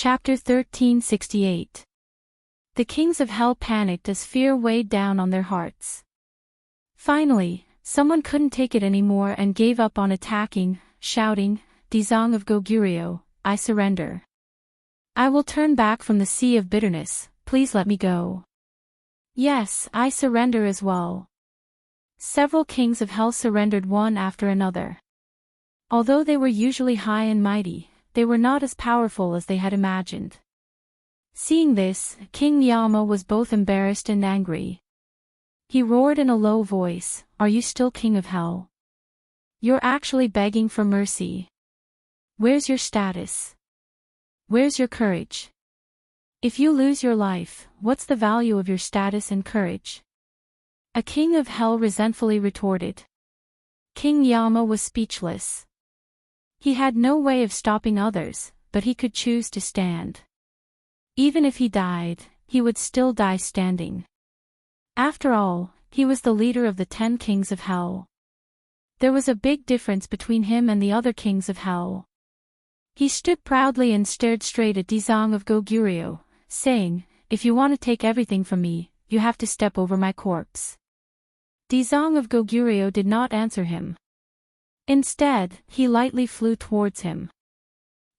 Chapter 1368. The kings of hell panicked as fear weighed down on their hearts. Finally, someone couldn't take it anymore and gave up on attacking, shouting, "Dzong of Goguryeo, I surrender. I will turn back from the sea of bitterness, please let me go." "Yes, I surrender as well." Several kings of hell surrendered one after another. Although they were usually high and mighty, they were not as powerful as they had imagined. Seeing this, King Yama was both embarrassed and angry. He roared in a low voice, "Are you still king of hell? You're actually begging for mercy. Where's your status? Where's your courage? If you lose your life, what's the value of your status and courage?" A king of hell resentfully retorted. King Yama was speechless. He had no way of stopping others, but he could choose to stand. Even if he died, he would still die standing. After all, he was the leader of the 10 kings of hell. There was a big difference between him and the other kings of hell. He stood proudly and stared straight at Dzong of Goguryeo, saying, "If you want to take everything from me, you have to step over my corpse." Dzong of Goguryeo did not answer him. Instead, he lightly flew towards him.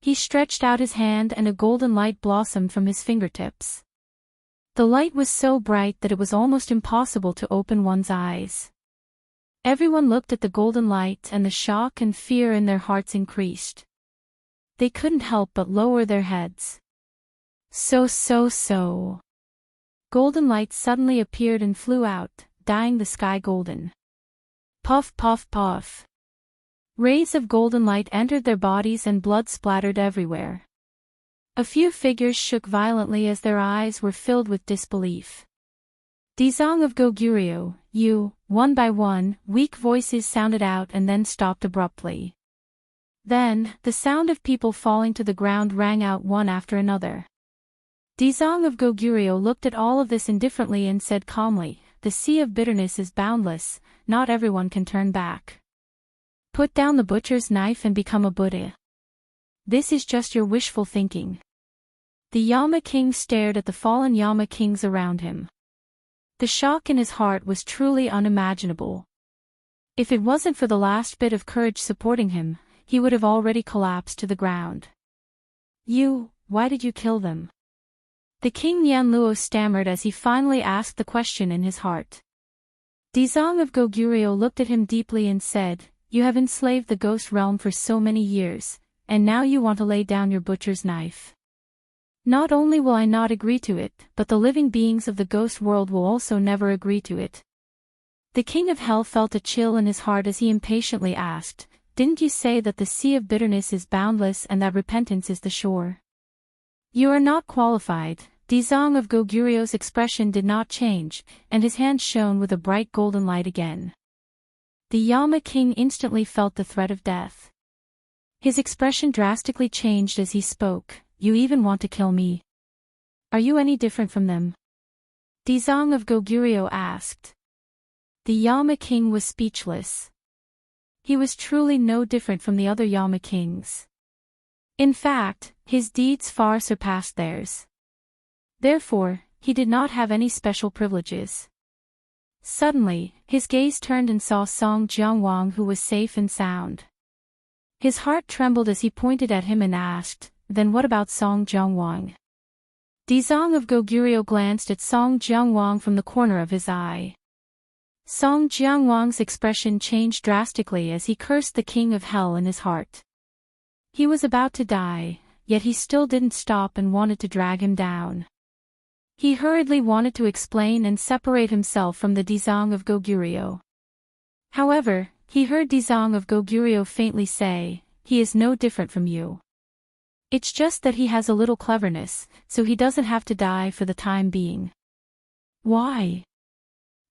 He stretched out his hand and a golden light blossomed from his fingertips. The light was so bright that it was almost impossible to open one's eyes. Everyone looked at the golden light and the shock and fear in their hearts increased. They couldn't help but lower their heads. So. Golden light suddenly appeared and flew out, dyeing the sky golden. Puff, puff, puff. Rays of golden light entered their bodies and blood splattered everywhere. A few figures shook violently as their eyes were filled with disbelief. "Dzong of Goguryeo, you," one by one, weak voices sounded out and then stopped abruptly. Then, the sound of people falling to the ground rang out one after another. Dzong of Goguryeo looked at all of this indifferently and said calmly, "The sea of bitterness is boundless, not everyone can turn back. Put down the butcher's knife and become a Buddha. This is just your wishful thinking." The Yama king stared at the fallen Yama kings around him. The shock in his heart was truly unimaginable. If it wasn't for the last bit of courage supporting him, he would have already collapsed to the ground. Why did you kill them?" The king Nianluo stammered as he finally asked the question in his heart. Dzong of Goguryeo looked at him deeply and said, "You have enslaved the ghost realm for so many years, and now you want to lay down your butcher's knife. Not only will I not agree to it, but the living beings of the ghost world will also never agree to it." The king of hell felt a chill in his heart as he impatiently asked, "Didn't you say that the sea of bitterness is boundless and that repentance is the shore?" "You are not qualified." Dzong of Goguryeo's expression did not change, and his hand shone with a bright golden light again. The Yama king instantly felt the threat of death. His expression drastically changed as he spoke, "You even want to kill me? Are you any different from them?" Dzong of Goguryeo asked. The Yama king was speechless. He was truly no different from the other Yama kings. In fact, his deeds far surpassed theirs. Therefore, he did not have any special privileges. Suddenly, his gaze turned and saw Song Jiangwang, who was safe and sound. His heart trembled as he pointed at him and asked, "Then what about Song Jiangwang?" Dzong of Goguryeo glanced at Song Jiangwang from the corner of his eye. Song Jiangwang's expression changed drastically as he cursed the king of hell in his heart. He was about to die, yet he still didn't stop and wanted to drag him down. He hurriedly wanted to explain and separate himself from the Dzong of Goguryeo. However, he heard Dzong of Goguryeo faintly say, "He is no different from you. It's just that he has a little cleverness, so he doesn't have to die for the time being." "Why?"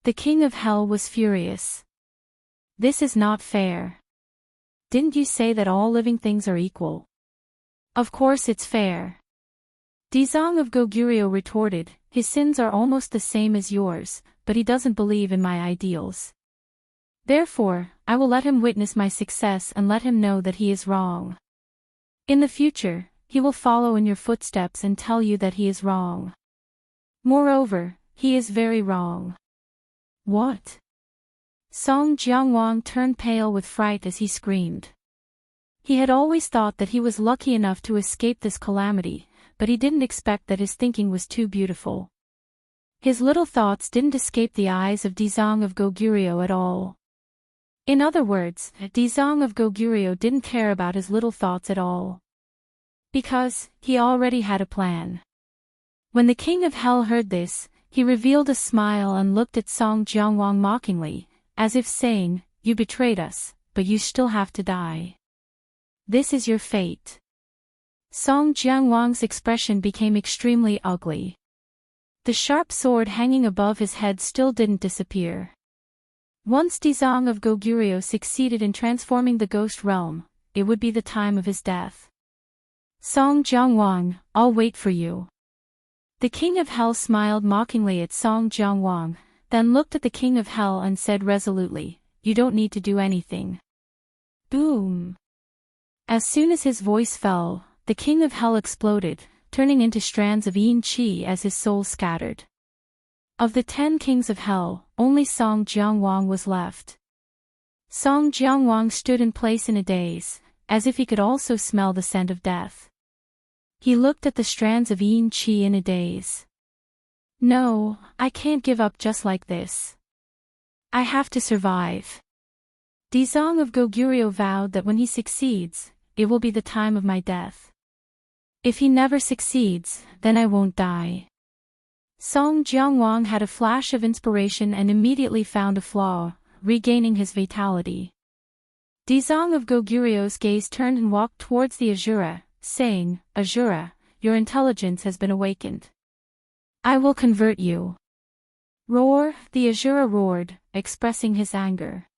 The king of hell was furious. "This is not fair. Didn't you say that all living things are equal? Of course it's fair." Dzong of Goguryeo retorted, "His sins are almost the same as yours, but he doesn't believe in my ideals. Therefore, I will let him witness my success and let him know that he is wrong. In the future, he will follow in your footsteps and tell you that he is wrong. Moreover, he is very wrong. What? Song Jianguang turned pale with fright as he screamed. He had always thought that he was lucky enough to escape this calamity, but he didn't expect that his thinking was too beautiful. His little thoughts didn't escape the eyes of Dizang of Goguryeo at all. In other words, Dizang of Goguryeo didn't care about his little thoughts at all. Because, he already had a plan. When the king of hell heard this, he revealed a smile and looked at Song Jianguang mockingly, as if saying, "You betrayed us, but you still have to die. This is your fate." Song Jianguang's expression became extremely ugly. The sharp sword hanging above his head still didn't disappear. Once Dizang of Goguryeo succeeded in transforming the ghost realm, it would be the time of his death. "Song Jianguang, I'll wait for you." The king of hell smiled mockingly at Song Jianguang, then looked at the king of hell and said resolutely, "You don't need to do anything." Boom! As soon as his voice fell, the king of hell exploded, turning into strands of yin qi as his soul scattered. Of the 10 kings of hell, only Song Jianguang was left. Song Jianguang stood in place in a daze, as if he could also smell the scent of death. He looked at the strands of yin qi in a daze. "No, I can't give up just like this. I have to survive." Dizang of Goguryeo vowed that when he succeeds, it will be the time of my death. If he never succeeds, then I won't die. Song Jianguang had a flash of inspiration and immediately found a flaw, regaining his vitality. Dizang of Goguryeo's gaze turned and walked towards the Asura, saying, "Asura, your intelligence has been awakened. I will convert you." Roar, the Asura roared, expressing his anger.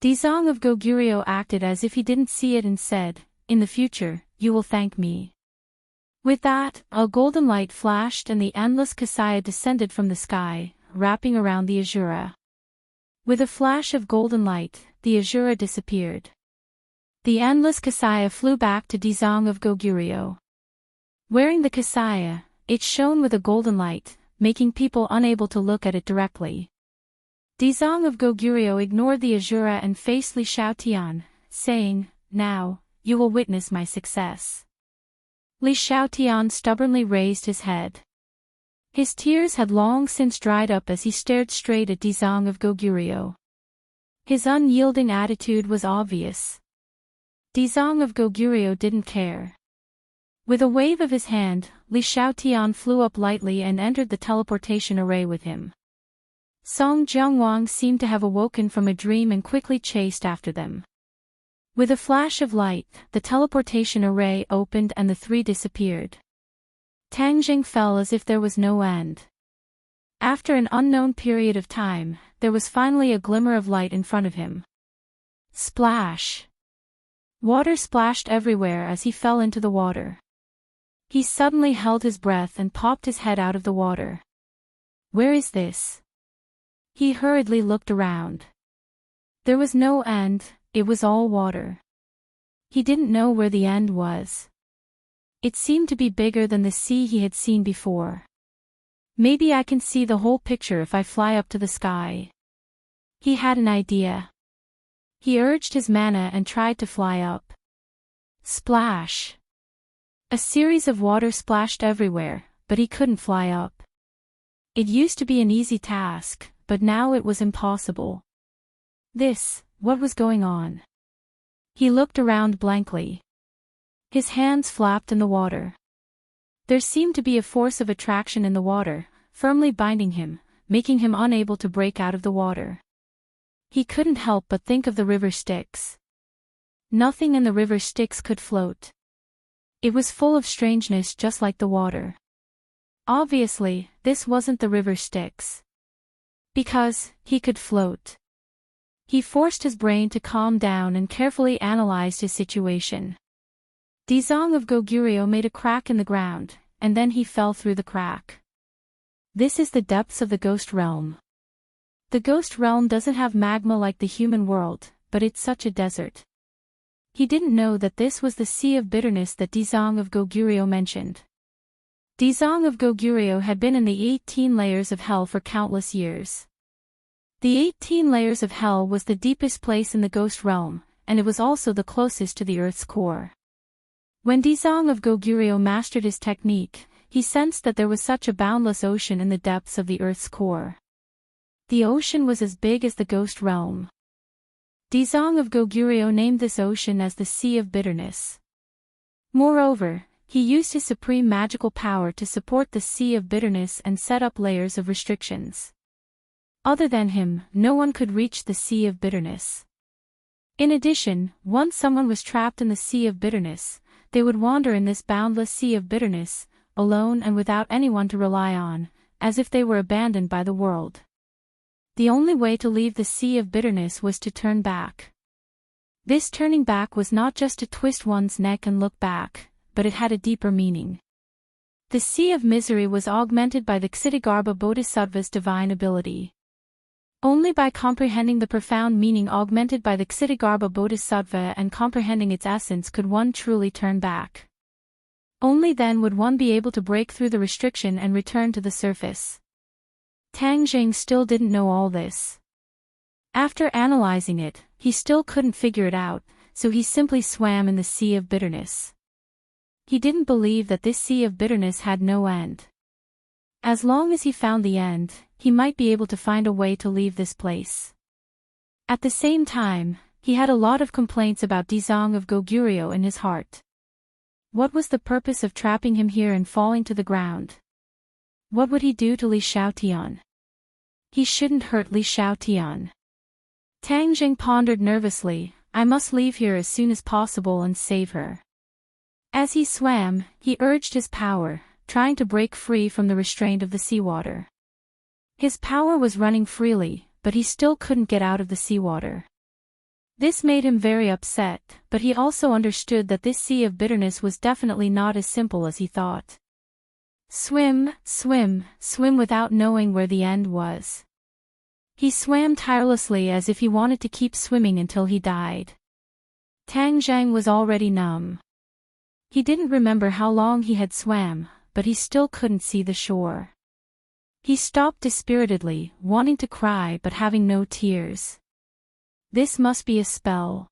Dizang of Goguryeo acted as if he didn't see it and said, "In the future, you will thank me." With that, a golden light flashed and the endless Kasaya descended from the sky, wrapping around the Asura. With a flash of golden light, the Asura disappeared. The endless Kasaya flew back to Dizang of Goguryeo. Wearing the Kasaya, it shone with a golden light, making people unable to look at it directly. Dizang of Goguryeo ignored the Asura and faced Li Shaotian, saying, "Now, you will witness my success." Li Shaotian stubbornly raised his head. His tears had long since dried up as he stared straight at Dizang of Goguryeo. His unyielding attitude was obvious. Dizang of Goguryeo didn't care. With a wave of his hand, Li Shaotian flew up lightly and entered the teleportation array with him. Song Jianguang seemed to have awoken from a dream and quickly chased after them. With a flash of light, the teleportation array opened and the three disappeared. Tangjing fell as if there was no end. After an unknown period of time, there was finally a glimmer of light in front of him. Splash! Water splashed everywhere as he fell into the water. He suddenly held his breath and popped his head out of the water. Where is this? He hurriedly looked around. There was no end, it was all water. He didn't know where the end was. It seemed to be bigger than the sea he had seen before. Maybe I can see the whole picture if I fly up to the sky. He had an idea. He urged his mana and tried to fly up. Splash! A series of water splashed everywhere, but he couldn't fly up. It used to be an easy task, but now it was impossible. What was going on? He looked around blankly. His hands flapped in the water. There seemed to be a force of attraction in the water, firmly binding him, making him unable to break out of the water. He couldn't help but think of the river Styx. Nothing in the river Styx could float. It was full of strangeness just like the water. Obviously, this wasn't the river Styx. Because, he could float. He forced his brain to calm down and carefully analyzed his situation. Dizang of Goguryeo made a crack in the ground, and then he fell through the crack. This is the depths of the ghost realm. The ghost realm doesn't have magma like the human world, but it's such a desert. He didn't know that this was the sea of bitterness that Dzong of Goguryeo mentioned. Dzong of Goguryeo had been in the 18 layers of hell for countless years. The 18 layers of hell was the deepest place in the ghost realm, and it was also the closest to the earth's core. When Dzong of Goguryeo mastered his technique, he sensed that there was such a boundless ocean in the depths of the earth's core. The ocean was as big as the ghost realm. Dzong of Goguryeo named this ocean as the Sea of Bitterness. Moreover, he used his supreme magical power to support the Sea of Bitterness and set up layers of restrictions. Other than him, no one could reach the Sea of Bitterness. In addition, once someone was trapped in the Sea of Bitterness, they would wander in this boundless Sea of Bitterness, alone and without anyone to rely on, as if they were abandoned by the world. The only way to leave the Sea of Bitterness was to turn back. This turning back was not just to twist one's neck and look back, but it had a deeper meaning. The Sea of Misery was augmented by the Ksitigarbha Bodhisattva's divine ability. Only by comprehending the profound meaning augmented by the Ksitigarbha Bodhisattva and comprehending its essence could one truly turn back. Only then would one be able to break through the restriction and return to the surface. Tang Jing still didn't know all this. After analyzing it, he still couldn't figure it out, so he simply swam in the Sea of Bitterness. He didn't believe that this Sea of Bitterness had no end. As long as he found the end, he might be able to find a way to leave this place. At the same time, he had a lot of complaints about Dzong of Goguryeo in his heart. What was the purpose of trapping him here and falling to the ground? What would he do to Li Xiaotian? He shouldn't hurt Li Xiaotian. Tang Jing pondered nervously, I must leave here as soon as possible and save her. As he swam, he urged his power, trying to break free from the restraint of the seawater. His power was running freely, but he still couldn't get out of the seawater. This made him very upset, but he also understood that this Sea of Bitterness was definitely not as simple as he thought. Swim, swim, swim without knowing where the end was. He swam tirelessly as if he wanted to keep swimming until he died. Tang Zhang was already numb. He didn't remember how long he had swam, but he still couldn't see the shore. He stopped dispiritedly, wanting to cry but having no tears. This must be a spell.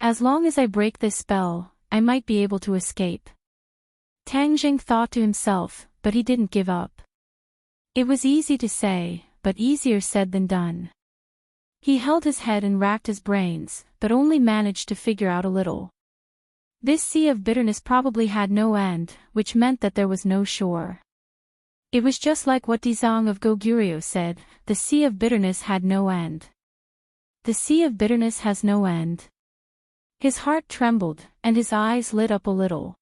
As long as I break this spell, I might be able to escape. Tang Jing thought to himself, but he didn't give up. It was easy to say, but easier said than done. He held his head and racked his brains, but only managed to figure out a little. This Sea of Bitterness probably had no end, which meant that there was no shore. It was just like what Dzong of Goguryeo said, the Sea of Bitterness had no end. The Sea of Bitterness has no end. His heart trembled, and his eyes lit up a little.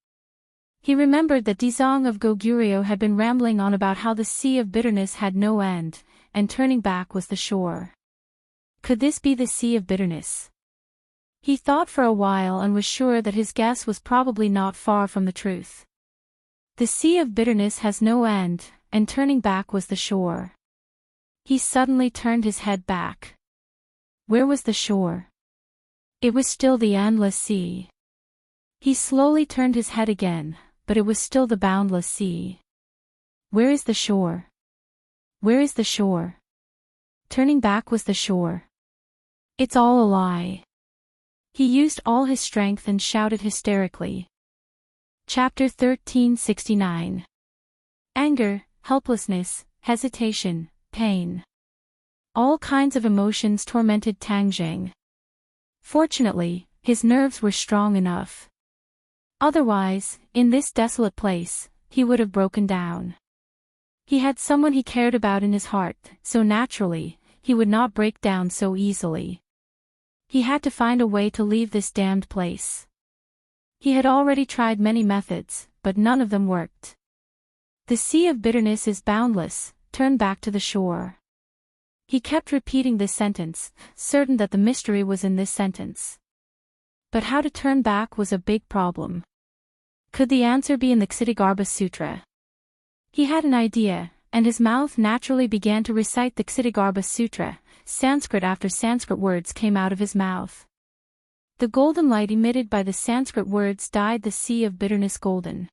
He remembered that Dzong of Goguryeo had been rambling on about how the Sea of Bitterness had no end, and turning back was the shore. Could this be the Sea of Bitterness? He thought for a while and was sure that his guess was probably not far from the truth. The Sea of Bitterness has no end, and turning back was the shore. He suddenly turned his head back. Where was the shore? It was still the endless sea. He slowly turned his head again, but it was still the boundless sea. Where is the shore? Where is the shore? Turning back was the shore. It's all a lie. He used all his strength and shouted hysterically. Chapter 1369. Anger, helplessness, hesitation, pain. All kinds of emotions tormented Tang Jing. Fortunately, his nerves were strong enough. Otherwise, in this desolate place, he would have broken down. He had someone he cared about in his heart, so naturally, he would not break down so easily. He had to find a way to leave this damned place. He had already tried many methods, but none of them worked. The Sea of Bitterness is boundless, turn back to the shore. He kept repeating this sentence, certain that the mystery was in this sentence. But how to turn back was a big problem. Could the answer be in the Ksitigarbha Sutra? He had an idea, and his mouth naturally began to recite the Ksitigarbha Sutra. Sanskrit after Sanskrit words came out of his mouth. The golden light emitted by the Sanskrit words dyed the sea of bitterness golden.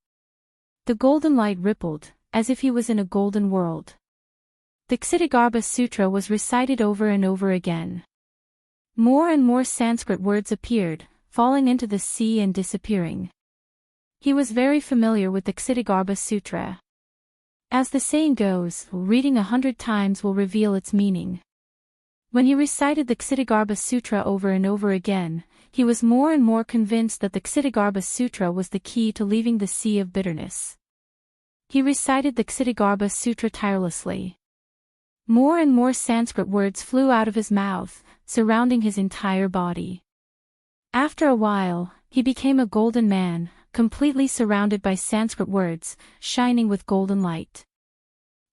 The golden light rippled, as if he was in a golden world. The Kshitigarbha Sutra was recited over and over again. More and more Sanskrit words appeared, falling into the sea and disappearing. He was very familiar with the Kshitigarbha Sutra. As the saying goes, reading 100 times will reveal its meaning. When he recited the Kshitigarbha Sutra over and over again, he was more and more convinced that the Kshitigarbha Sutra was the key to leaving the sea of bitterness. He recited the Kshitigarbha Sutra tirelessly. More and more Sanskrit words flew out of his mouth, surrounding his entire body. After a while, he became a golden man, completely surrounded by Sanskrit words, shining with golden light.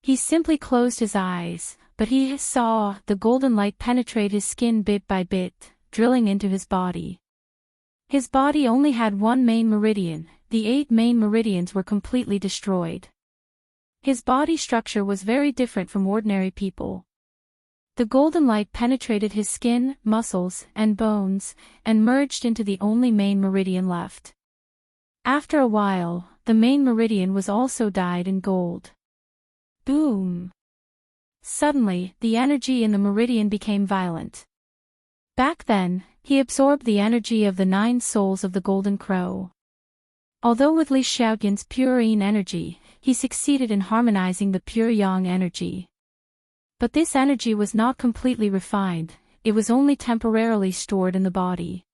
He simply closed his eyes, but he saw the golden light penetrate his skin bit by bit, drilling into his body. His body only had one main meridian, the 8 main meridians were completely destroyed. His body structure was very different from ordinary people. The golden light penetrated his skin, muscles, and bones, and merged into the only main meridian left. After a while, the main meridian was also dyed in gold. Boom! Suddenly, the energy in the meridian became violent. Back then, he absorbed the energy of the 9 souls of the golden crow. Although with Li Xiaoyan's pure yin energy, he succeeded in harmonizing the pure yang energy. But this energy was not completely refined, it was only temporarily stored in the body.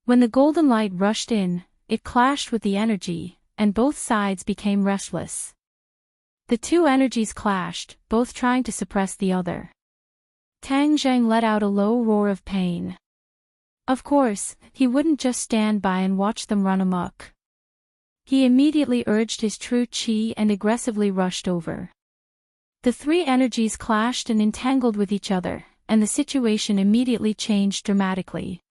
When the golden light rushed in, it clashed with the energy, and both sides became restless. The 2 energies clashed, both trying to suppress the other. Tang Zhang let out a low roar of pain. Of course, he wouldn't just stand by and watch them run amok. He immediately urged his true qi and aggressively rushed over. The 3 energies clashed and entangled with each other, and the situation immediately changed dramatically.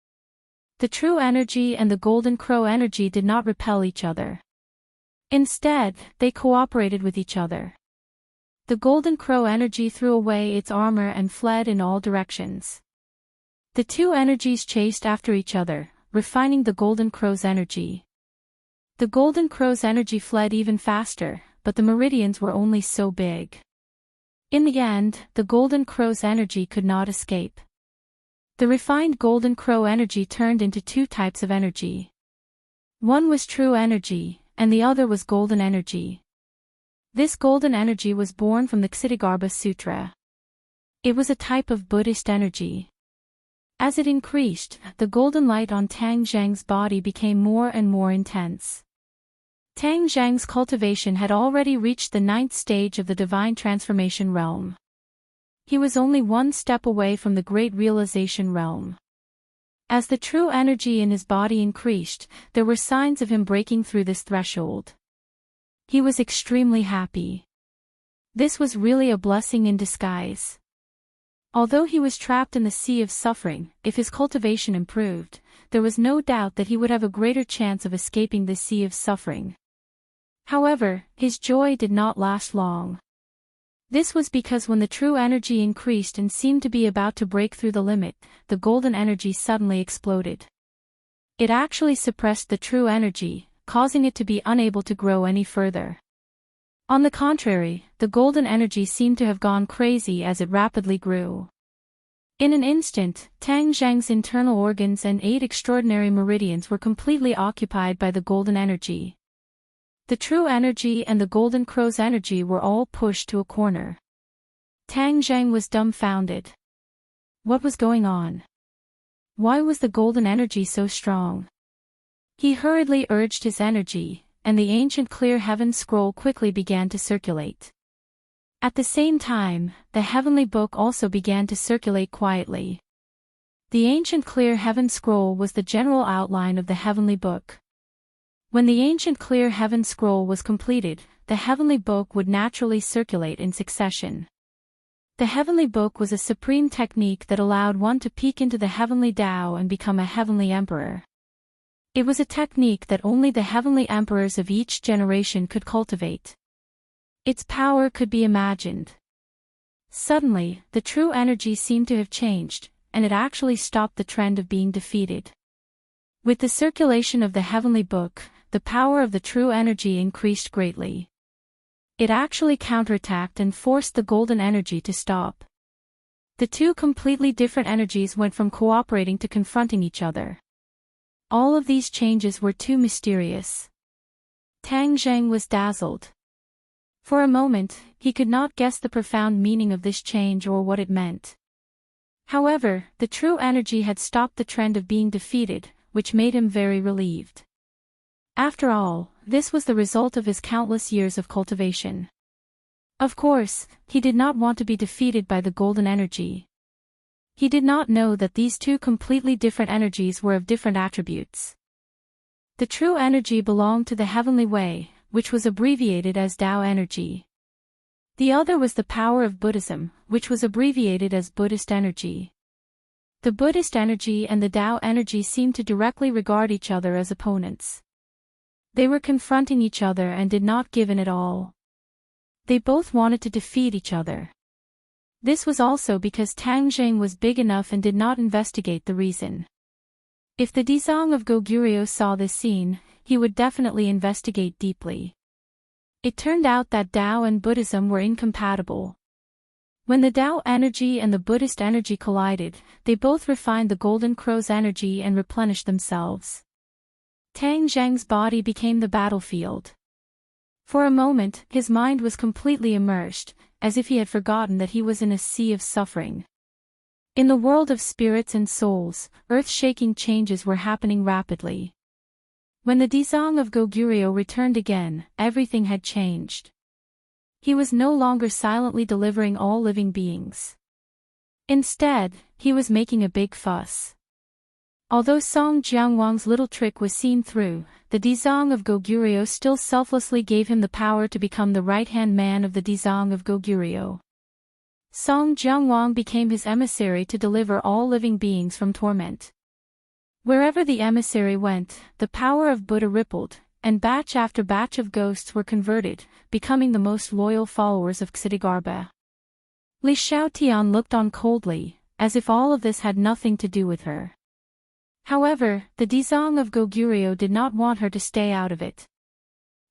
The true energy and the golden crow energy did not repel each other. Instead, they cooperated with each other. The golden crow energy threw away its armor and fled in all directions. The 2 energies chased after each other, refining the golden crow's energy. The golden crow's energy fled even faster, but the meridians were only so big. In the end, the golden crow's energy could not escape. The refined golden crow energy turned into 2 types of energy. One was true energy, and the other was golden energy. This golden energy was born from the Kshitigarbha Sutra. It was a type of Buddhist energy. As it increased, the golden light on Tang Zhang's body became more and more intense. Tang Zhang's cultivation had already reached the 9th stage of the divine transformation realm. He was only 1 step away from the great realization realm. As the true energy in his body increased, there were signs of him breaking through this threshold. He was extremely happy. This was really a blessing in disguise. Although he was trapped in the sea of suffering, if his cultivation improved, there was no doubt that he would have a greater chance of escaping this sea of suffering. However, his joy did not last long. This was because when the true energy increased and seemed to be about to break through the limit, the golden energy suddenly exploded. It actually suppressed the true energy, causing it to be unable to grow any further. On the contrary, the golden energy seemed to have gone crazy as it rapidly grew. In an instant, Tang Zhang's internal organs and 8 extraordinary meridians were completely occupied by the golden energy. The true energy and the golden crow's energy were all pushed to a corner. Tang Zhang was dumbfounded. What was going on? Why was the golden energy so strong? He hurriedly urged his energy, and the ancient clear heaven scroll quickly began to circulate. At the same time, the heavenly book also began to circulate quietly. The ancient clear heaven scroll was the general outline of the heavenly book. When the ancient clear heaven scroll was completed, the heavenly book would naturally circulate in succession. The heavenly book was a supreme technique that allowed one to peek into the heavenly Tao and become a heavenly emperor. It was a technique that only the heavenly emperors of each generation could cultivate. Its power could be imagined. Suddenly, the true energy seemed to have changed, and it actually stopped the trend of being defeated. With the circulation of the heavenly book, the power of the true energy increased greatly. It actually counterattacked and forced the golden energy to stop. The two completely different energies went from cooperating to confronting each other. All of these changes were too mysterious. Tang Zheng was dazzled. For a moment, he could not guess the profound meaning of this change or what it meant. However, the true energy had stopped the trend of being defeated, which made him very relieved. After all, this was the result of his countless years of cultivation. Of course, he did not want to be defeated by the golden energy. He did not know that these two completely different energies were of different attributes. The true energy belonged to the heavenly way, which was abbreviated as Tao energy. The other was the power of Buddhism, which was abbreviated as Buddhist energy. The Buddhist energy and the Tao energy seemed to directly regard each other as opponents. They were confronting each other and did not give in at all. They both wanted to defeat each other. This was also because Tang Zheng was big enough and did not investigate the reason. If the Dizang of Goguryeo saw this scene, he would definitely investigate deeply. It turned out that Tao and Buddhism were incompatible. When the Tao energy and the Buddhist energy collided, they both refined the Golden Crow's energy and replenished themselves. Tang Zheng's body became the battlefield. For a moment, his mind was completely immersed, as if he had forgotten that he was in a sea of suffering. In the world of spirits and souls, earth-shaking changes were happening rapidly. When the Dizang of Goguryeo returned again, everything had changed. He was no longer silently delivering all living beings. Instead, he was making a big fuss. Although Song Jiangwang's little trick was seen through, the Dizang of Goguryeo still selflessly gave him the power to become the right-hand man of the Dizang of Goguryeo. Song Jiangwang became his emissary to deliver all living beings from torment. Wherever the emissary went, the power of Buddha rippled, and batch after batch of ghosts were converted, becoming the most loyal followers of Ksitigarbha. Li Xiaotian looked on coldly, as if all of this had nothing to do with her. However, the Dizang of Goguryeo did not want her to stay out of it.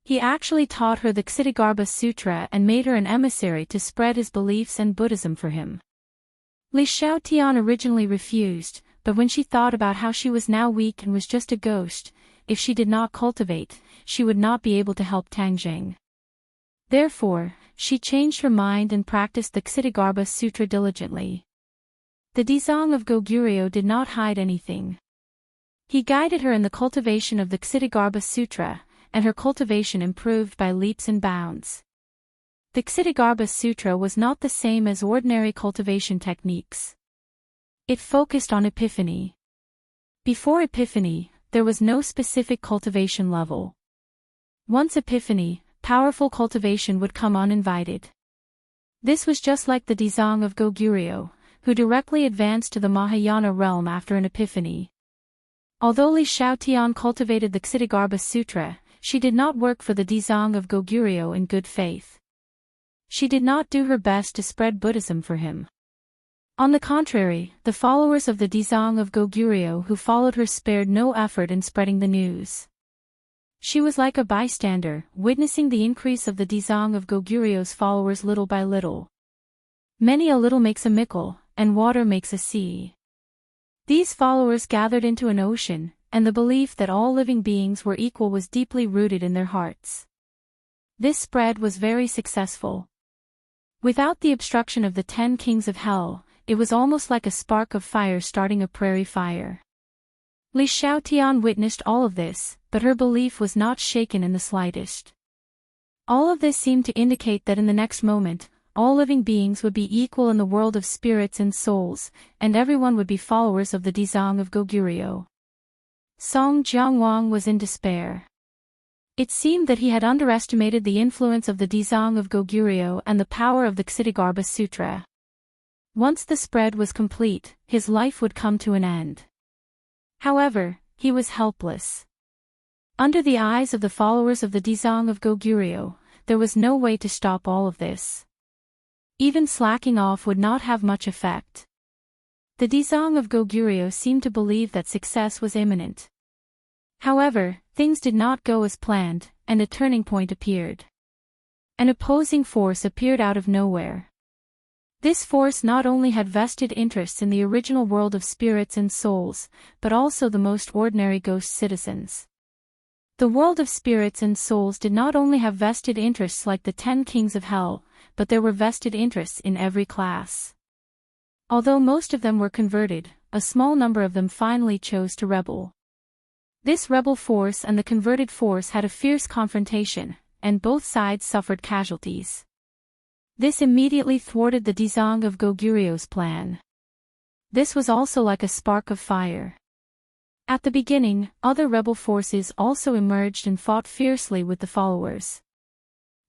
He actually taught her the Ksitigarbha Sutra and made her an emissary to spread his beliefs and Buddhism for him. Li Xiaotian originally refused, but when she thought about how she was now weak and was just a ghost, if she did not cultivate, she would not be able to help Tang Zheng. Therefore, she changed her mind and practiced the Ksitigarbha Sutra diligently. The Dizang of Goguryeo did not hide anything. He guided her in the cultivation of the Ksitigarbha Sutra, and her cultivation improved by leaps and bounds. The Ksitigarbha Sutra was not the same as ordinary cultivation techniques. It focused on epiphany. Before epiphany, there was no specific cultivation level. Once epiphany, powerful cultivation would come uninvited. This was just like the Dizang of Goguryeo, who directly advanced to the Mahayana realm after an epiphany. Although Li Xiaotian cultivated the Ksitigarbha Sutra, she did not work for the Dizang of Goguryeo in good faith. She did not do her best to spread Buddhism for him. On the contrary, the followers of the Dizang of Goguryeo who followed her spared no effort in spreading the news. She was like a bystander, witnessing the increase of the Dizang of Goguryeo's followers little by little. Many a little makes a mickle, and water makes a sea. These followers gathered into an ocean, and the belief that all living beings were equal was deeply rooted in their hearts. This spread was very successful. Without the obstruction of the 10 kings of hell, it was almost like a spark of fire starting a prairie fire. Li Xiaotian witnessed all of this, but her belief was not shaken in the slightest. All of this seemed to indicate that in the next moment, all living beings would be equal in the world of spirits and souls, and everyone would be followers of the Dizang of Goguryeo. Song Jiangwang was in despair. It seemed that he had underestimated the influence of the Dizang of Goguryeo and the power of the Ksitigarbha Sutra. Once the spread was complete, his life would come to an end. However, he was helpless. Under the eyes of the followers of the Dizang of Goguryeo, there was no way to stop all of this. Even slacking off would not have much effect. The Dizang of Goguryeo seemed to believe that success was imminent. However, things did not go as planned, and a turning point appeared. An opposing force appeared out of nowhere. This force not only had vested interests in the original world of spirits and souls, but also the most ordinary ghost citizens. The world of spirits and souls did not only have vested interests like the 10 kings of hell, but there were vested interests in every class. Although most of them were converted, a small number of them finally chose to rebel. This rebel force and the converted force had a fierce confrontation, and both sides suffered casualties. This immediately thwarted the Dizang of Goguryeu's plan. This was also like a spark of fire. At the beginning, other rebel forces also emerged and fought fiercely with the followers.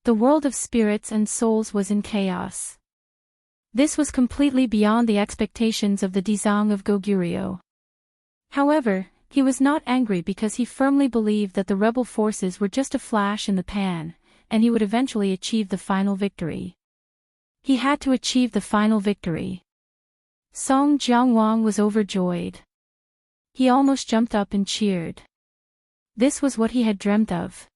The world of spirits and souls was in chaos. This was completely beyond the expectations of the Dizang of Goguryeo. However, he was not angry because he firmly believed that the rebel forces were just a flash in the pan, and he would eventually achieve the final victory. He had to achieve the final victory. Song Jiangwang was overjoyed. He almost jumped up and cheered. This was what he had dreamt of.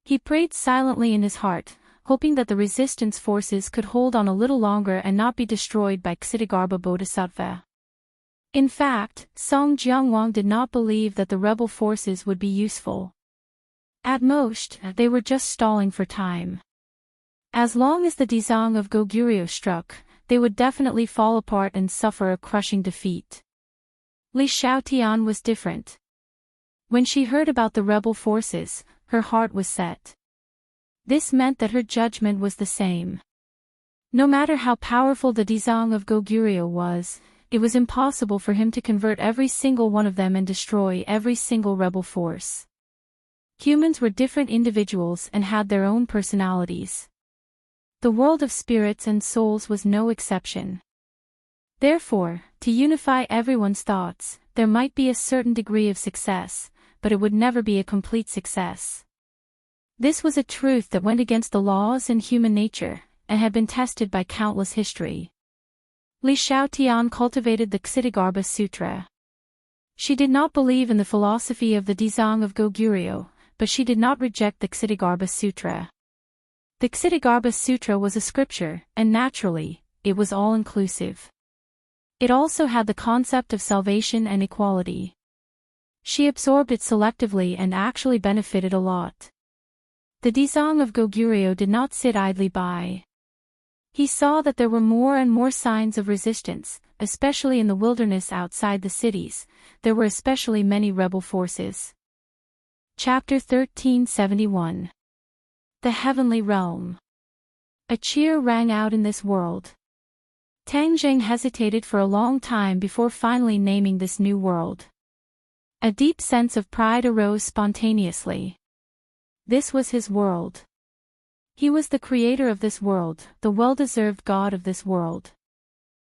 He prayed silently in his heart, hoping that the resistance forces could hold on a little longer and not be destroyed by Ksitigarbha Bodhisattva. In fact, Song Jiangwang did not believe that the rebel forces would be useful. At most, they were just stalling for time. As long as the Dizang of Goguryeo struck, they would definitely fall apart and suffer a crushing defeat. Li Xiaotian was different. When she heard about the rebel forces, her heart was set. This meant that her judgment was the same. No matter how powerful the Dizang of Goguryeo was, it was impossible for him to convert every single one of them and destroy every single rebel force. Humans were different individuals and had their own personalities. The world of spirits and souls was no exception. Therefore, to unify everyone's thoughts, there might be a certain degree of success, but it would never be a complete success. This was a truth that went against the laws and human nature, and had been tested by countless history. Li Xiaotian cultivated the Ksitigarbha Sutra. She did not believe in the philosophy of the Dizang of Goguryeo, but she did not reject the Ksitigarbha Sutra. The Ksitigarbha Sutra was a scripture, and naturally, it was all-inclusive. It also had the concept of salvation and equality. She absorbed it selectively and actually benefited a lot. The Dizang of Goguryeo did not sit idly by. He saw that there were more and more signs of resistance, especially in the wilderness outside the cities. There were especially many rebel forces. Chapter 1371. The Heavenly Realm. A cheer rang out in this world. Tang Zheng hesitated for a long time before finally naming this new world. A deep sense of pride arose spontaneously. This was his world. He was the creator of this world, the well-deserved god of this world.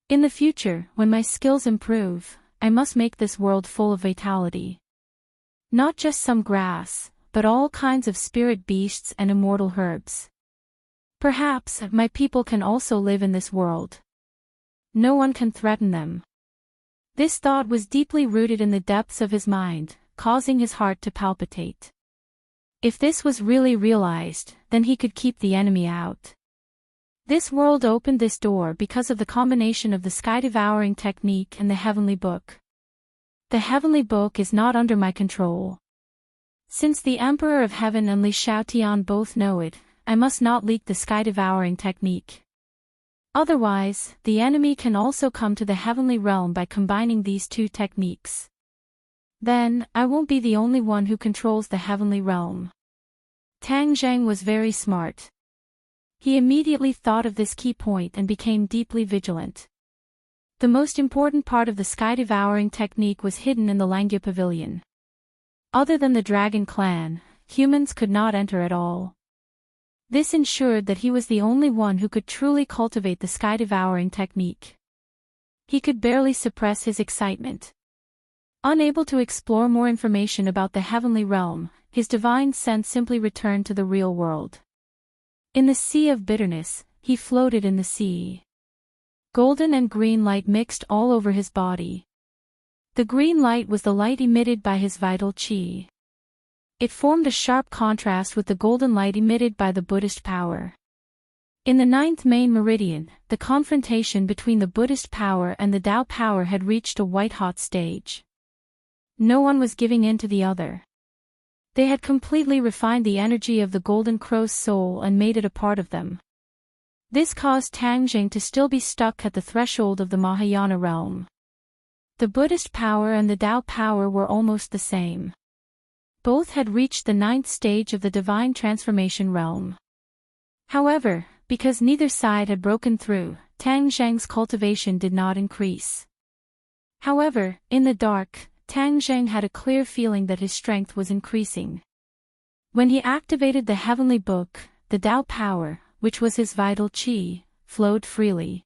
In the future, when my skills improve, I must make this world full of vitality. Not just some grass, but all kinds of spirit beasts and immortal herbs. Perhaps my people can also live in this world. No one can threaten them. This thought was deeply rooted in the depths of his mind, causing his heart to palpitate. If this was really realized, then he could keep the enemy out. This world opened this door because of the combination of the sky-devouring technique and the heavenly book. The heavenly book is not under my control. Since the Emperor of Heaven and Li Xiaotian both know it, I must not leak the sky-devouring technique. Otherwise, the enemy can also come to the heavenly realm by combining these two techniques. Then, I won't be the only one who controls the heavenly realm. Tang Zheng was very smart. He immediately thought of this key point and became deeply vigilant. The most important part of the sky-devouring technique was hidden in the Langya Pavilion. Other than the Dragon clan, humans could not enter at all. This ensured that he was the only one who could truly cultivate the sky-devouring technique. He could barely suppress his excitement. Unable to explore more information about the heavenly realm, his divine sense simply returned to the real world. In the sea of bitterness, he floated in the sea. Golden and green light mixed all over his body. The green light was the light emitted by his vital qi. It formed a sharp contrast with the golden light emitted by the Buddhist power. In the 9th main meridian, the confrontation between the Buddhist power and the Tao power had reached a white-hot stage. No one was giving in to the other. They had completely refined the energy of the Golden Crow's soul and made it a part of them. This caused Tang Jing to still be stuck at the threshold of the Mahayana realm. The Buddhist power and the Tao power were almost the same. Both had reached the 9th stage of the divine transformation realm. However, because neither side had broken through, Tang Zheng's cultivation did not increase. However, in the dark, Tang Zheng had a clear feeling that his strength was increasing. When he activated the heavenly book, the Tao power, which was his vital qi, flowed freely.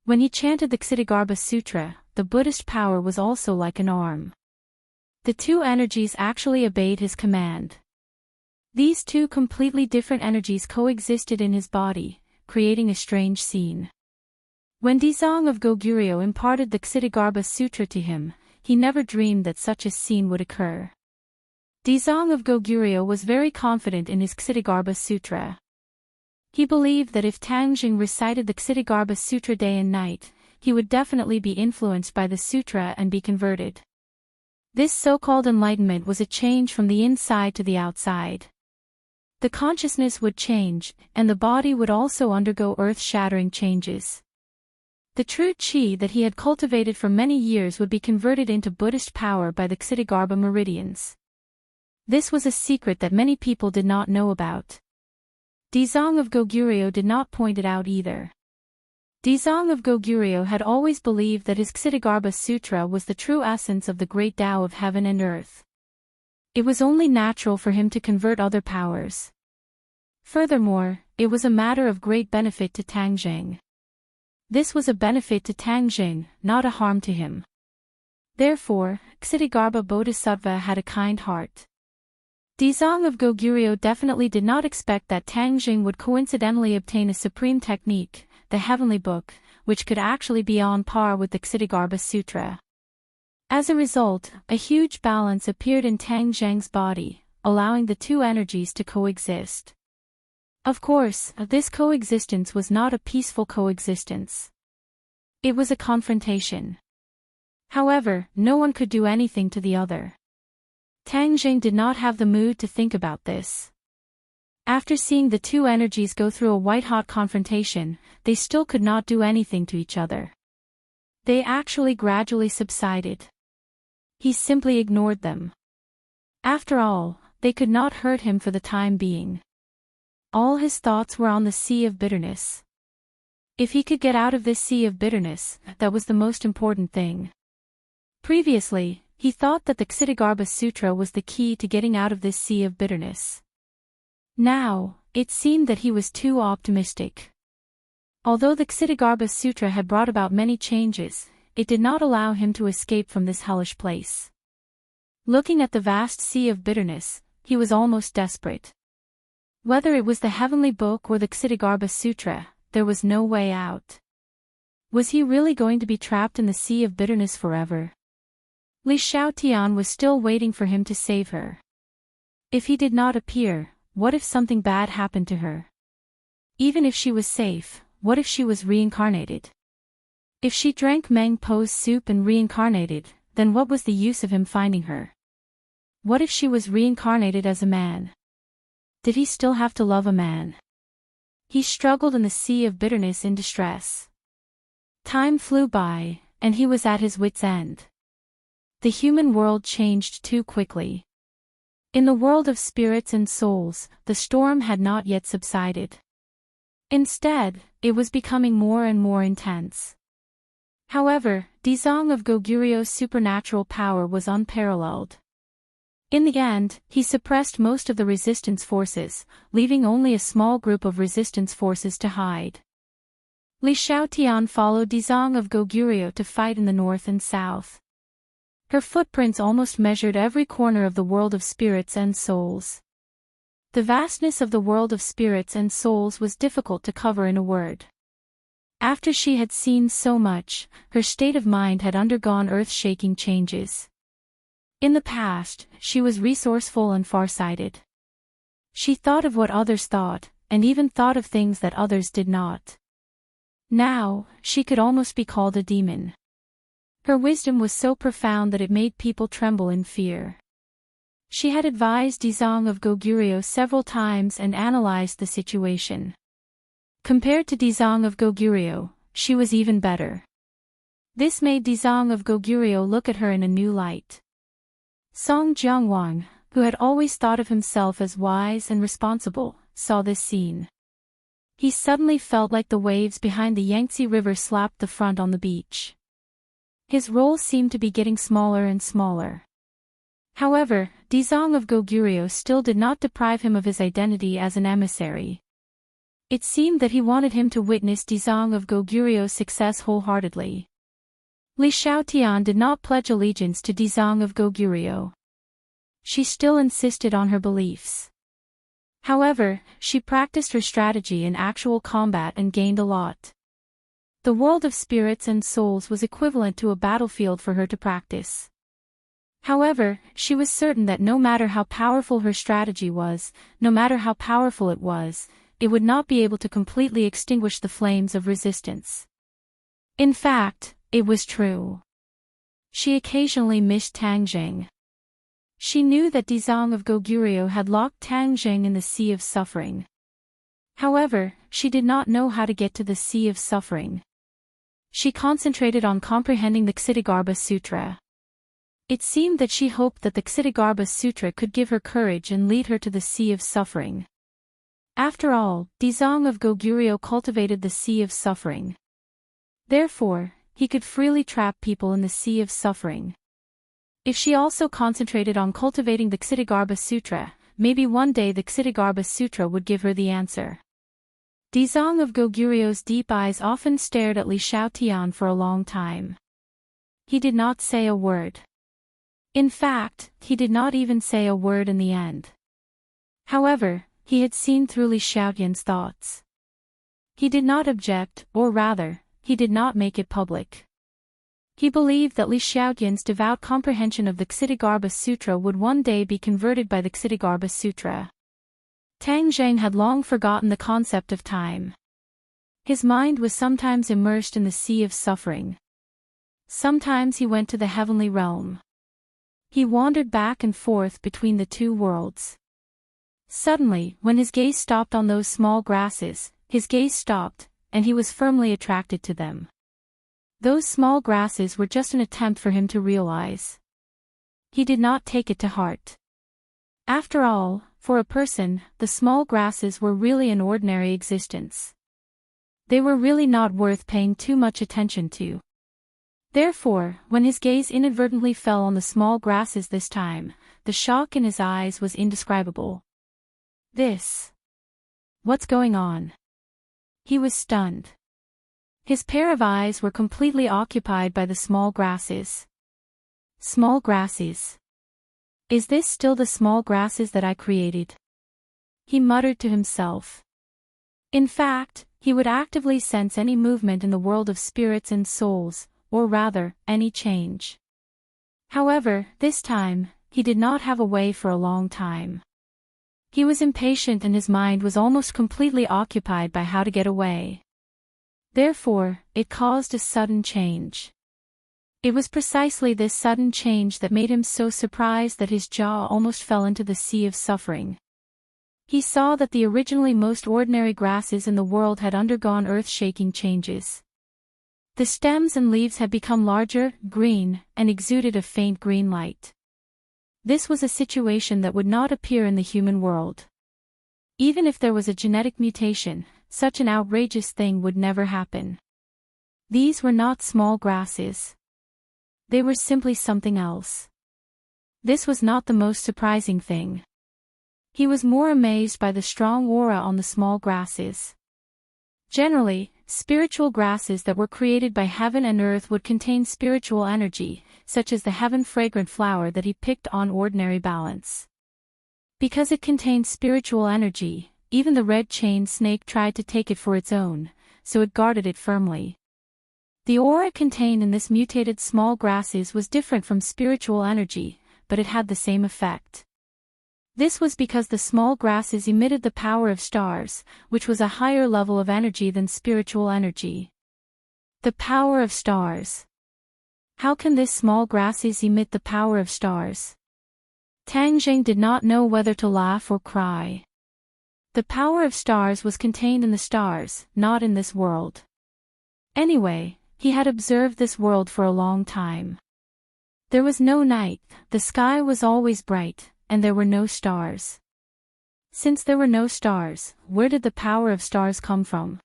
When he chanted the Ksitigarbha Sutra, the Buddhist power was also like an arm. The two energies actually obeyed his command. These two completely different energies coexisted in his body, creating a strange scene. When Dizang of Goguryeo imparted the Ksitigarbha Sutra to him, he never dreamed that such a scene would occur. Dizang of Goguryeo was very confident in his Ksitigarbha Sutra. He believed that if Tang Jing recited the Ksitigarbha Sutra day and night, he would definitely be influenced by the sutra and be converted. This so-called enlightenment was a change from the inside to the outside. The consciousness would change, and the body would also undergo earth-shattering changes. The true qi that he had cultivated for many years would be converted into Buddhist power by the Ksitigarbha meridians. This was a secret that many people did not know about. Dizang of Goguryeo did not point it out either. Dizang of Goguryeo had always believed that his Ksitigarbha Sutra was the true essence of the great Tao of heaven and earth. It was only natural for him to convert other powers. Furthermore, it was a matter of great benefit to Tang Jing. This was a benefit to Tang Jing, not a harm to him. Therefore, Ksitigarbha Bodhisattva had a kind heart. Dizang of Goguryeo definitely did not expect that Tang Jing would coincidentally obtain a supreme technique, the heavenly book, which could actually be on par with the Ksitigarbha Sutra. As a result, a huge balance appeared in Tang Zheng's body, allowing the two energies to coexist. Of course, this coexistence was not a peaceful coexistence. It was a confrontation. However, no one could do anything to the other. Tang Jing did not have the mood to think about this. After seeing the two energies go through a white-hot confrontation, they still could not do anything to each other. They actually gradually subsided. He simply ignored them. After all, they could not hurt him for the time being. All his thoughts were on the sea of bitterness. If he could get out of this sea of bitterness, that was the most important thing. Previously, he thought that the Ksitigarbha Sutra was the key to getting out of this sea of bitterness. Now, it seemed that he was too optimistic. Although the Ksitigarbha Sutra had brought about many changes, it did not allow him to escape from this hellish place. Looking at the vast sea of bitterness, he was almost desperate. Whether it was the heavenly book or the Ksitigarbha Sutra, there was no way out. Was he really going to be trapped in the sea of bitterness forever? Li Xiaotian was still waiting for him to save her. If he did not appear, what if something bad happened to her? Even if she was safe, what if she was reincarnated? If she drank Meng Po's soup and reincarnated, then what was the use of him finding her? What if she was reincarnated as a man? Did he still have to love a man? He struggled in the sea of bitterness in distress. Time flew by, and he was at his wit's end. The human world changed too quickly. In the world of spirits and souls, the storm had not yet subsided. Instead, it was becoming more and more intense. However, Dizang of Goguryo's supernatural power was unparalleled. In the end, he suppressed most of the resistance forces, leaving only a small group of resistance forces to hide. Li Xiaotian followed Dizang of Goguryo to fight in the north and south. Her footprints almost measured every corner of the world of spirits and souls. The vastness of the world of spirits and souls was difficult to cover in a word. After she had seen so much, her state of mind had undergone earth-shaking changes. In the past, she was resourceful and farsighted. She thought of what others thought, and even thought of things that others did not. Now, she could almost be called a demon. Her wisdom was so profound that it made people tremble in fear. She had advised Dizang of Goguryeo several times and analyzed the situation. Compared to Dizang of Goguryeo, she was even better. This made Dizang of Goguryeo look at her in a new light. Song Jiangwang, who had always thought of himself as wise and responsible, saw this scene. He suddenly felt like the waves behind the Yangtze River slapped the front on the beach. His role seemed to be getting smaller and smaller. However, Dizang of Goguryeo still did not deprive him of his identity as an emissary. It seemed that he wanted him to witness Dizang of Goguryeo's success wholeheartedly. Li Xiaotian did not pledge allegiance to Dizang of Goguryeo. She still insisted on her beliefs. However, she practiced her strategy in actual combat and gained a lot. The world of spirits and souls was equivalent to a battlefield for her to practice. However, she was certain that no matter how powerful her strategy was, no matter how powerful it would not be able to completely extinguish the flames of resistance. In fact, it was true. She occasionally missed Tang Zheng. She knew that Dizang of Goguryeo had locked Tang Zheng in the sea of suffering. However, she did not know how to get to the sea of suffering. She concentrated on comprehending the Ksitigarbha Sutra. It seemed that she hoped that the Ksitigarbha Sutra could give her courage and lead her to the sea of suffering. After all, Dizang of Goguryeo cultivated the sea of suffering. Therefore, he could freely trap people in the sea of suffering. If she also concentrated on cultivating the Ksitigarbha Sutra, maybe one day the Ksitigarbha Sutra would give her the answer. Dizang of Goguryeo's deep eyes often stared at Li Xiaotian for a long time. He did not say a word. In fact, he did not even say a word in the end. However, he had seen through Li Xiaotian's thoughts. He did not object, or rather, he did not make it public. He believed that Li Xiaotian's devout comprehension of the Ksitigarbha Sutra would one day be converted by the Ksitigarbha Sutra. Tang Zheng had long forgotten the concept of time. His mind was sometimes immersed in the sea of suffering. Sometimes he went to the heavenly realm. He wandered back and forth between the two worlds. Suddenly, when his gaze stopped on those small grasses, his gaze stopped, and he was firmly attracted to them. Those small grasses were just an attempt for him to realize. He did not take it to heart. After all, for a person, the small grasses were really an ordinary existence. They were really not worth paying too much attention to. Therefore, when his gaze inadvertently fell on the small grasses this time, the shock in his eyes was indescribable. What's going on? He was stunned. His pair of eyes were completely occupied by the small grasses. Small grasses. Is this still the small grasses that I created? He muttered to himself. In fact, he would actively sense any movement in the world of spirits and souls, or rather, any change. However, this time, he did not have a way for a long time. He was impatient and his mind was almost completely occupied by how to get away. Therefore, it caused a sudden change. It was precisely this sudden change that made him so surprised that his jaw almost fell into the sea of suffering. He saw that the originally most ordinary grasses in the world had undergone earth-shaking changes. The stems and leaves had become larger, green, and exuded a faint green light. This was a situation that would not appear in the human world. Even if there was a genetic mutation, such an outrageous thing would never happen. These were not small grasses. They were simply something else. This was not the most surprising thing. He was more amazed by the strong aura on the small grasses. Generally, spiritual grasses that were created by heaven and earth would contain spiritual energy, such as the heaven-fragrant flower that he picked on ordinary balance. Because it contained spiritual energy, even the red-chained snake tried to take it for its own, so it guarded it firmly. The aura contained in this mutated small grasses was different from spiritual energy, but it had the same effect. This was because the small grasses emitted the power of stars, which was a higher level of energy than spiritual energy. The power of stars. How can this small grasses emit the power of stars? Tang Zheng did not know whether to laugh or cry. The power of stars was contained in the stars, not in this world. Anyway, he had observed this world for a long time. There was no night, the sky was always bright, and there were no stars. Since there were no stars, where did the power of stars come from?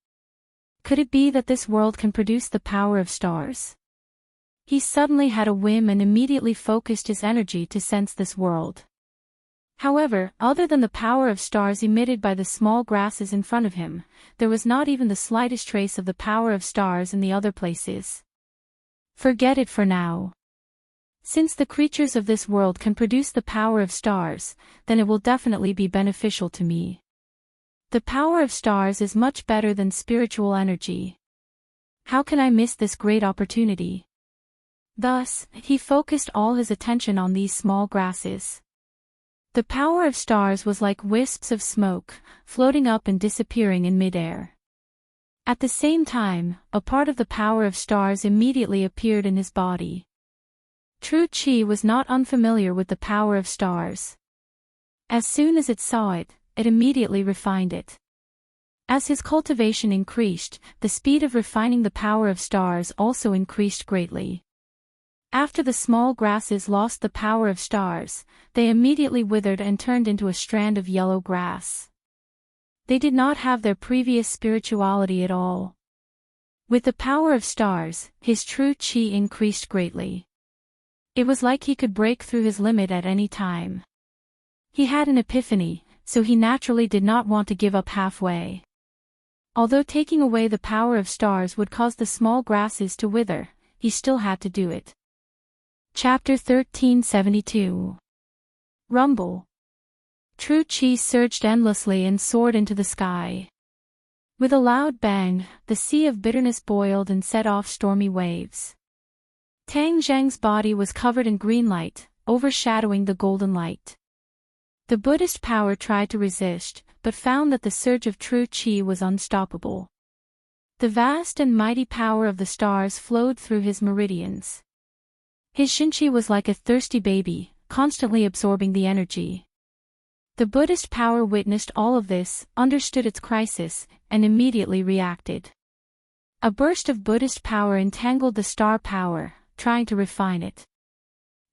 Could it be that this world can produce the power of stars? He suddenly had a whim and immediately focused his energy to sense this world. However, other than the power of stars emitted by the small grasses in front of him, there was not even the slightest trace of the power of stars in the other places. Forget it for now. Since the creatures of this world can produce the power of stars, then it will definitely be beneficial to me. The power of stars is much better than spiritual energy. How can I miss this great opportunity? Thus, he focused all his attention on these small grasses. The power of stars was like wisps of smoke, floating up and disappearing in midair. At the same time, a part of the power of stars immediately appeared in his body. True Qi was not unfamiliar with the power of stars. As soon as it saw it, it immediately refined it. As his cultivation increased, the speed of refining the power of stars also increased greatly. After the small grasses lost the power of stars, they immediately withered and turned into a strand of yellow grass. They did not have their previous spirituality at all. With the power of stars, his true Qi increased greatly. It was like he could break through his limit at any time. He had an epiphany, so he naturally did not want to give up halfway. Although taking away the power of stars would cause the small grasses to wither, he still had to do it. Chapter 1372. Rumble. True Qi surged endlessly and soared into the sky. With a loud bang, the sea of bitterness boiled and set off stormy waves. Tang Zheng's body was covered in green light, overshadowing the golden light. The Buddhist power tried to resist, but found that the surge of true Qi was unstoppable. The vast and mighty power of the stars flowed through his meridians. His Shinchi was like a thirsty baby, constantly absorbing the energy. The Buddhist power witnessed all of this, understood its crisis, and immediately reacted. A burst of Buddhist power entangled the star power, trying to refine it.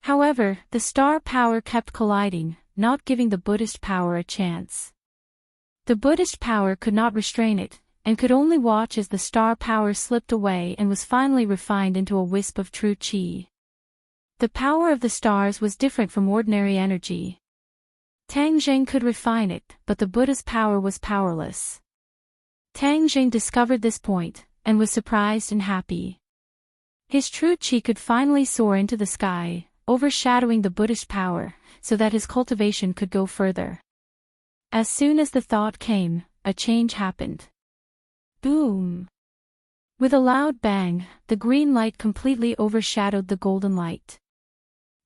However, the star power kept colliding, not giving the Buddhist power a chance. The Buddhist power could not restrain it, and could only watch as the star power slipped away and was finally refined into a wisp of true Qi. The power of the stars was different from ordinary energy. Tang Zheng could refine it, but the Buddha's power was powerless. Tang Zheng discovered this point, and was surprised and happy. His true Qi could finally soar into the sky, overshadowing the Buddhist power, so that his cultivation could go further. As soon as the thought came, a change happened. Boom! With a loud bang, the green light completely overshadowed the golden light.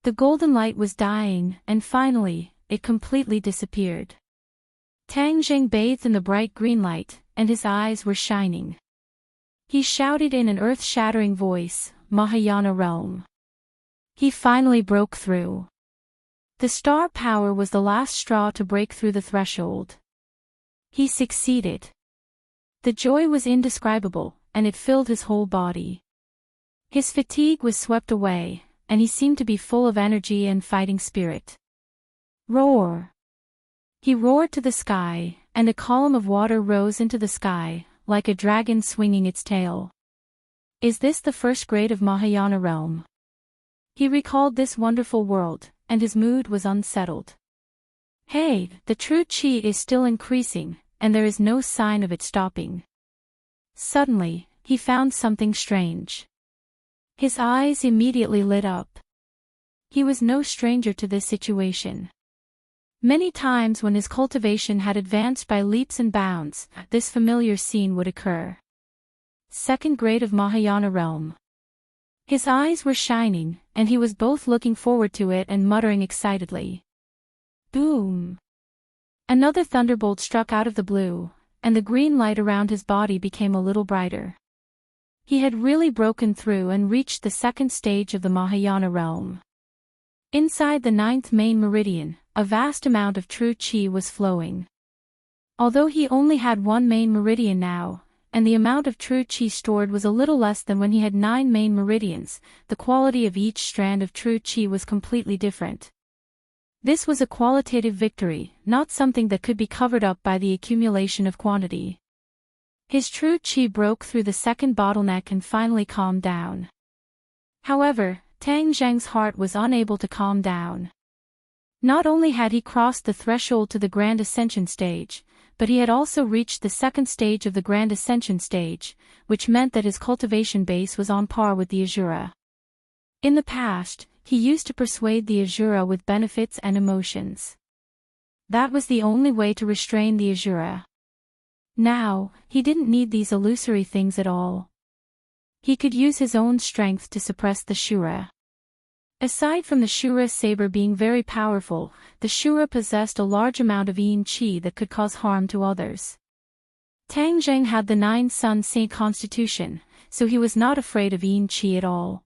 The golden light was dying, and finally, it completely disappeared. Tang Zheng bathed in the bright green light, and his eyes were shining. He shouted in an earth-shattering voice, "Mahayana realm." He finally broke through. The star power was the last straw to break through the threshold. He succeeded. The joy was indescribable, and it filled his whole body. His fatigue was swept away, and he seemed to be full of energy and fighting spirit. Roar! He roared to the sky, and a column of water rose into the sky, like a dragon swinging its tail. Is this the first grade of Mahayana realm? He recalled this wonderful world, and his mood was unsettled. Hey, the true Qi is still increasing, and there is no sign of it stopping. Suddenly, he found something strange. His eyes immediately lit up. He was no stranger to this situation. Many times when his cultivation had advanced by leaps and bounds, this familiar scene would occur. Second grade of Mahayana realm. His eyes were shining, and he was both looking forward to it and muttering excitedly. Boom! Another thunderbolt struck out of the blue, and the green light around his body became a little brighter. He had really broken through and reached the second stage of the Mahayana realm. Inside the ninth main meridian, a vast amount of true qi was flowing. Although he only had one main meridian now, and the amount of true qi stored was a little less than when he had 9 main meridians, the quality of each strand of true qi was completely different. This was a qualitative victory, not something that could be covered up by the accumulation of quantity. His true qi broke through the second bottleneck and finally calmed down. However, Tang Zheng's heart was unable to calm down. Not only had he crossed the threshold to the Grand Ascension stage, but he had also reached the second stage of the Grand Ascension stage, which meant that his cultivation base was on par with the Asura. In the past, he used to persuade the Asura with benefits and emotions. That was the only way to restrain the Asura. Now, he didn't need these illusory things at all. He could use his own strength to suppress the Shura. Aside from the Shura saber being very powerful, the Shura possessed a large amount of yin qi that could cause harm to others. Tang Zheng had the 9 Sun Saint constitution, so he was not afraid of yin qi at all.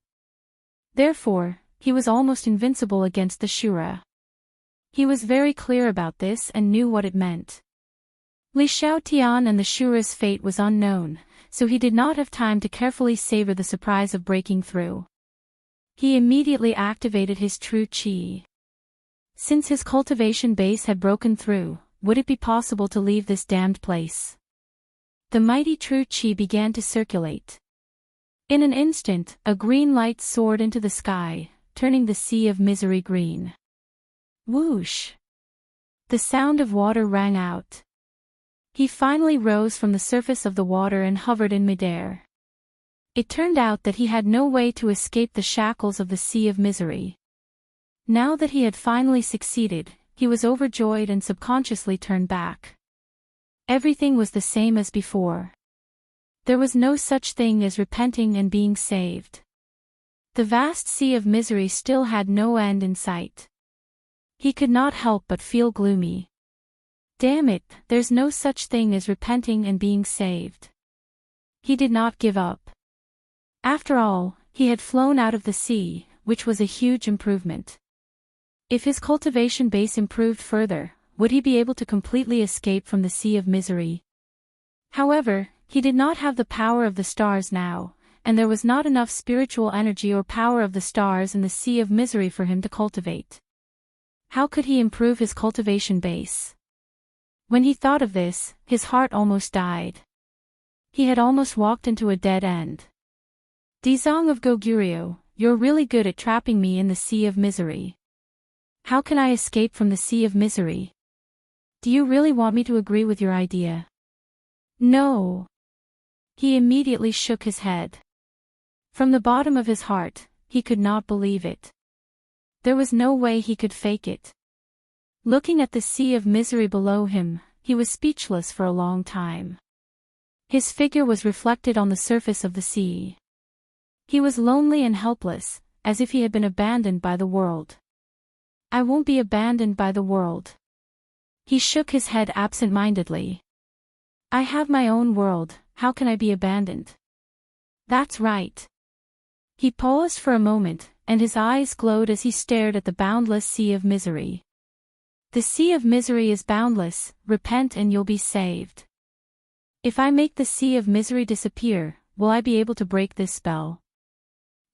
Therefore, he was almost invincible against the Shura. He was very clear about this and knew what it meant. Li Xiaotian and the Shura's fate was unknown, so he did not have time to carefully savor the surprise of breaking through. He immediately activated his true qi. Since his cultivation base had broken through, would it be possible to leave this damned place? The mighty true qi began to circulate. In an instant, a green light soared into the sky, turning the sea of misery green. Whoosh! The sound of water rang out. He finally rose from the surface of the water and hovered in midair. It turned out that he had no way to escape the shackles of the sea of misery. Now that he had finally succeeded, he was overjoyed and subconsciously turned back. Everything was the same as before. There was no such thing as repenting and being saved. The vast sea of misery still had no end in sight. He could not help but feel gloomy. Damn it, there's no such thing as repenting and being saved. He did not give up. After all, he had flown out of the sea, which was a huge improvement. If his cultivation base improved further, would he be able to completely escape from the sea of misery? However, he did not have the power of the stars now, and there was not enough spiritual energy or power of the stars in the sea of misery for him to cultivate. How could he improve his cultivation base? When he thought of this, his heart almost died. He had almost walked into a dead end. Dizong of Goguryeo, you're really good at trapping me in the sea of misery. How can I escape from the sea of misery? Do you really want me to agree with your idea? No. He immediately shook his head. From the bottom of his heart, he could not believe it. There was no way he could fake it. Looking at the sea of misery below him, he was speechless for a long time. His figure was reflected on the surface of the sea. He was lonely and helpless, as if he had been abandoned by the world. I won't be abandoned by the world. He shook his head absent-mindedly. I have my own world, how can I be abandoned? That's right. He paused for a moment, and his eyes glowed as he stared at the boundless sea of misery. The sea of misery is boundless, repent and you'll be saved. If I make the sea of misery disappear, will I be able to break this spell?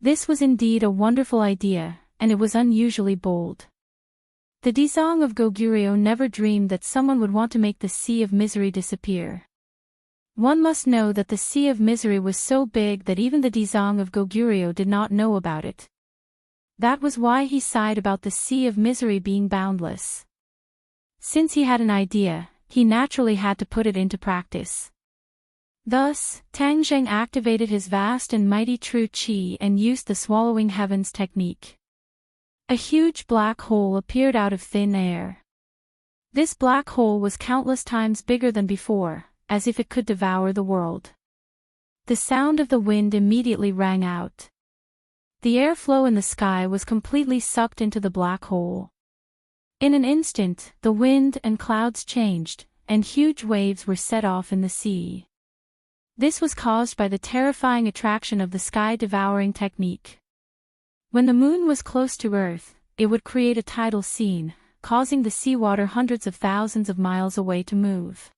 This was indeed a wonderful idea, and it was unusually bold. The Dizong of Goguryeo never dreamed that someone would want to make the sea of misery disappear. One must know that the sea of misery was so big that even the Dizong of Goguryeo did not know about it. That was why he sighed about the sea of misery being boundless. Since he had an idea, he naturally had to put it into practice. Thus, Tang Zheng activated his vast and mighty true qi and used the swallowing heavens technique. A huge black hole appeared out of thin air. This black hole was countless times bigger than before, as if it could devour the world. The sound of the wind immediately rang out. the airflow in the sky was completely sucked into the black hole. In an instant, the wind and clouds changed, and huge waves were set off in the sea. This was caused by the terrifying attraction of the sky-devouring technique. When the moon was close to Earth, it would create a tidal scene, causing the seawater hundreds of thousands of miles away to move.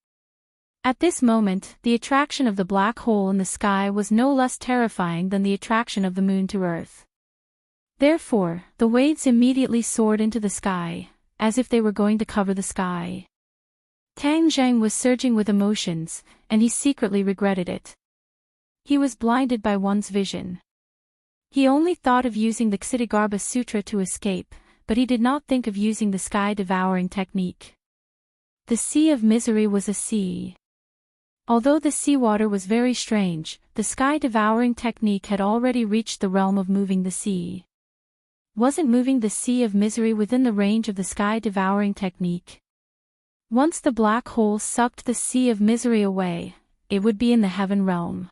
At this moment, the attraction of the black hole in the sky was no less terrifying than the attraction of the moon to Earth. Therefore, the waves immediately soared into the sky, as if they were going to cover the sky. Tang Zheng was surging with emotions, and he secretly regretted it. He was blinded by one's vision. He only thought of using the Ksitigarbha Sutra to escape, but he did not think of using the sky-devouring technique. The sea of misery was a sea. Although the seawater was very strange, the sky-devouring technique had already reached the realm of moving the sea. Wasn't moving the sea of misery within the range of the sky-devouring technique? Once the black hole sucked the sea of misery away, it would be in the heaven realm.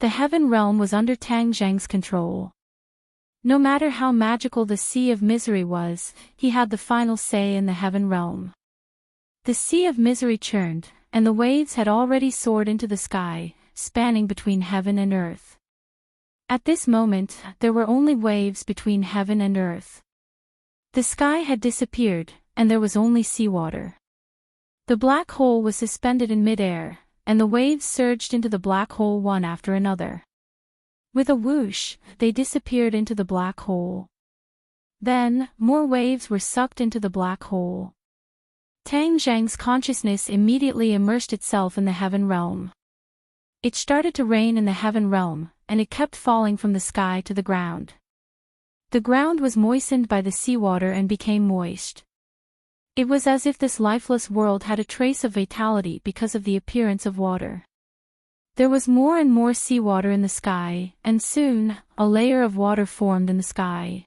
The heaven realm was under Tang Zheng's control. No matter how magical the sea of misery was, he had the final say in the heaven realm. The sea of misery churned, and the waves had already soared into the sky, spanning between heaven and earth. At this moment, there were only waves between heaven and earth. The sky had disappeared, and there was only seawater. The black hole was suspended in mid-air, and the waves surged into the black hole one after another. With a whoosh, they disappeared into the black hole. Then, more waves were sucked into the black hole. Tang Zheng's consciousness immediately immersed itself in the heaven realm. It started to rain in the heaven realm, and it kept falling from the sky to the ground. The ground was moistened by the seawater and became moist. It was as if this lifeless world had a trace of vitality because of the appearance of water. There was more and more seawater in the sky, and soon, a layer of water formed in the sky.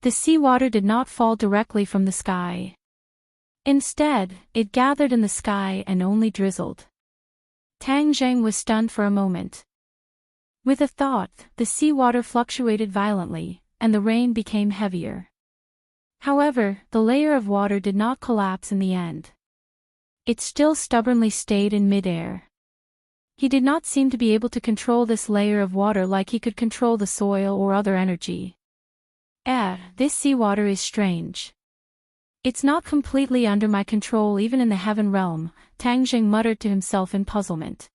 The seawater did not fall directly from the sky. Instead, it gathered in the sky and only drizzled. Tang Zheng was stunned for a moment. With a thought, the seawater fluctuated violently, and the rain became heavier. However, the layer of water did not collapse in the end. It still stubbornly stayed in mid-air. He did not seem to be able to control this layer of water like he could control the soil or other energy. This seawater is strange. It's not completely under my control even in the heaven realm, Tang Zheng muttered to himself in puzzlement.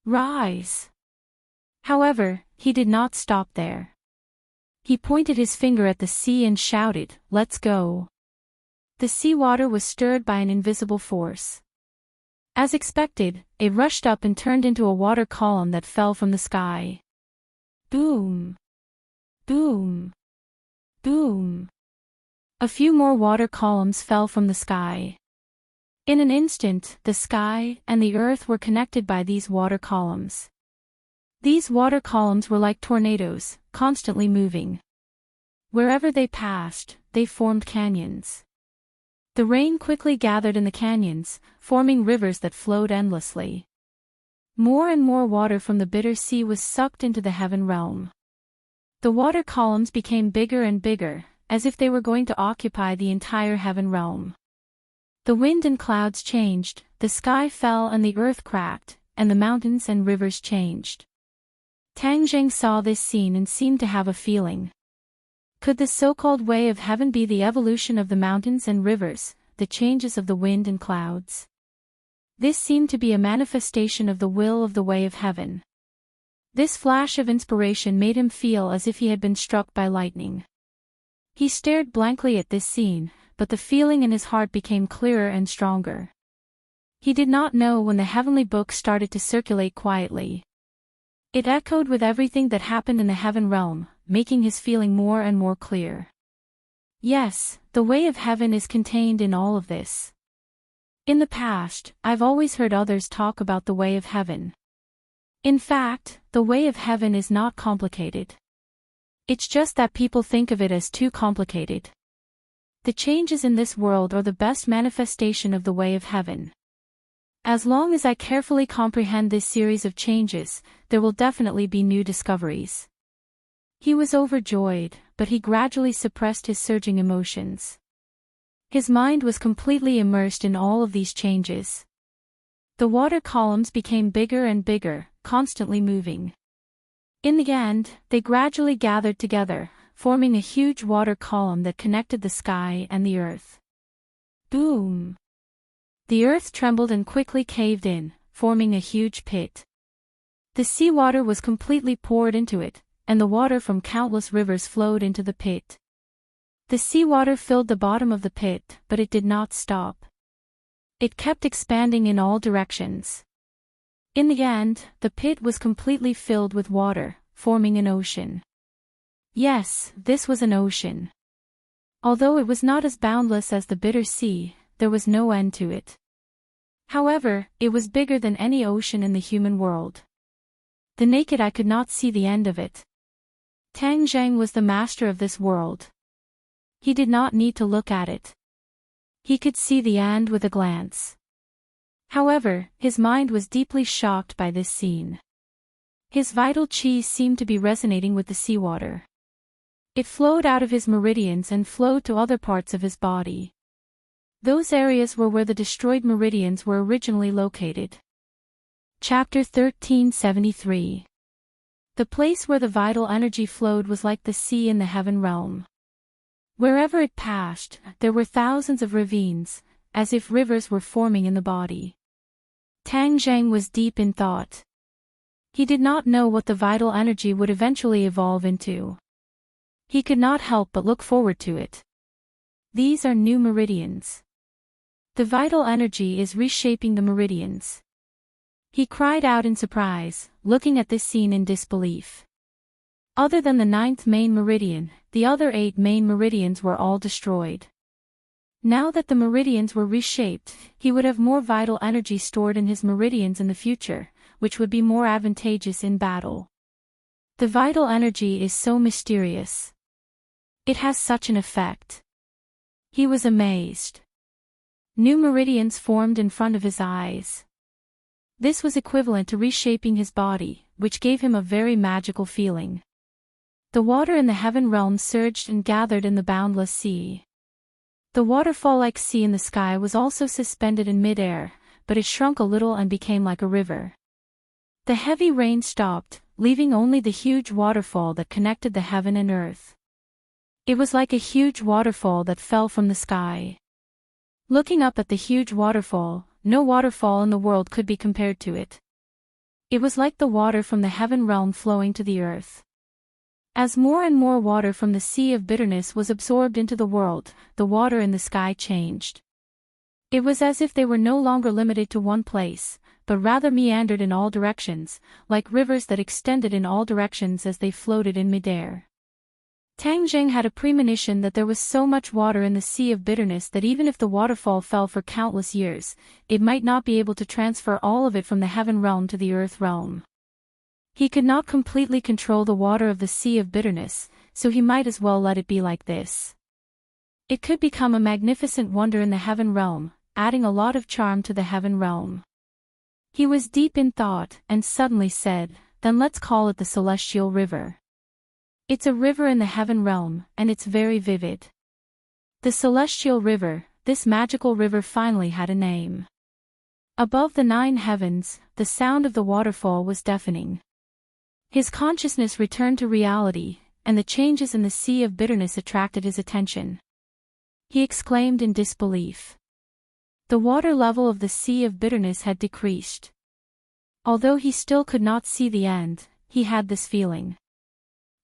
Rise! However, he did not stop there. He pointed his finger at the sea and shouted, "Let's go!" The seawater was stirred by an invisible force. As expected, it rushed up and turned into a water column that fell from the sky. Boom! Boom! Boom! A few more water columns fell from the sky. In an instant, the sky and the earth were connected by these water columns. These water columns were like tornadoes, constantly moving. Wherever they passed, they formed canyons. The rain quickly gathered in the canyons, forming rivers that flowed endlessly. More and more water from the bitter sea was sucked into the heaven realm. The water columns became bigger and bigger, as if they were going to occupy the entire heaven realm. The wind and clouds changed, the sky fell and the earth cracked, and the mountains and rivers changed. Tang Zheng saw this scene and seemed to have a feeling. Could the so-called way of heaven be the evolution of the mountains and rivers, the changes of the wind and clouds? This seemed to be a manifestation of the will of the way of heaven. This flash of inspiration made him feel as if he had been struck by lightning. He stared blankly at this scene, but the feeling in his heart became clearer and stronger. He did not know when the heavenly book started to circulate quietly. It echoed with everything that happened in the heaven realm, making his feeling more and more clear. Yes, the way of heaven is contained in all of this. In the past, I've always heard others talk about the way of heaven. In fact, the way of heaven is not complicated. It's just that people think of it as too complicated. The changes in this world are the best manifestation of the way of heaven. As long as I carefully comprehend this series of changes, there will definitely be new discoveries. He was overjoyed, but he gradually suppressed his surging emotions. His mind was completely immersed in all of these changes. The water columns became bigger and bigger, constantly moving. In the end, they gradually gathered together, forming a huge water column that connected the sky and the earth. Boom! The earth trembled and quickly caved in, forming a huge pit. The seawater was completely poured into it, and the water from countless rivers flowed into the pit. The seawater filled the bottom of the pit, but it did not stop. It kept expanding in all directions. In the end, the pit was completely filled with water, forming an ocean. Yes, this was an ocean. Although it was not as boundless as the bitter sea, there was no end to it. However, it was bigger than any ocean in the human world. The naked eye could not see the end of it. Tang Zhang was the master of this world. He did not need to look at it. He could see the end with a glance. However, his mind was deeply shocked by this scene. His vital qi seemed to be resonating with the seawater. It flowed out of his meridians and flowed to other parts of his body. Those areas were where the destroyed meridians were originally located. Chapter 1373. The place where the vital energy flowed was like the sea in the heaven realm. Wherever it passed, there were thousands of ravines, as if rivers were forming in the body. Tang Zhang was deep in thought. He did not know what the vital energy would eventually evolve into. He could not help but look forward to it. These are new meridians. The vital energy is reshaping the meridians. He cried out in surprise, looking at this scene in disbelief. Other than the 9th main meridian, the other 8 main meridians were all destroyed. Now that the meridians were reshaped, he would have more vital energy stored in his meridians in the future, which would be more advantageous in battle. The vital energy is so mysterious. It has such an effect. He was amazed. New meridians formed in front of his eyes. This was equivalent to reshaping his body, which gave him a very magical feeling. The water in the heaven realm surged and gathered in the boundless sea. The waterfall-like sea in the sky was also suspended in mid-air, but it shrunk a little and became like a river. The heavy rain stopped, leaving only the huge waterfall that connected the heaven and earth. It was like a huge waterfall that fell from the sky. Looking up at the huge waterfall, no waterfall in the world could be compared to it. It was like the water from the heaven realm flowing to the earth. As more and more water from the sea of bitterness was absorbed into the world, the water in the sky changed. It was as if they were no longer limited to one place, but rather meandered in all directions, like rivers that extended in all directions as they floated in midair. Tang Zhang had a premonition that there was so much water in the sea of bitterness that even if the waterfall fell for countless years, it might not be able to transfer all of it from the heaven realm to the earth realm. He could not completely control the water of the sea of bitterness, so he might as well let it be like this. It could become a magnificent wonder in the heaven realm, adding a lot of charm to the heaven realm. He was deep in thought and suddenly said, "Then let's call it the celestial river. It's a river in the heaven realm, and it's very vivid." The celestial river, this magical river finally had a name. Above the 9 heavens, the sound of the waterfall was deafening. His consciousness returned to reality, and the changes in the sea of bitterness attracted his attention. He exclaimed in disbelief. The water level of the sea of bitterness had decreased. Although he still could not see the end, he had this feeling.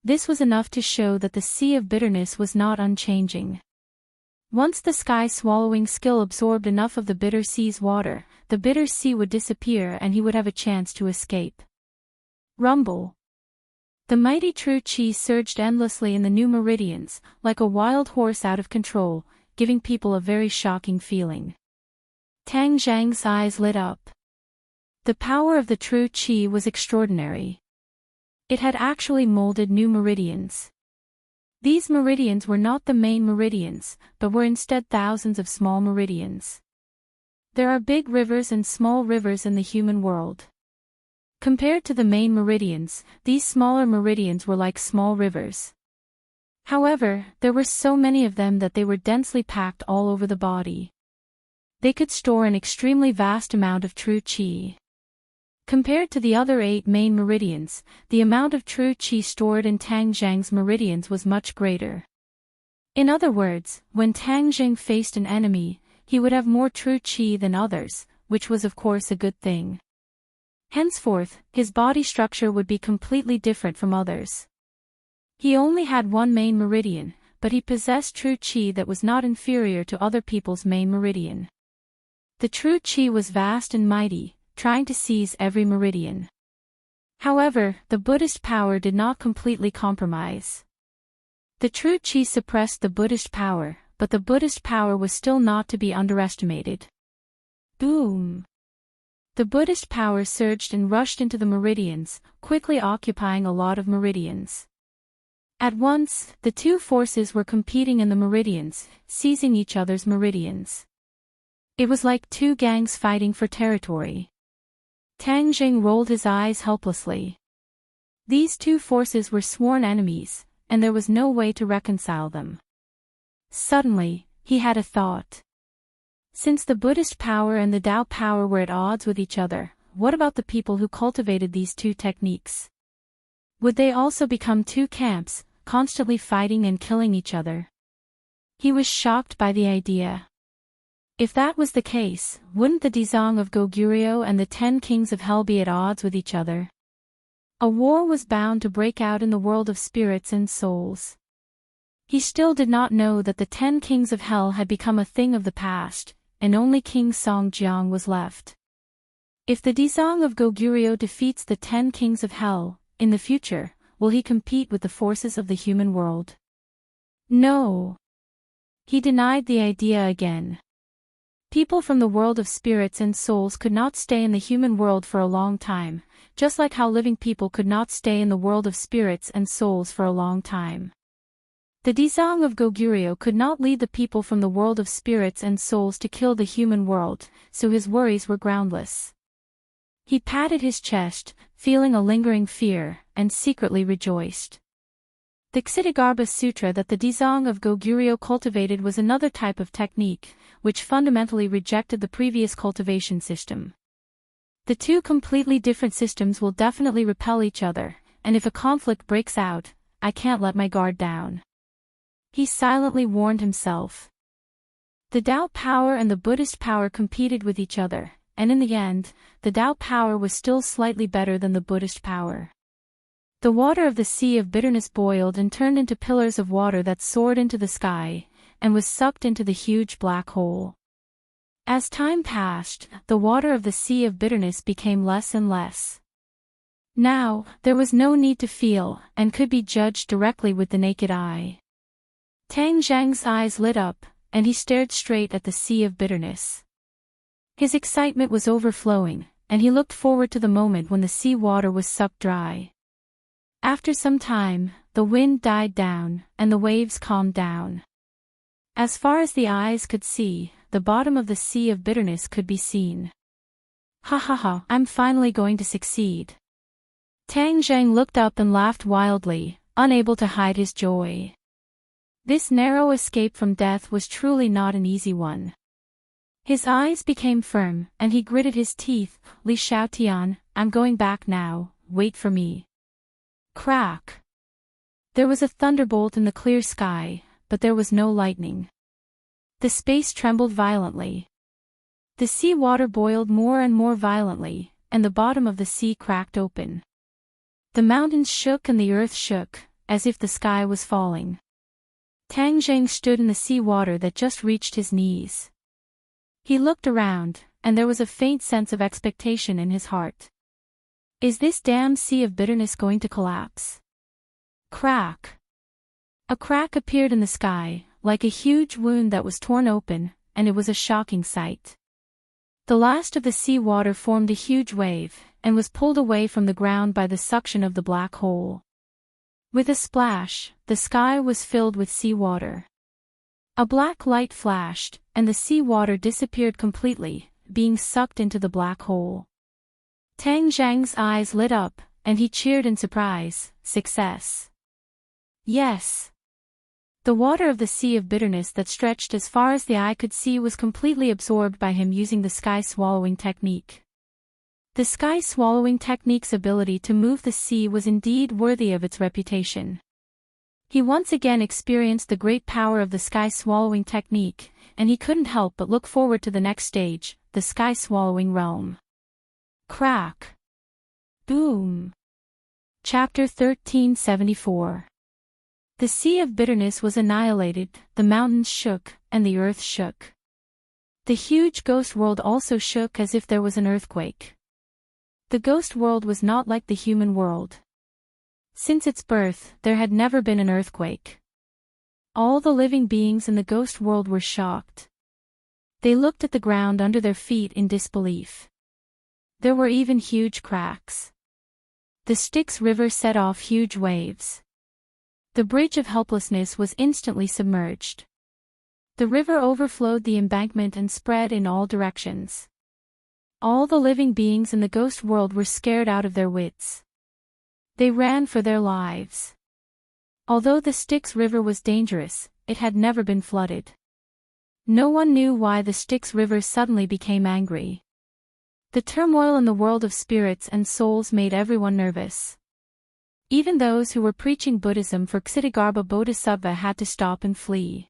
This was enough to show that the sea of bitterness was not unchanging. Once the sky-swallowing skill absorbed enough of the bitter sea's water, the bitter sea would disappear and he would have a chance to escape. Rumble. The mighty true qi surged endlessly in the new meridians, like a wild horse out of control, giving people a very shocking feeling. Tang Zhang's eyes lit up. The power of the true qi was extraordinary. It had actually molded new meridians. These meridians were not the main meridians, but were instead thousands of small meridians. There are big rivers and small rivers in the human world. Compared to the main meridians, these smaller meridians were like small rivers. However, there were so many of them that they were densely packed all over the body. They could store an extremely vast amount of true qi. Compared to the other 8 main meridians, the amount of true qi stored in Tang Zhang's meridians was much greater. In other words, when Tang Zhang faced an enemy, he would have more true qi than others, which was of course a good thing. Henceforth, his body structure would be completely different from others. He only had one main meridian, but he possessed true qi that was not inferior to other people's main meridian. The true qi was vast and mighty, trying to seize every meridian. However, the Buddhist power did not completely compromise. The true qi suppressed the Buddhist power, but the Buddhist power was still not to be underestimated. Boom! The Buddhist power surged and rushed into the meridians, quickly occupying a lot of meridians. At once, the two forces were competing in the meridians, seizing each other's meridians. It was like two gangs fighting for territory. Tang Zhang rolled his eyes helplessly. These two forces were sworn enemies, and there was no way to reconcile them. Suddenly, he had a thought. Since the Buddhist power and the Tao power were at odds with each other, what about the people who cultivated these two techniques? Would they also become two camps, constantly fighting and killing each other? He was shocked by the idea. If that was the case, wouldn't the Dezong of Goguryeo and the 10 kings of hell be at odds with each other? A war was bound to break out in the world of spirits and souls. He still did not know that the 10 kings of hell had become a thing of the past, and only King Songjiang was left. If the Dezong of Goguryeo defeats the 10 kings of hell, in the future, will he compete with the forces of the human world? No. He denied the idea again. People from the world of spirits and souls could not stay in the human world for a long time, just like how living people could not stay in the world of spirits and souls for a long time. The Dezong of Goguryeo could not lead the people from the world of spirits and souls to kill the human world, so his worries were groundless. He patted his chest, feeling a lingering fear, and secretly rejoiced. The Ksitigarbha Sutra that the Dezong of Goguryeo cultivated was another type of technique, which fundamentally rejected the previous cultivation system. The two completely different systems will definitely repel each other, and if a conflict breaks out, I can't let my guard down. He silently warned himself. The Tao power and the Buddhist power competed with each other, and in the end, the Tao power was still slightly better than the Buddhist power. The water of the sea of bitterness boiled and turned into pillars of water that soared into the sky, and was sucked into the huge black hole. As time passed, the water of the sea of bitterness became less and less. Now, there was no need to feel, and could be judged directly with the naked eye. Tang Zhang's eyes lit up, and he stared straight at the sea of bitterness. His excitement was overflowing, and he looked forward to the moment when the sea water was sucked dry. After some time, the wind died down, and the waves calmed down. As far as the eyes could see, the bottom of the sea of bitterness could be seen. Ha ha ha, I'm finally going to succeed. Tang Zhang looked up and laughed wildly, unable to hide his joy. This narrow escape from death was truly not an easy one. His eyes became firm, and he gritted his teeth. Li Xiaotian, I'm going back now, wait for me. Crack! There was a thunderbolt in the clear sky, but there was no lightning. The space trembled violently. The sea water boiled more and more violently, and the bottom of the sea cracked open. The mountains shook and the earth shook, as if the sky was falling. Tang Zhang stood in the sea water that just reached his knees. He looked around, and there was a faint sense of expectation in his heart. Is this damn sea of bitterness going to collapse? Crack! A crack appeared in the sky, like a huge wound that was torn open, and it was a shocking sight. The last of the sea water formed a huge wave, and was pulled away from the ground by the suction of the black hole. With a splash, the sky was filled with sea water. A black light flashed, and the sea water disappeared completely, being sucked into the black hole. Tang Zhang's eyes lit up, and he cheered in surprise. Success. Yes. The water of the sea of bitterness that stretched as far as the eye could see was completely absorbed by him using the sky-swallowing technique. The sky-swallowing technique's ability to move the sea was indeed worthy of its reputation. He once again experienced the great power of the sky-swallowing technique, and he couldn't help but look forward to the next stage, the sky-swallowing realm. Crack. Boom. Chapter 1374. The sea of bitterness was annihilated, the mountains shook, and the earth shook. The huge ghost world also shook as if there was an earthquake. The ghost world was not like the human world. Since its birth, there had never been an earthquake. All the living beings in the ghost world were shocked. They looked at the ground under their feet in disbelief. There were even huge cracks. The Styx River set off huge waves. The bridge of helplessness was instantly submerged. The river overflowed the embankment and spread in all directions. All the living beings in the ghost world were scared out of their wits. They ran for their lives. Although the Styx River was dangerous, it had never been flooded. No one knew why the Styx River suddenly became angry. The turmoil in the world of spirits and souls made everyone nervous. Even those who were preaching Buddhism for Ksitigarbha Bodhisattva had to stop and flee.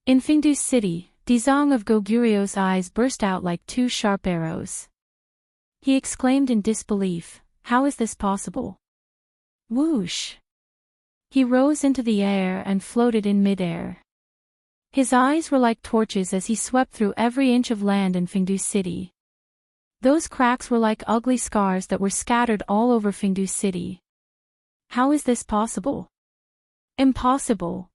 In Fengdu City, Dizang of Goguryu's eyes burst out like two sharp arrows. He exclaimed in disbelief, "How is this possible?" Whoosh! He rose into the air and floated in midair. His eyes were like torches as he swept through every inch of land in Fengdu City. Those cracks were like ugly scars that were scattered all over Fengdu City. How is this possible? Impossible.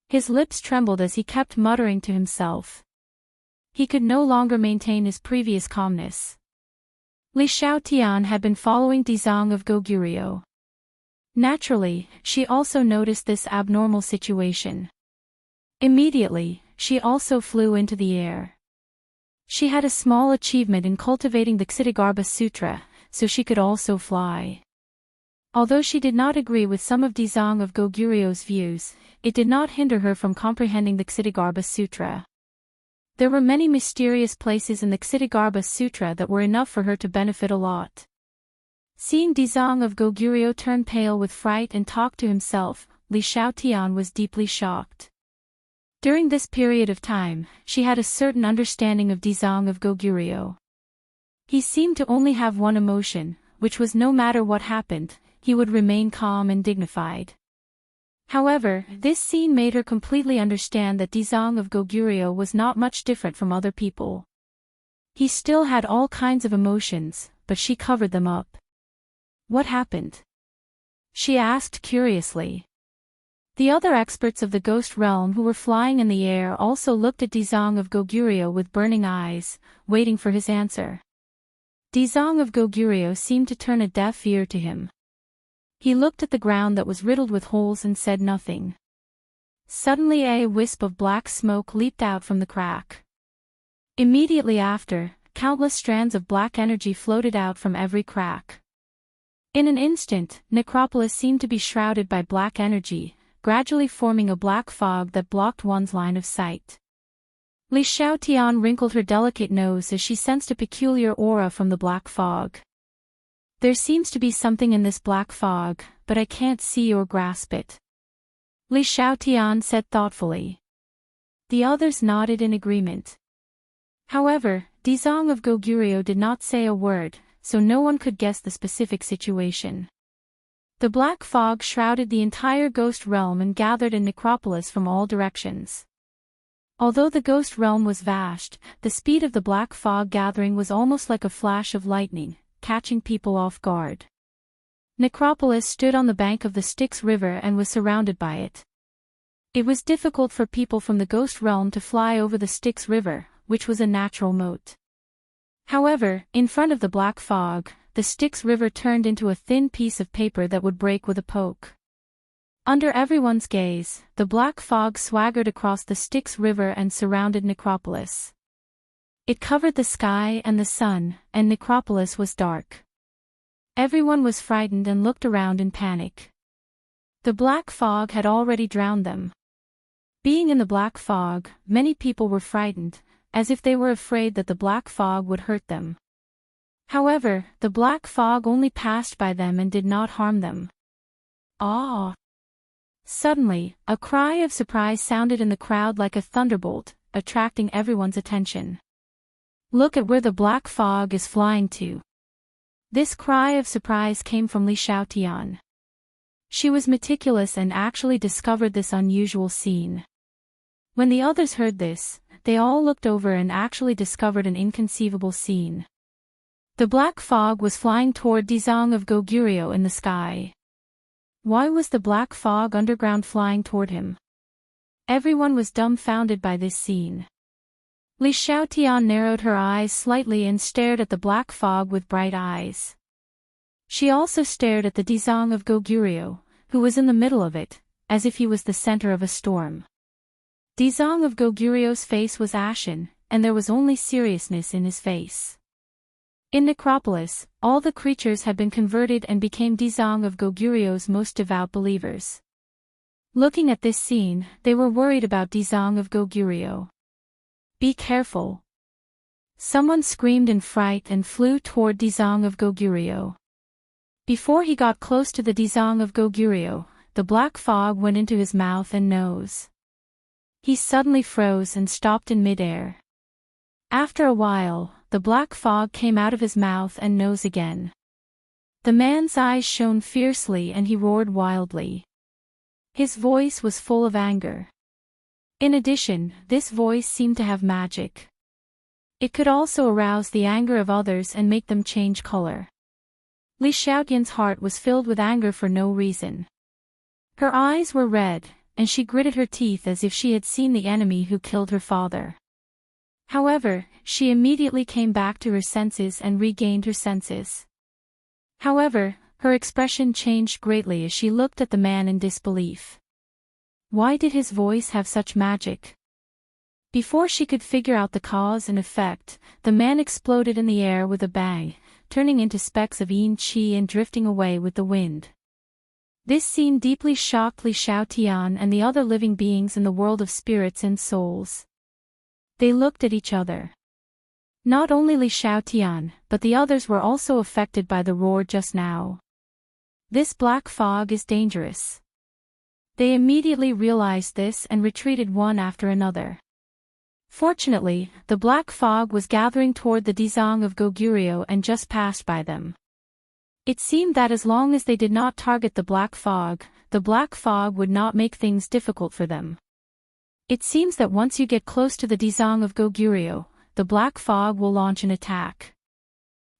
His lips trembled as he kept muttering to himself. He could no longer maintain his previous calmness. Li Xiaotian had been following Dizang of Goguryo. Naturally, she also noticed this abnormal situation. Immediately, she also flew into the air. She had a small achievement in cultivating the Ksitigarbha Sutra, so she could also fly. Although she did not agree with some of Dizang of Goguryo's views, it did not hinder her from comprehending the Ksitigarbha Sutra. There were many mysterious places in the Ksitigarbha Sutra that were enough for her to benefit a lot. Seeing Dizang of Goguryo turn pale with fright and talk to himself, Li Xiaotian was deeply shocked. During this period of time, she had a certain understanding of Dizang of Goguryo. He seemed to only have one emotion, which was no matter what happened, he would remain calm and dignified. However, this scene made her completely understand that Dizang of Goguryo was not much different from other people. He still had all kinds of emotions, but she covered them up. What happened? She asked curiously. The other experts of the ghost realm who were flying in the air also looked at Dizang of Goguryo with burning eyes, waiting for his answer. Dizang of Goguryo seemed to turn a deaf ear to him. He looked at the ground that was riddled with holes and said nothing. Suddenly a wisp of black smoke leaped out from the crack. Immediately after, countless strands of black energy floated out from every crack. In an instant, Necropolis seemed to be shrouded by black energy, gradually forming a black fog that blocked one's line of sight. Li Xiaotian wrinkled her delicate nose as she sensed a peculiar aura from the black fog. There seems to be something in this black fog, but I can't see or grasp it. Li Xiaotian said thoughtfully. The others nodded in agreement. However, Dizang of Goguryo did not say a word, so no one could guess the specific situation. The black fog shrouded the entire ghost realm and gathered in Necropolis from all directions. Although the ghost realm was vast, the speed of the black fog gathering was almost like a flash of lightning, catching people off guard. Necropolis stood on the bank of the Styx River and was surrounded by it. It was difficult for people from the ghost realm to fly over the Styx River, which was a natural moat. However, in front of the black fog, the Styx River turned into a thin piece of paper that would break with a poke. Under everyone's gaze, the black fog swaggered across the Styx River and surrounded Necropolis. It covered the sky and the sun, and Necropolis was dark. Everyone was frightened and looked around in panic. The black fog had already drowned them. Being in the black fog, many people were frightened, as if they were afraid that the black fog would hurt them. However, the black fog only passed by them and did not harm them. Ah! Suddenly, a cry of surprise sounded in the crowd like a thunderbolt, attracting everyone's attention. Look at where the black fog is flying to. This cry of surprise came from Li Xiaotian. She was meticulous and actually discovered this unusual scene. When the others heard this, they all looked over and actually discovered an inconceivable scene. The black fog was flying toward Dizang of Goguryeo in the sky. Why was the black fog underground flying toward him? Everyone was dumbfounded by this scene. Li Xiaotian narrowed her eyes slightly and stared at the black fog with bright eyes. She also stared at the Dizang of Goguryeo, who was in the middle of it, as if he was the center of a storm. Dizang of Goguryeo's face was ashen, and there was only seriousness in his face. In Necropolis, all the creatures had been converted and became Dizang of Goguryeo's most devout believers. Looking at this scene, they were worried about Dizang of Goguryeo. Be careful! Someone screamed in fright and flew toward Dizang of Goguryeo. Before he got close to the Dizang of Goguryeo, the black fog went into his mouth and nose. He suddenly froze and stopped in midair. After a while, the black fog came out of his mouth and nose again. The man's eyes shone fiercely and he roared wildly. His voice was full of anger. In addition, this voice seemed to have magic. It could also arouse the anger of others and make them change color. Li Xiaotian's heart was filled with anger for no reason. Her eyes were red, and she gritted her teeth as if she had seen the enemy who killed her father. However, she immediately came back to her senses and regained her senses. However, her expression changed greatly as she looked at the man in disbelief. Why did his voice have such magic? Before she could figure out the cause and effect, the man exploded in the air with a bang, turning into specks of yin qi and drifting away with the wind. This scene deeply shocked Li Xiaotian and the other living beings in the world of spirits and souls. They looked at each other. Not only Li Xiaotian, but the others were also affected by the roar just now. This black fog is dangerous. They immediately realized this and retreated one after another. Fortunately, the black fog was gathering toward the Dizang of Goguryeo and just passed by them. It seemed that as long as they did not target the black fog would not make things difficult for them. It seems that once you get close to the Dizang of Goguryeo, the black fog will launch an attack.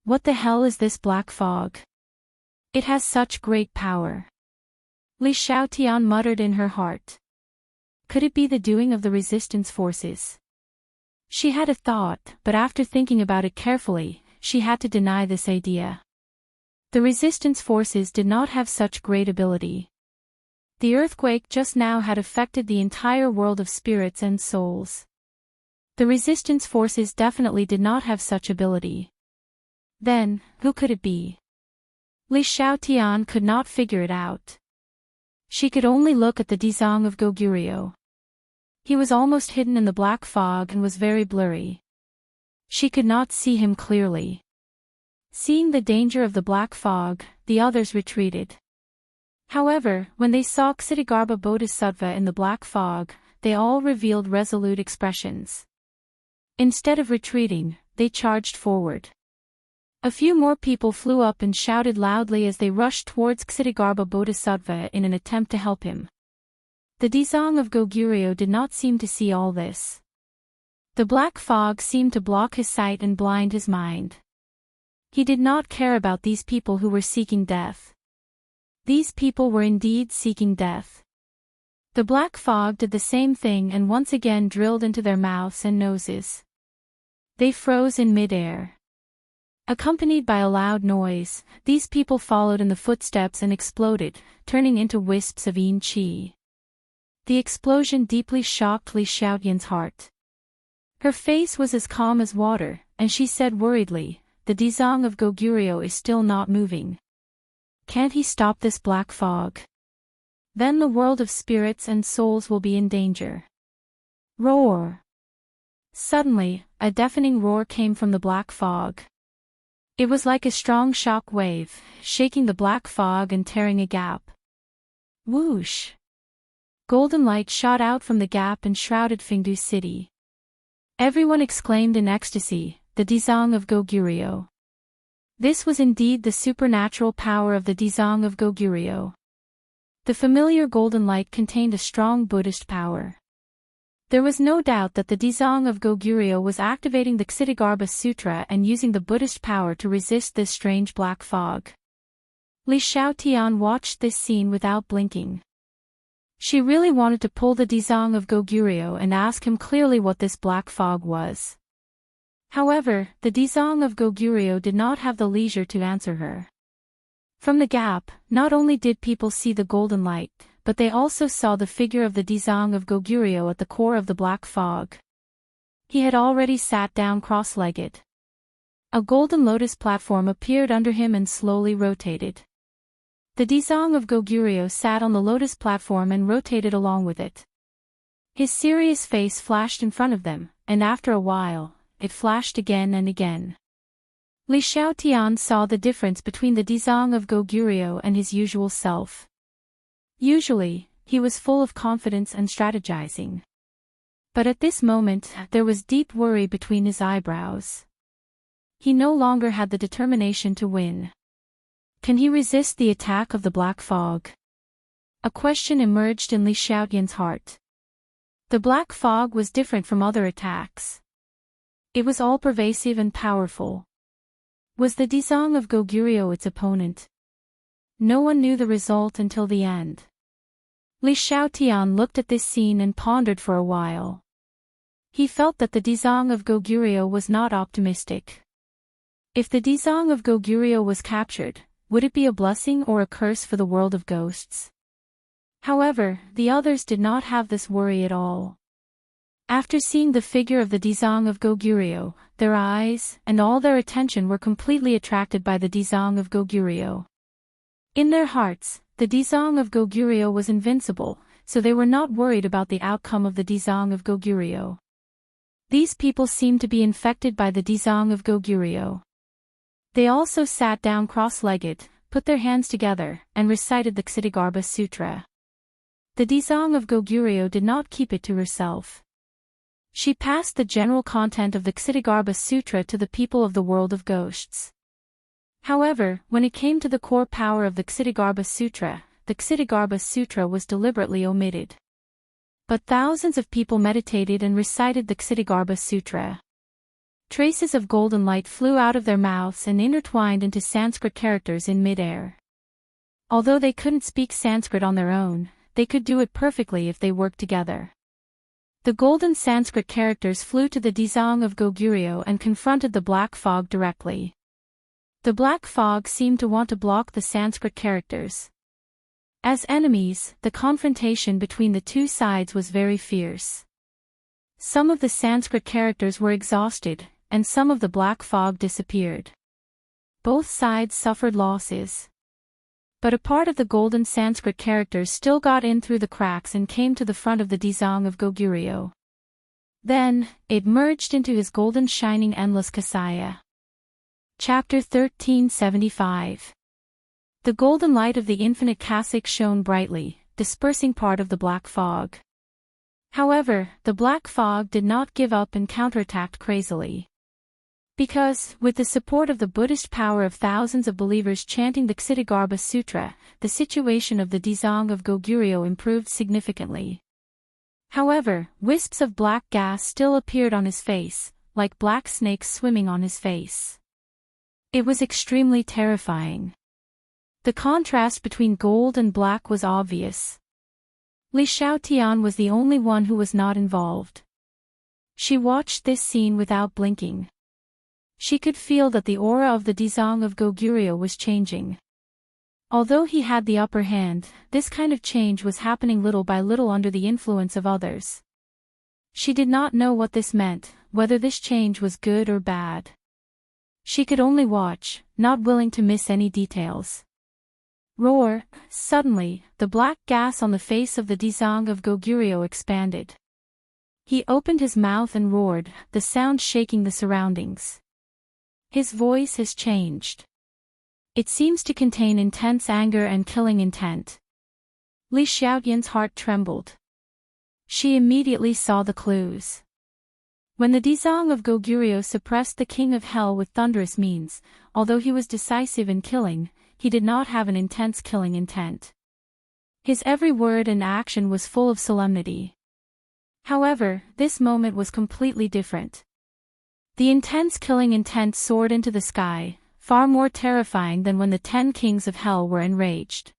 What the hell is this black fog? It has such great power. Li Xiaotian muttered in her heart. Could it be the doing of the resistance forces? She had a thought, but after thinking about it carefully, she had to deny this idea. The resistance forces did not have such great ability. The earthquake just now had affected the entire world of spirits and souls. The resistance forces definitely did not have such ability. Then, who could it be? Li Xiaotian could not figure it out. She could only look at the Dizang of Goguryeo. He was almost hidden in the black fog and was very blurry. She could not see him clearly. Seeing the danger of the black fog, the others retreated. However, when they saw Ksitigarbha Bodhisattva in the black fog, they all revealed resolute expressions. Instead of retreating, they charged forward. A few more people flew up and shouted loudly as they rushed towards Ksitigarbha Bodhisattva in an attempt to help him. The Dizang of Goguryeo did not seem to see all this. The black fog seemed to block his sight and blind his mind. He did not care about these people who were seeking death. These people were indeed seeking death. The black fog did the same thing and once again drilled into their mouths and noses. They froze in midair. Accompanied by a loud noise, these people followed in the footsteps and exploded, turning into wisps of yin qi. The explosion deeply shocked Li Xiaotian's heart. Her face was as calm as water, and she said worriedly, "The Dizang of Goguryeo is still not moving. Can't he stop this black fog? Then the world of spirits and souls will be in danger." Roar! Suddenly, a deafening roar came from the black fog. It was like a strong shock wave, shaking the black fog and tearing a gap. Whoosh! Golden light shot out from the gap and shrouded Fingdu City. Everyone exclaimed in ecstasy, "The Dizang of Goguryeo." This was indeed the supernatural power of the Dizang of Goguryeo. The familiar golden light contained a strong Buddhist power. There was no doubt that the Dizang of Goguryeo was activating the Ksitigarbha Sutra and using the Buddhist power to resist this strange black fog. Li Xiaotian watched this scene without blinking. She really wanted to pull the Dizang of Goguryeo and ask him clearly what this black fog was. However, the Dizang of Goguryeo did not have the leisure to answer her. From the gap, not only did people see the golden light, but they also saw the figure of the Dizang of Goguryeo at the core of the black fog. He had already sat down cross-legged. A golden lotus platform appeared under him and slowly rotated. The Dizang of Goguryeo sat on the lotus platform and rotated along with it. His serious face flashed in front of them, and after a while, it flashed again and again. Li Xiaotian saw the difference between the Dizang of Goguryeo and his usual self. Usually, he was full of confidence and strategizing. But at this moment, there was deep worry between his eyebrows. He no longer had the determination to win. Can he resist the attack of the black fog? A question emerged in Li Xiaotian's heart. The black fog was different from other attacks. It was all-pervasive and powerful. Was the Dizang of Goguryeo its opponent? No one knew the result until the end. Li Xiaotian looked at this scene and pondered for a while. He felt that the Dizang of Goguryeo was not optimistic. If the Dizang of Goguryeo was captured, would it be a blessing or a curse for the world of ghosts? However, the others did not have this worry at all. After seeing the figure of the Dizang of Goguryeo, their eyes and all their attention were completely attracted by the Dizang of Goguryeo. In their hearts, the Dizang of Goguryeo was invincible, so they were not worried about the outcome of the Dizang of Goguryeo. These people seemed to be infected by the Dizang of Goguryeo. They also sat down cross-legged, put their hands together, and recited the Ksitigarbha Sutra. The Dizang of Goguryeo did not keep it to herself. She passed the general content of the Ksitigarbha Sutra to the people of the world of ghosts. However, when it came to the core power of the Ksitigarbha Sutra was deliberately omitted. But thousands of people meditated and recited the Ksitigarbha Sutra. Traces of golden light flew out of their mouths and intertwined into Sanskrit characters in mid-air. Although they couldn't speak Sanskrit on their own, they could do it perfectly if they worked together. The golden Sanskrit characters flew to the Dizang of Goguryeo and confronted the black fog directly. The black fog seemed to want to block the Sanskrit characters. As enemies, the confrontation between the two sides was very fierce. Some of the Sanskrit characters were exhausted, and some of the black fog disappeared. Both sides suffered losses. But a part of the golden Sanskrit characters still got in through the cracks and came to the front of the Dizang of Goguryeo. Then, it merged into his golden shining endless Kasaya. Chapter 1375. The golden light of the infinite Kasik shone brightly, dispersing part of the black fog. However, the black fog did not give up and counterattacked crazily. Because, with the support of the Buddhist power of thousands of believers chanting the Ksitigarbha Sutra, the situation of the Dizang of Goguryeo improved significantly. However, wisps of black gas still appeared on his face, like black snakes swimming on his face. It was extremely terrifying. The contrast between gold and black was obvious. Li Xiaotian was the only one who was not involved. She watched this scene without blinking. She could feel that the aura of the Dizang of Goguryeo was changing. Although he had the upper hand, this kind of change was happening little by little under the influence of others. She did not know what this meant, whether this change was good or bad. She could only watch, not willing to miss any details. Roar! Suddenly, the black gas on the face of the Dizang of Goguryeo expanded. He opened his mouth and roared, the sound shaking the surroundings. His voice has changed. It seems to contain intense anger and killing intent. Li Xiaotian's heart trembled. She immediately saw the clues. When the Dizang of Goguryeo suppressed the king of hell with thunderous means, although he was decisive in killing, he did not have an intense killing intent. His every word and action was full of solemnity. However, this moment was completely different. The intense killing intent soared into the sky, far more terrifying than when the 10 kings of hell were enraged.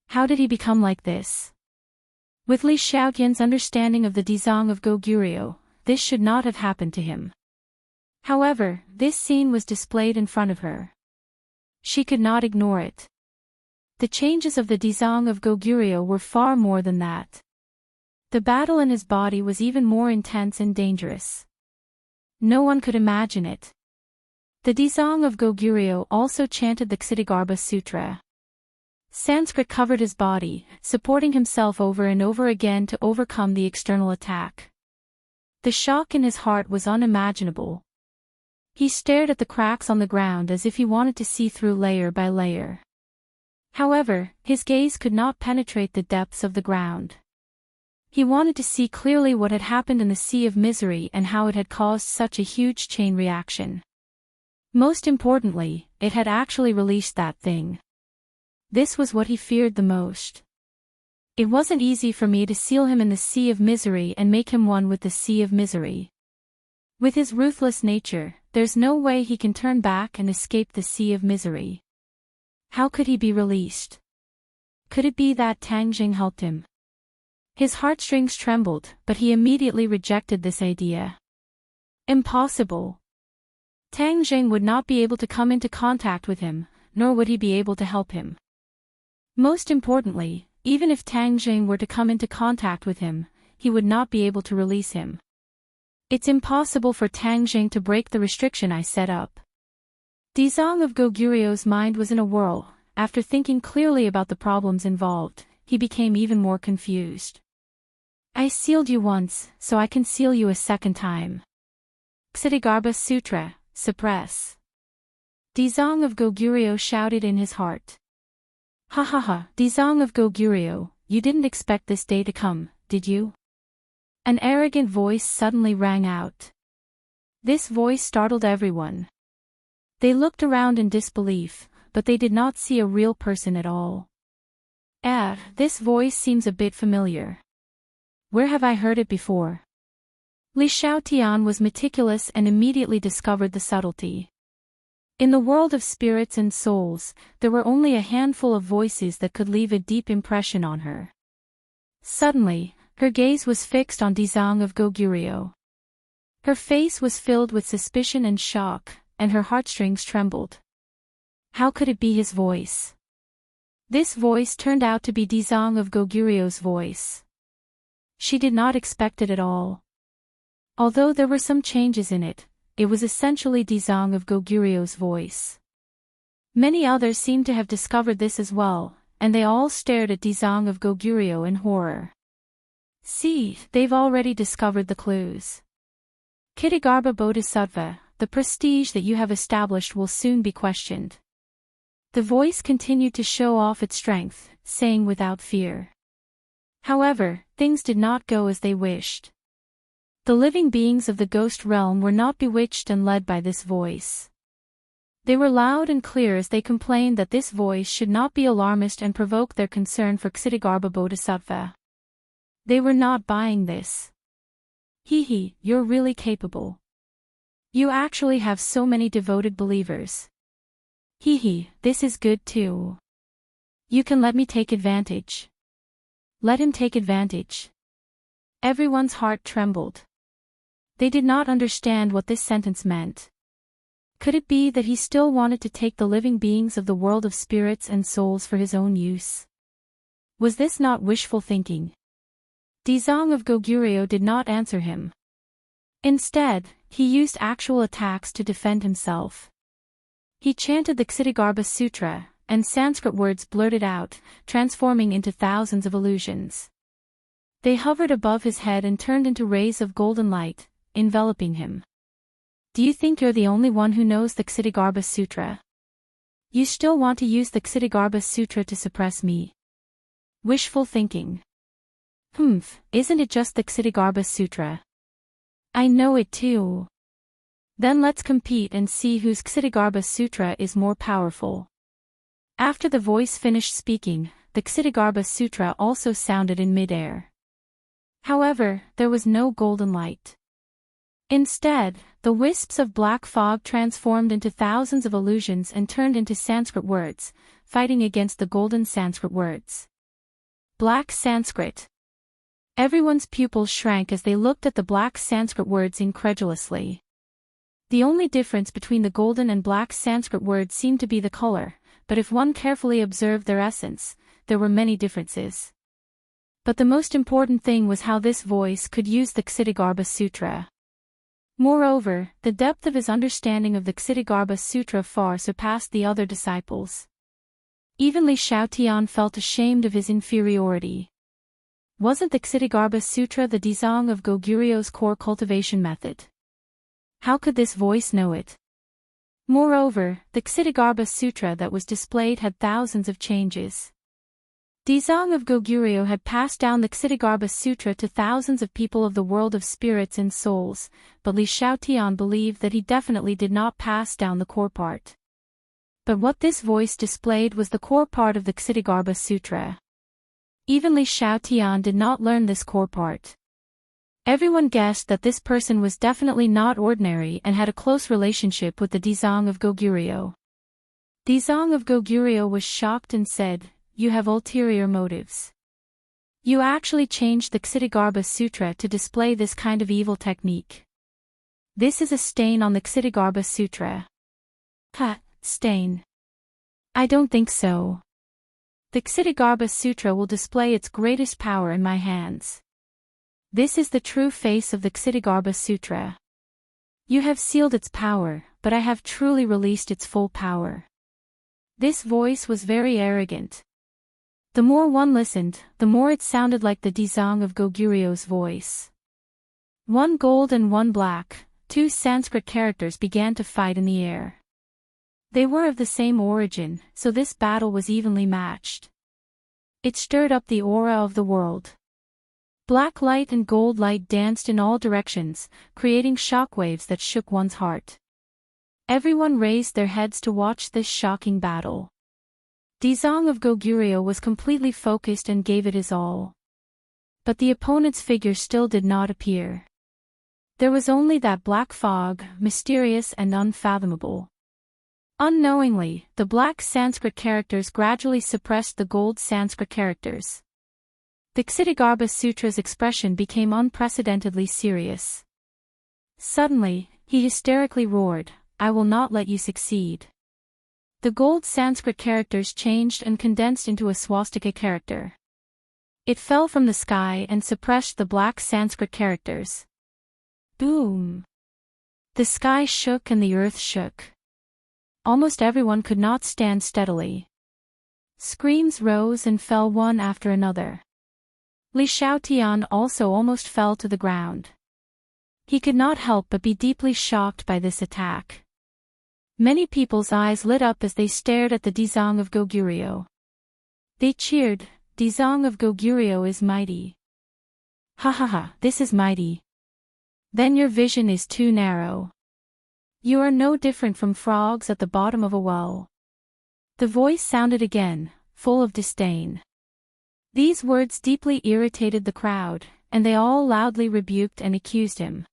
How did he become like this? With Li Xiaotian's understanding of the Dizang of Goguryeo, this should not have happened to him. However, this scene was displayed in front of her. She could not ignore it. The changes of the Dizang of Goguryeo were far more than that. The battle in his body was even more intense and dangerous. No one could imagine it. The Dizang of Goguryeo also chanted the Ksitigarbha Sutra. Sanskrit covered his body, supporting himself over and over again to overcome the external attack. The shock in his heart was unimaginable. He stared at the cracks on the ground as if he wanted to see through layer by layer. However, his gaze could not penetrate the depths of the ground. He wanted to see clearly what had happened in the sea of misery and how it had caused such a huge chain reaction. Most importantly, it had actually released that thing. This was what he feared the most. It wasn't easy for me to seal him in the sea of misery and make him one with the sea of misery. With his ruthless nature, there's no way he can turn back and escape the sea of misery. How could he be released? Could it be that Tang Jing helped him? His heartstrings trembled, but he immediately rejected this idea. Impossible. Tang Jing would not be able to come into contact with him, nor would he be able to help him. Most importantly, even if Tang Jing were to come into contact with him, he would not be able to release him. It's impossible for Tang Jing to break the restriction I set up. Dizang of Goguryeo's mind was in a whirl. After thinking clearly about the problems involved, he became even more confused. I sealed you once, so I can seal you a second time. Ksitigarbha Sutra, suppress. Dizang of Goguryeo shouted in his heart. Ha ha ha, Dizang of Goguryeo, you didn't expect this day to come, did you? An arrogant voice suddenly rang out. This voice startled everyone. They looked around in disbelief, but they did not see a real person at all. This voice seems a bit familiar. Where have I heard it before? Li Xiaotian was meticulous and immediately discovered the subtlety. In the world of spirits and souls, there were only a handful of voices that could leave a deep impression on her. Suddenly, her gaze was fixed on Dizang of Goguryeo. Her face was filled with suspicion and shock, and her heartstrings trembled. How could it be his voice? This voice turned out to be Dizang of Goguryeo's voice. She did not expect it at all. Although there were some changes in it, it was essentially Dizang of Goguryeo's voice. Many others seemed to have discovered this as well, and they all stared at Dizang of Goguryeo in horror. See, they've already discovered the clues. Ksitigarbha Bodhisattva, the prestige that you have established will soon be questioned. The voice continued to show off its strength, saying without fear. However, things did not go as they wished. The living beings of the ghost realm were not bewitched and led by this voice. They were loud and clear as they complained that this voice should not be alarmist and provoke their concern for Ksitigarbha Bodhisattva. They were not buying this. Hee, you're really capable. You actually have so many devoted believers. Hee, this is good too. You can let me take advantage. Let him take advantage. Everyone's heart trembled. They did not understand what this sentence meant. Could it be that he still wanted to take the living beings of the world of spirits and souls for his own use? Was this not wishful thinking? Dizong of Goguryeo did not answer him. Instead, he used actual attacks to defend himself. He chanted the Ksitigarbha Sutra, and Sanskrit words blurted out, transforming into thousands of illusions. They hovered above his head and turned into rays of golden light, enveloping him. Do you think you're the only one who knows the Ksitigarbha Sutra? You still want to use the Ksitigarbha Sutra to suppress me? Wishful thinking. Isn't it just the Ksitigarbha Sutra? I know it too. Then let's compete and see whose Ksitigarbha Sutra is more powerful. After the voice finished speaking, the Ksitigarbha Sutra also sounded in mid-air. However, there was no golden light. Instead, the wisps of black fog transformed into thousands of illusions and turned into Sanskrit words, fighting against the golden Sanskrit words. Black Sanskrit. Everyone's pupils shrank as they looked at the black Sanskrit words incredulously. The only difference between the golden and black Sanskrit words seemed to be the color, but if one carefully observed their essence, there were many differences. But the most important thing was how this voice could use the Ksitigarbha Sutra. Moreover, the depth of his understanding of the Ksitigarbha Sutra far surpassed the other disciples. Even Li Shaotian felt ashamed of his inferiority. Wasn't the Ksitigarbha Sutra the Dizong of Goguryeo's core cultivation method? How could this voice know it? Moreover, the Ksitigarbha Sutra that was displayed had thousands of changes. Dizong of Goguryeo had passed down the Ksitigarbha Sutra to thousands of people of the world of spirits and souls, but Li Shaotian believed that he definitely did not pass down the core part. But what this voice displayed was the core part of the Ksitigarbha Sutra. Even Li Shaotian did not learn this core part. Everyone guessed that this person was definitely not ordinary and had a close relationship with the Dizong of Goguryeo. Dizong of Goguryeo was shocked and said, "You have ulterior motives. You actually changed the Ksitigarbha Sutra to display this kind of evil technique. This is a stain on the Ksitigarbha Sutra." Stain. I don't think so. The Ksitigarbha Sutra will display its greatest power in my hands. This is the true face of the Ksitigarbha Sutra. You have sealed its power, but I have truly released its full power. This voice was very arrogant. The more one listened, the more it sounded like the Dizong of Goguryeo's voice. One gold and one black, two Sanskrit characters began to fight in the air. They were of the same origin, so this battle was evenly matched. It stirred up the aura of the world. Black light and gold light danced in all directions, creating shockwaves that shook one's heart. Everyone raised their heads to watch this shocking battle. Dizong of Goguryeo was completely focused and gave it his all. But the opponent's figure still did not appear. There was only that black fog, mysterious and unfathomable. Unknowingly, the black Sanskrit characters gradually suppressed the gold Sanskrit characters. The Ksitigarbha Sutra's expression became unprecedentedly serious. Suddenly, he hysterically roared, "I will not let you succeed." The gold Sanskrit characters changed and condensed into a swastika character. It fell from the sky and suppressed the black Sanskrit characters. Boom! The sky shook and the earth shook. Almost everyone could not stand steadily. Screams rose and fell one after another. Li Shaotian also almost fell to the ground. He could not help but be deeply shocked by this attack. Many people's eyes lit up as they stared at the Dizong of Goguryeo. They cheered, "Dizong of Goguryeo is mighty. Ha, this is mighty. Then your vision is too narrow. You are no different from frogs at the bottom of a well." The voice sounded again, full of disdain. These words deeply irritated the crowd, and they all loudly rebuked and accused him.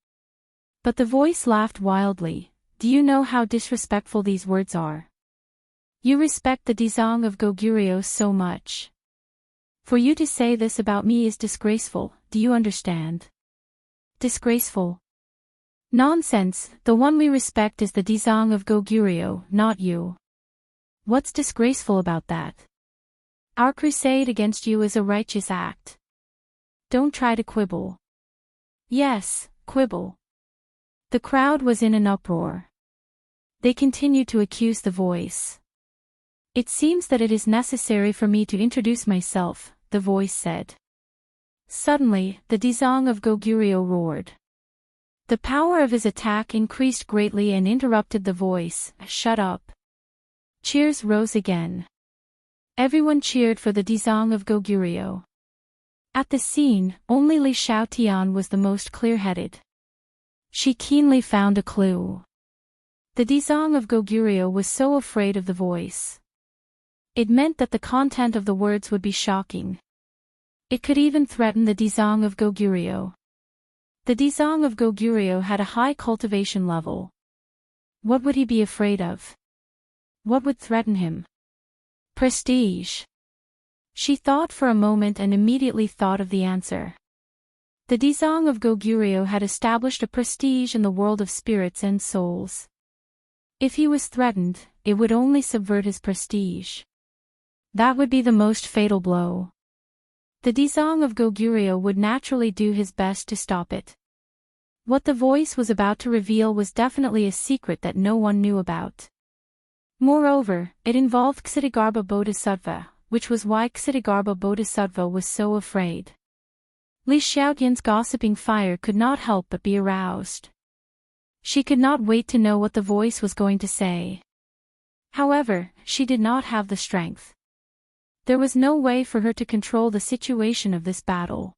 But the voice laughed wildly. "Do you know how disrespectful these words are? You respect the Dizong of Goguryeo so much. For you to say this about me is disgraceful, do you understand? Disgraceful? Nonsense, the one we respect is the Dizong of Goguryeo, not you. What's disgraceful about that? Our crusade against you is a righteous act. Don't try to quibble. Yes, quibble. The crowd was in an uproar. They continued to accuse the voice. It seems that it is necessary for me to introduce myself, the voice said. Suddenly, the Dizang of Goguryeo roared. The power of his attack increased greatly and interrupted the voice. Shut up. Cheers rose again. Everyone cheered for the Dizang of Goguryeo. At the scene, only Li Xiaotian was the most clear-headed. She keenly found a clue. The Dizang of Goguryeo was so afraid of the voice. It meant that the content of the words would be shocking. It could even threaten the Dizang of Goguryeo. The Dizang of Goguryeo had a high cultivation level. What would he be afraid of? What would threaten him? Prestige. She thought for a moment and immediately thought of the answer. The Dizang of Goguryeo had established a prestige in the world of spirits and souls. If he was threatened, it would only subvert his prestige. That would be the most fatal blow. The Dizang of Goguryeo would naturally do his best to stop it. What the voice was about to reveal was definitely a secret that no one knew about. Moreover, it involved Ksitigarbha Bodhisattva, which was why Ksitigarbha Bodhisattva was so afraid. Li Xiaotian's gossiping fire could not help but be aroused. She could not wait to know what the voice was going to say. However, she did not have the strength. There was no way for her to control the situation of this battle.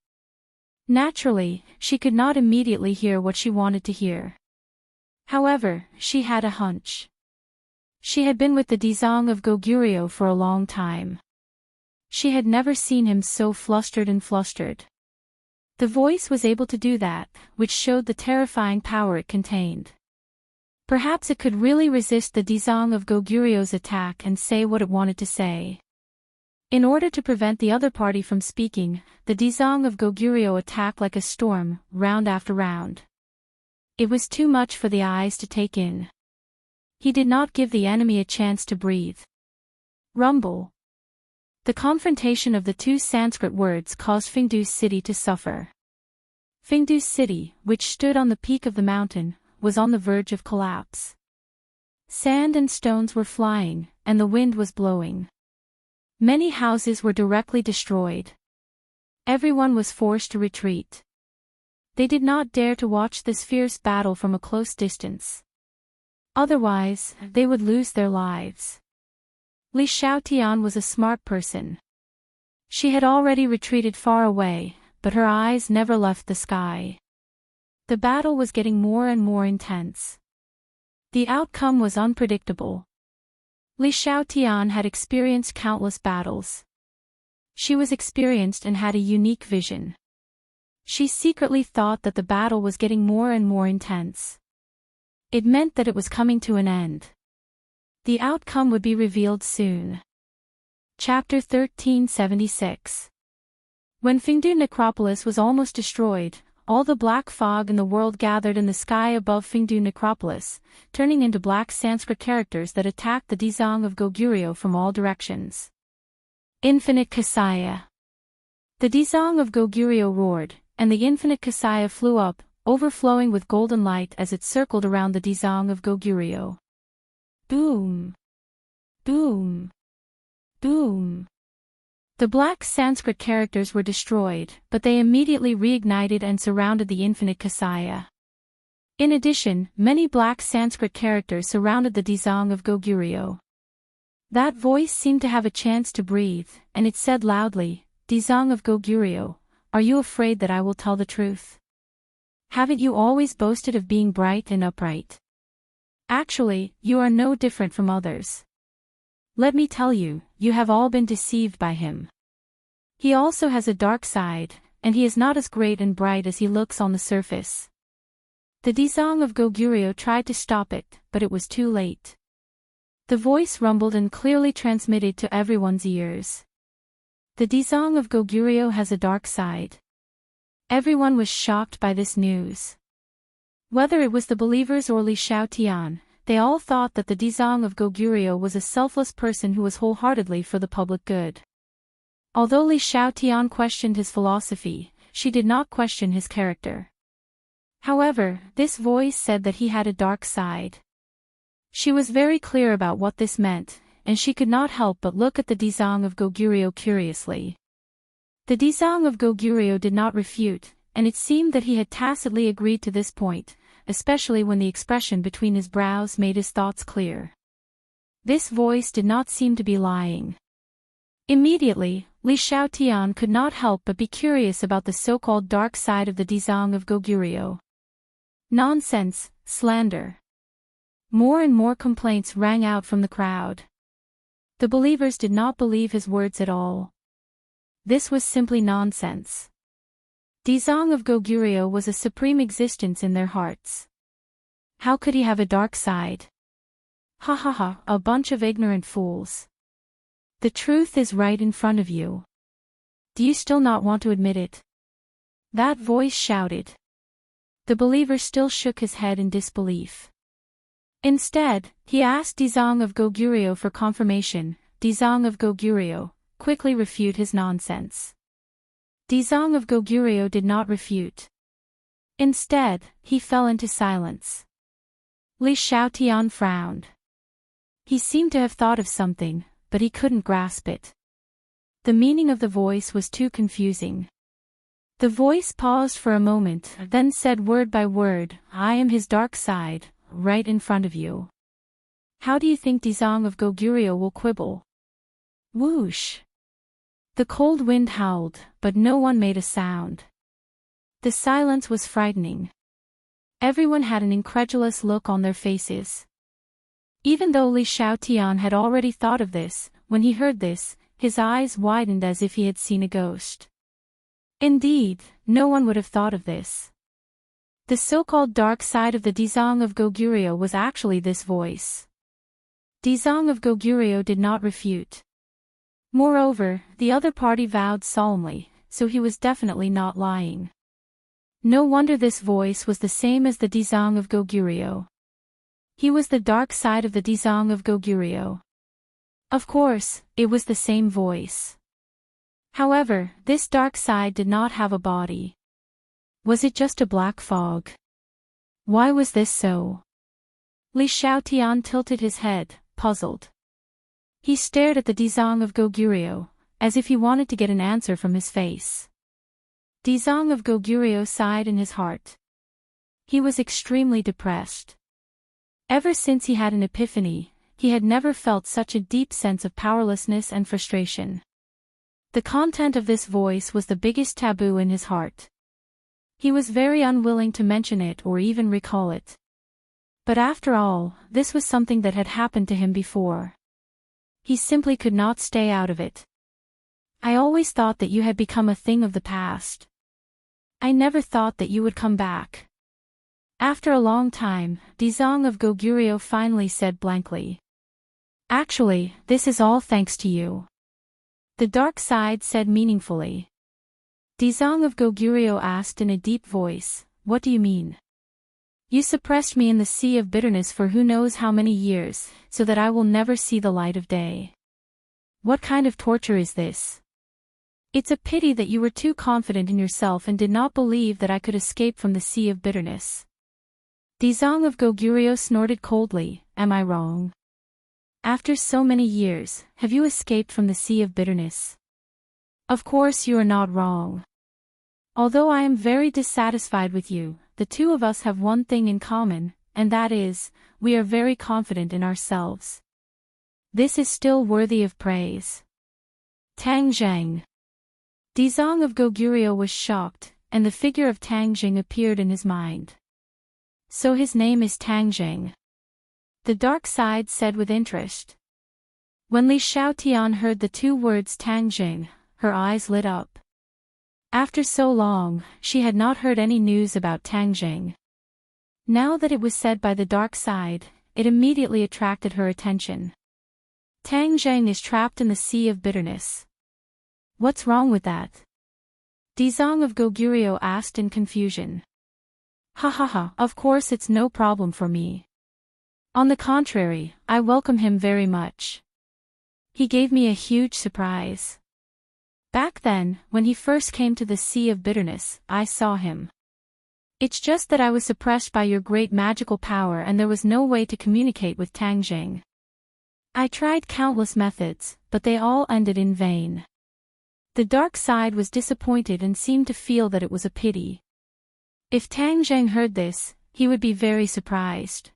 Naturally, she could not immediately hear what she wanted to hear. However, she had a hunch. She had been with the Dizang of Goguryeo for a long time. She had never seen him so flustered and flustered. The voice was able to do that, which showed the terrifying power it contained. Perhaps it could really resist the Dizang of Goguryeo's attack and say what it wanted to say. In order to prevent the other party from speaking, the Dizang of Goguryeo attacked like a storm, round after round. It was too much for the eyes to take in. He did not give the enemy a chance to breathe. Rumble. The confrontation of the two Sanskrit words caused Fengdu's city to suffer. Fengdu's city, which stood on the peak of the mountain, was on the verge of collapse. Sand and stones were flying, and the wind was blowing. Many houses were directly destroyed. Everyone was forced to retreat. They did not dare to watch this fierce battle from a close distance. Otherwise, they would lose their lives. Li Xiaotian was a smart person. She had already retreated far away, but her eyes never left the sky. The battle was getting more and more intense. The outcome was unpredictable. Li Xiaotian had experienced countless battles. She was experienced and had a unique vision. She secretly thought that the battle was getting more and more intense. It meant that it was coming to an end. The outcome would be revealed soon. Chapter 1376. When Fengdu Necropolis was almost destroyed, all the black fog in the world gathered in the sky above Fengdu Necropolis, turning into black Sanskrit characters that attacked the Dizang of Goguryeo from all directions. Infinite Kasaya. The Dizang of Goguryeo roared, and the infinite Kasaya flew up, overflowing with golden light as it circled around the Dizang of Goguryeo. Boom! Boom! Boom! The black Sanskrit characters were destroyed, but they immediately reignited and surrounded the infinite Kasaya. In addition, many black Sanskrit characters surrounded the Dizang of Goguryeo. That voice seemed to have a chance to breathe, and it said loudly, "Dizang of Goguryeo, are you afraid that I will tell the truth? Haven't you always boasted of being bright and upright? Actually, you are no different from others. Let me tell you, you have all been deceived by him. He also has a dark side, and he is not as great and bright as he looks on the surface." The Dizang of Goguryeo tried to stop it, but it was too late. The voice rumbled and clearly transmitted to everyone's ears. The Dizang of Goguryeo has a dark side. Everyone was shocked by this news. Whether it was the believers or Li Xiaotian, they all thought that the Dizang of Goguryeo was a selfless person who was wholeheartedly for the public good. Although Li Xiaotian questioned his philosophy, she did not question his character. However, this voice said that he had a dark side. She was very clear about what this meant, and she could not help but look at the Dizang of Goguryeo curiously. The Dizang of Goguryeo did not refute, and it seemed that he had tacitly agreed to this point, especially when the expression between his brows made his thoughts clear. This voice did not seem to be lying. Immediately, Li Xiaotian could not help but be curious about the so-called dark side of the Dizang of Goguryeo. Nonsense, slander. More and more complaints rang out from the crowd. The believers did not believe his words at all. This was simply nonsense. Dizang of Goguryeo was a supreme existence in their hearts. How could he have a dark side? Ha ha ha, a bunch of ignorant fools. The truth is right in front of you. Do you still not want to admit it? That voice shouted. The believer still shook his head in disbelief. Instead, he asked Dizang of Goguryeo for confirmation. Dizang of Goguryeo, quickly refute his nonsense. Dizang of Goguryeo did not refute. Instead, he fell into silence. Li Xiaotian frowned. He seemed to have thought of something, but he couldn't grasp it. The meaning of the voice was too confusing. The voice paused for a moment, then said word by word, "I am his dark side, right in front of you. How do you think Dizang of Goguryeo will quibble?" Whoosh! The cold wind howled, but no one made a sound. The silence was frightening. Everyone had an incredulous look on their faces. Even though Li Xiaotian had already thought of this, when he heard this, his eyes widened as if he had seen a ghost. Indeed, no one would have thought of this. The so-called dark side of the Dizang of Goguryeo was actually this voice. Dizang of Goguryeo did not refute. Moreover, the other party vowed solemnly, so he was definitely not lying. No wonder this voice was the same as the Dizang of Goguryeo. He was the dark side of the Dizang of Goguryeo. Of course, it was the same voice. However, this dark side did not have a body. Was it just a black fog? Why was this so? Li Xiaotian tilted his head, puzzled. He stared at the Dizang of Goguryeo, as if he wanted to get an answer from his face. Dizang of Goguryeo sighed in his heart. He was extremely depressed. Ever since he had an epiphany, he had never felt such a deep sense of powerlessness and frustration. The content of this voice was the biggest taboo in his heart. He was very unwilling to mention it or even recall it. But after all, this was something that had happened to him before. He simply could not stay out of it. I always thought that you had become a thing of the past. I never thought that you would come back. After a long time, Dizang of Goguryeo finally said blankly. Actually, this is all thanks to you. The dark side said meaningfully. Dizang of Goguryeo asked in a deep voice, "What do you mean?" "You suppressed me in the sea of bitterness for who knows how many years, so that I will never see the light of day. What kind of torture is this? It's a pity that you were too confident in yourself and did not believe that I could escape from the sea of bitterness." Dizang of Goguryeo snorted coldly, "Am I wrong? After so many years, have you escaped from the sea of bitterness? Of course you are not wrong. Although I am very dissatisfied with you, the two of us have one thing in common, and that is, we are very confident in ourselves. This is still worthy of praise." Tang Zheng. Dizang of Goguryeo was shocked, and the figure of Tang Zheng appeared in his mind. "So his name is Tang Zheng?" The dark side said with interest. When Li Xiaotian heard the two words Tang Zheng, her eyes lit up. After so long, she had not heard any news about Tang Zheng. Now that it was said by the dark side, it immediately attracted her attention. Tang Zheng is trapped in the sea of bitterness. What's wrong with that? Dizang of Goguryeo asked in confusion. Ha ha ha, of course it's no problem for me. On the contrary, I welcome him very much. He gave me a huge surprise. Back then, when he first came to the Sea of Bitterness, I saw him. It's just that I was suppressed by your great magical power and there was no way to communicate with Tang Jing. I tried countless methods, but they all ended in vain. The dark side was disappointed and seemed to feel that it was a pity. If Tang Jing heard this, he would be very surprised.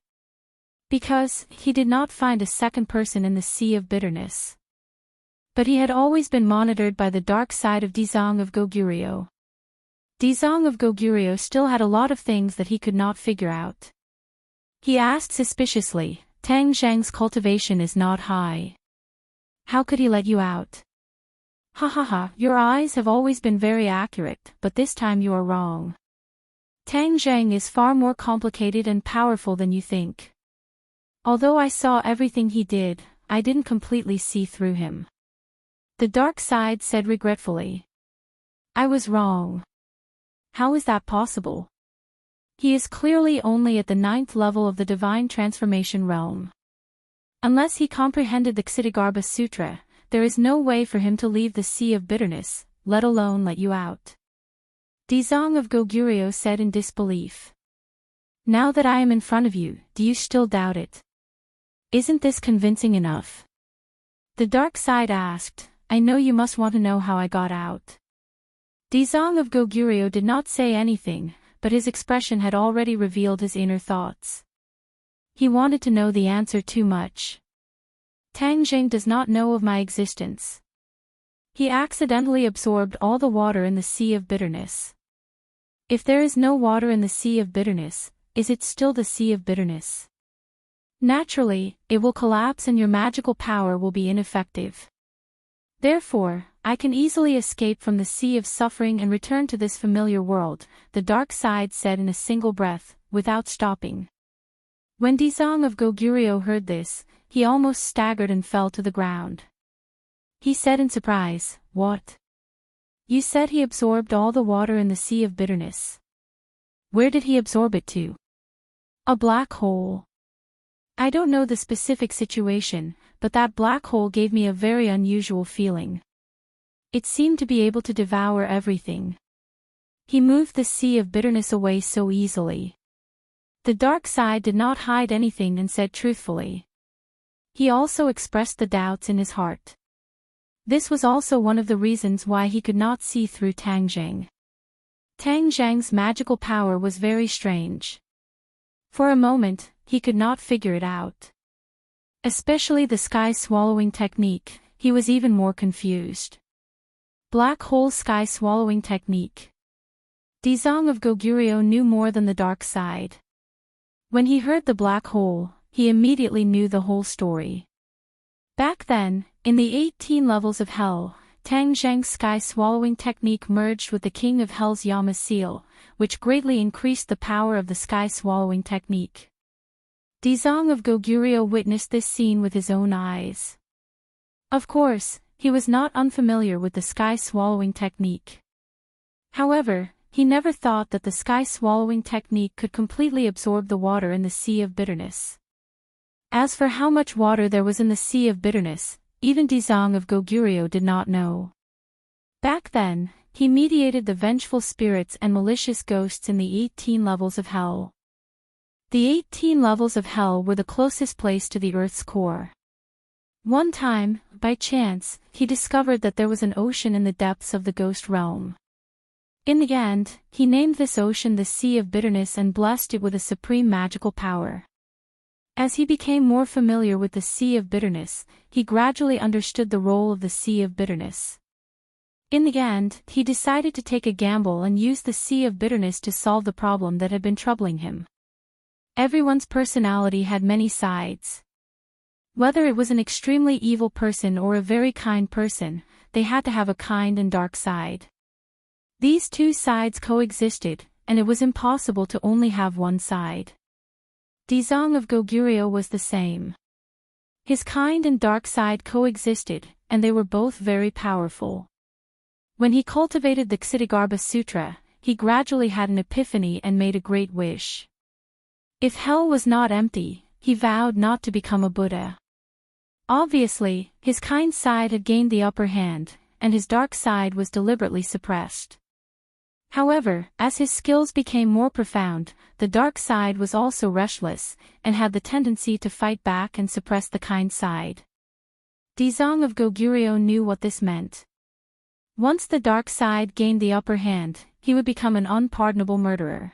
Because he did not find a second person in the Sea of Bitterness. But he had always been monitored by the dark side of Dizong of Goguryeo. Dizong of Goguryeo still had a lot of things that he could not figure out. He asked suspiciously, Tang Zhang's cultivation is not high. How could he let you out? Ha ha ha, your eyes have always been very accurate, but this time you are wrong. Tang Zhang is far more complicated and powerful than you think. Although I saw everything he did, I didn't completely see through him. The dark side said regretfully. I was wrong. How is that possible? He is clearly only at the 9th level of the divine transformation realm. Unless he comprehended the Ksitigarbha Sutra, there is no way for him to leave the Sea of Bitterness, let alone let you out. Dizong of Goguryeo said in disbelief. Now that I am in front of you, do you still doubt it? Isn't this convincing enough? The dark side asked, I know you must want to know how I got out. Dizong of Goguryeo did not say anything, but his expression had already revealed his inner thoughts. He wanted to know the answer too much. Tang Jing does not know of my existence. He accidentally absorbed all the water in the Sea of Bitterness. If there is no water in the Sea of Bitterness, is it still the Sea of Bitterness? Naturally, it will collapse and your magical power will be ineffective. Therefore, I can easily escape from the sea of suffering and return to this familiar world, the dark side said in a single breath, without stopping. When Dizong of Goguryeo heard this, he almost staggered and fell to the ground. He said in surprise, What? You said he absorbed all the water in the Sea of Bitterness. Where did he absorb it to? A black hole. I don't know the specific situation, but that black hole gave me a very unusual feeling. It seemed to be able to devour everything. He moved the Sea of Bitterness away so easily. The dark side did not hide anything and said truthfully. He also expressed the doubts in his heart. This was also one of the reasons why he could not see through Tang Jing. Tang Zhang's magical power was very strange. For a moment, he could not figure it out. Especially the sky swallowing technique, he was even more confused. Black hole sky swallowing technique. Dizong of Goguryeo knew more than the dark side. When he heard the black hole, he immediately knew the whole story. Back then, in the 18 levels of hell, Tang Zhang's sky swallowing technique merged with the King of Hell's Yama seal, which greatly increased the power of the sky swallowing technique. Dizong of Goguryeo witnessed this scene with his own eyes. Of course, he was not unfamiliar with the sky swallowing technique. However, he never thought that the sky swallowing technique could completely absorb the water in the Sea of Bitterness. As for how much water there was in the Sea of Bitterness, even Dizong of Goguryeo did not know. Back then, he mediated the vengeful spirits and malicious ghosts in the 18 levels of hell. The 18 levels of hell were the closest place to the Earth's core. One time, by chance, he discovered that there was an ocean in the depths of the ghost realm. In the end, he named this ocean the Sea of Bitterness and blessed it with a supreme magical power. As he became more familiar with the Sea of Bitterness, he gradually understood the role of the Sea of Bitterness. In the end, he decided to take a gamble and use the Sea of Bitterness to solve the problem that had been troubling him. Everyone's personality had many sides. Whether it was an extremely evil person or a very kind person, they had to have a kind and dark side. These two sides coexisted, and it was impossible to only have one side. Dizong of Goguryeo was the same. His kind and dark side coexisted, and they were both very powerful. When he cultivated the Ksitigarbha Sutra, he gradually had an epiphany and made a great wish. If hell was not empty, he vowed not to become a Buddha. Obviously, his kind side had gained the upper hand, and his dark side was deliberately suppressed. However, as his skills became more profound, the dark side was also restless, and had the tendency to fight back and suppress the kind side. Dezong of Goguryeo knew what this meant. Once the dark side gained the upper hand, he would become an unpardonable murderer.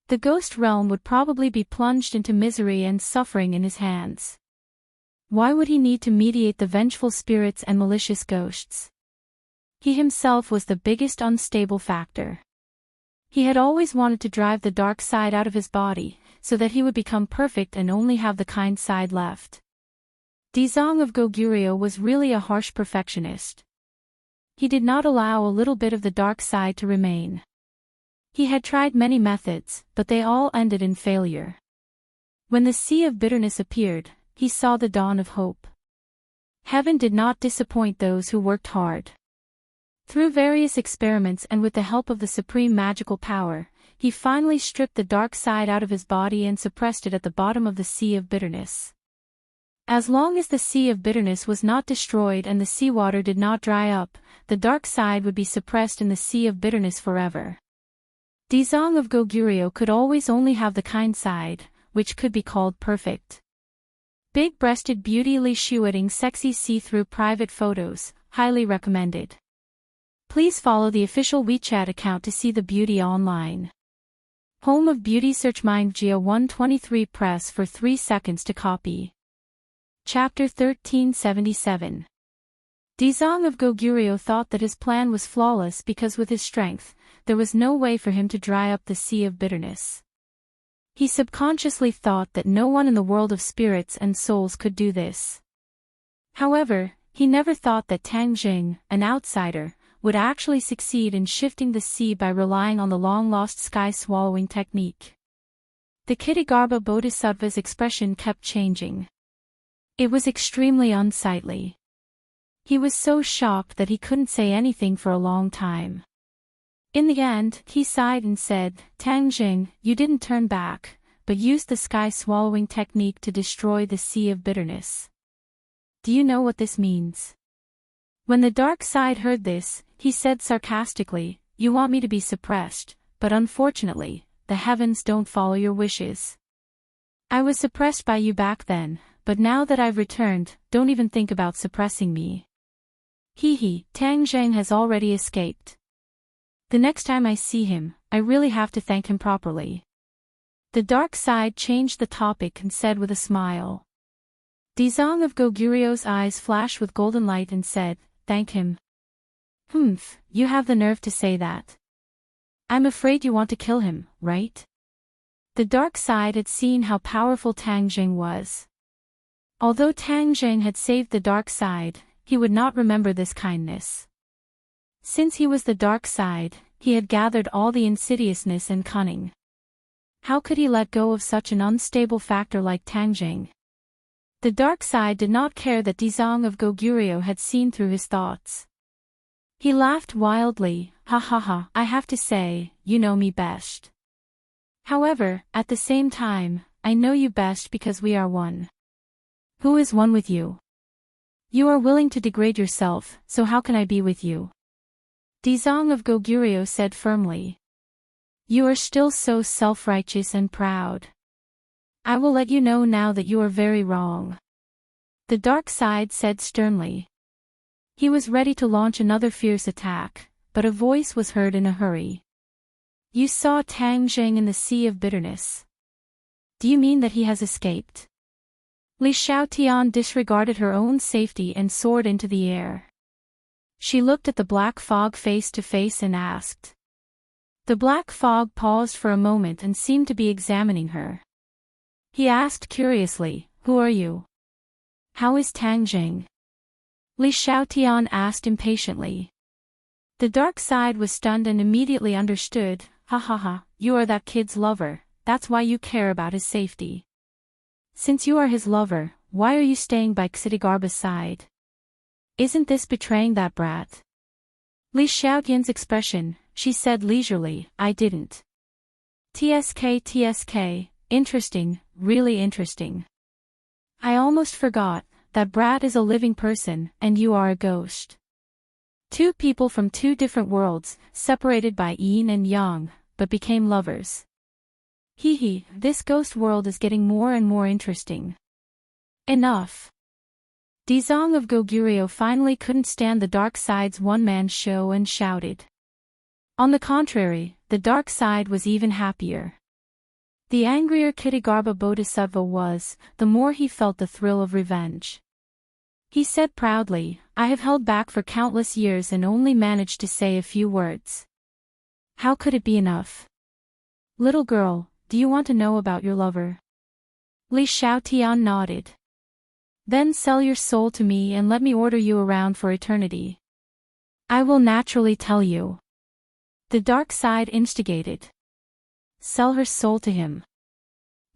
The ghost realm would probably be plunged into misery and suffering in his hands. Why would he need to mediate the vengeful spirits and malicious ghosts? He himself was the biggest unstable factor. He had always wanted to drive the dark side out of his body, so that he would become perfect and only have the kind side left. Dezong of Goguryeo was really a harsh perfectionist. He did not allow a little bit of the dark side to remain. He had tried many methods, but they all ended in failure. When the sea of bitterness appeared, he saw the dawn of hope. Heaven did not disappoint those who worked hard. Through various experiments and with the help of the supreme magical power, he finally stripped the dark side out of his body and suppressed it at the bottom of the sea of bitterness. As long as the sea of bitterness was not destroyed and the seawater did not dry up, the dark side would be suppressed in the sea of bitterness forever. Dezong of Goguryeo could always only have the kind side, which could be called perfect. Big-breasted beauty Li Shueting sexy see-through private photos, highly recommended. Please follow the official WeChat account to see the beauty online. Home of Beauty search MindGeo 123 press for 3 seconds to copy. Chapter 1377. Dezong of Goguryeo thought that his plan was flawless because with his strength, there was no way for him to dry up the sea of bitterness. He subconsciously thought that no one in the world of spirits and souls could do this. However, he never thought that Tang Jing, an outsider, would actually succeed in shifting the sea by relying on the long-lost sky-swallowing technique. The Kittigarbha Bodhisattva's expression kept changing. It was extremely unsightly. He was so shocked that he couldn't say anything for a long time. In the end, he sighed and said, "Tang Jing, you didn't turn back, but used the sky-swallowing technique to destroy the sea of bitterness. Do you know what this means?" When the dark side heard this, he said sarcastically, "You want me to be suppressed, but unfortunately, the heavens don't follow your wishes. I was suppressed by you back then, but now that I've returned, don't even think about suppressing me." Tang Zheng has already escaped. The next time I see him, I really have to thank him properly. The dark side changed the topic and said with a smile. Dezong of Goguryeo's eyes flashed with golden light and said, "Thank him." You have the nerve to say that. I'm afraid you want to kill him, right? The dark side had seen how powerful Tang Jing was. Although Tang Jing had saved the dark side, he would not remember this kindness. Since he was the dark side, he had gathered all the insidiousness and cunning. How could he let go of such an unstable factor like Tang Jing? The dark side did not care that Dezong of Goguryeo had seen through his thoughts. He laughed wildly, "Ha ha ha, I have to say, you know me best. However, at the same time, I know you best because we are one." "Who is one with you?" "You are willing to degrade yourself, so how can I be with you?" Dezong of Goguryeo said firmly. "You are still so self-righteous and proud. I will let you know now that you are very wrong." The dark side said sternly. He was ready to launch another fierce attack, but a voice was heard in a hurry. "You saw Tang Jing in the sea of bitterness. Do you mean that he has escaped?" Li Xiaotian disregarded her own safety and soared into the air. She looked at the black fog face to face and asked. The black fog paused for a moment and seemed to be examining her. He asked curiously, "Who are you? How is Tang Jing?" Li Xiaotian asked impatiently. The dark side was stunned and immediately understood. "Ha ha ha, you are that kid's lover, that's why you care about his safety. Since you are his lover, why are you staying by Xitigarbha's side? Isn't this betraying that brat?" Li Xiaotian's expression, she said leisurely, "I didn't." TSK, interesting, really interesting. I almost forgot. That brat is a living person, and you are a ghost. Two people from two different worlds, separated by yin and yang, but became lovers. Hee, this ghost world is getting more and more interesting. Enough. Dizong of Goguryeo finally couldn't stand the dark side's one-man show and shouted. On the contrary, the dark side was even happier. The angrier Kitagarbha Bodhisattva was, the more he felt the thrill of revenge. He said proudly, I have held back for countless years and only managed to say a few words. How could it be enough? Little girl, do you want to know about your lover? Li Xiaotian nodded. Then sell your soul to me and let me order you around for eternity. I will naturally tell you. The dark side instigated. Sell her soul to him.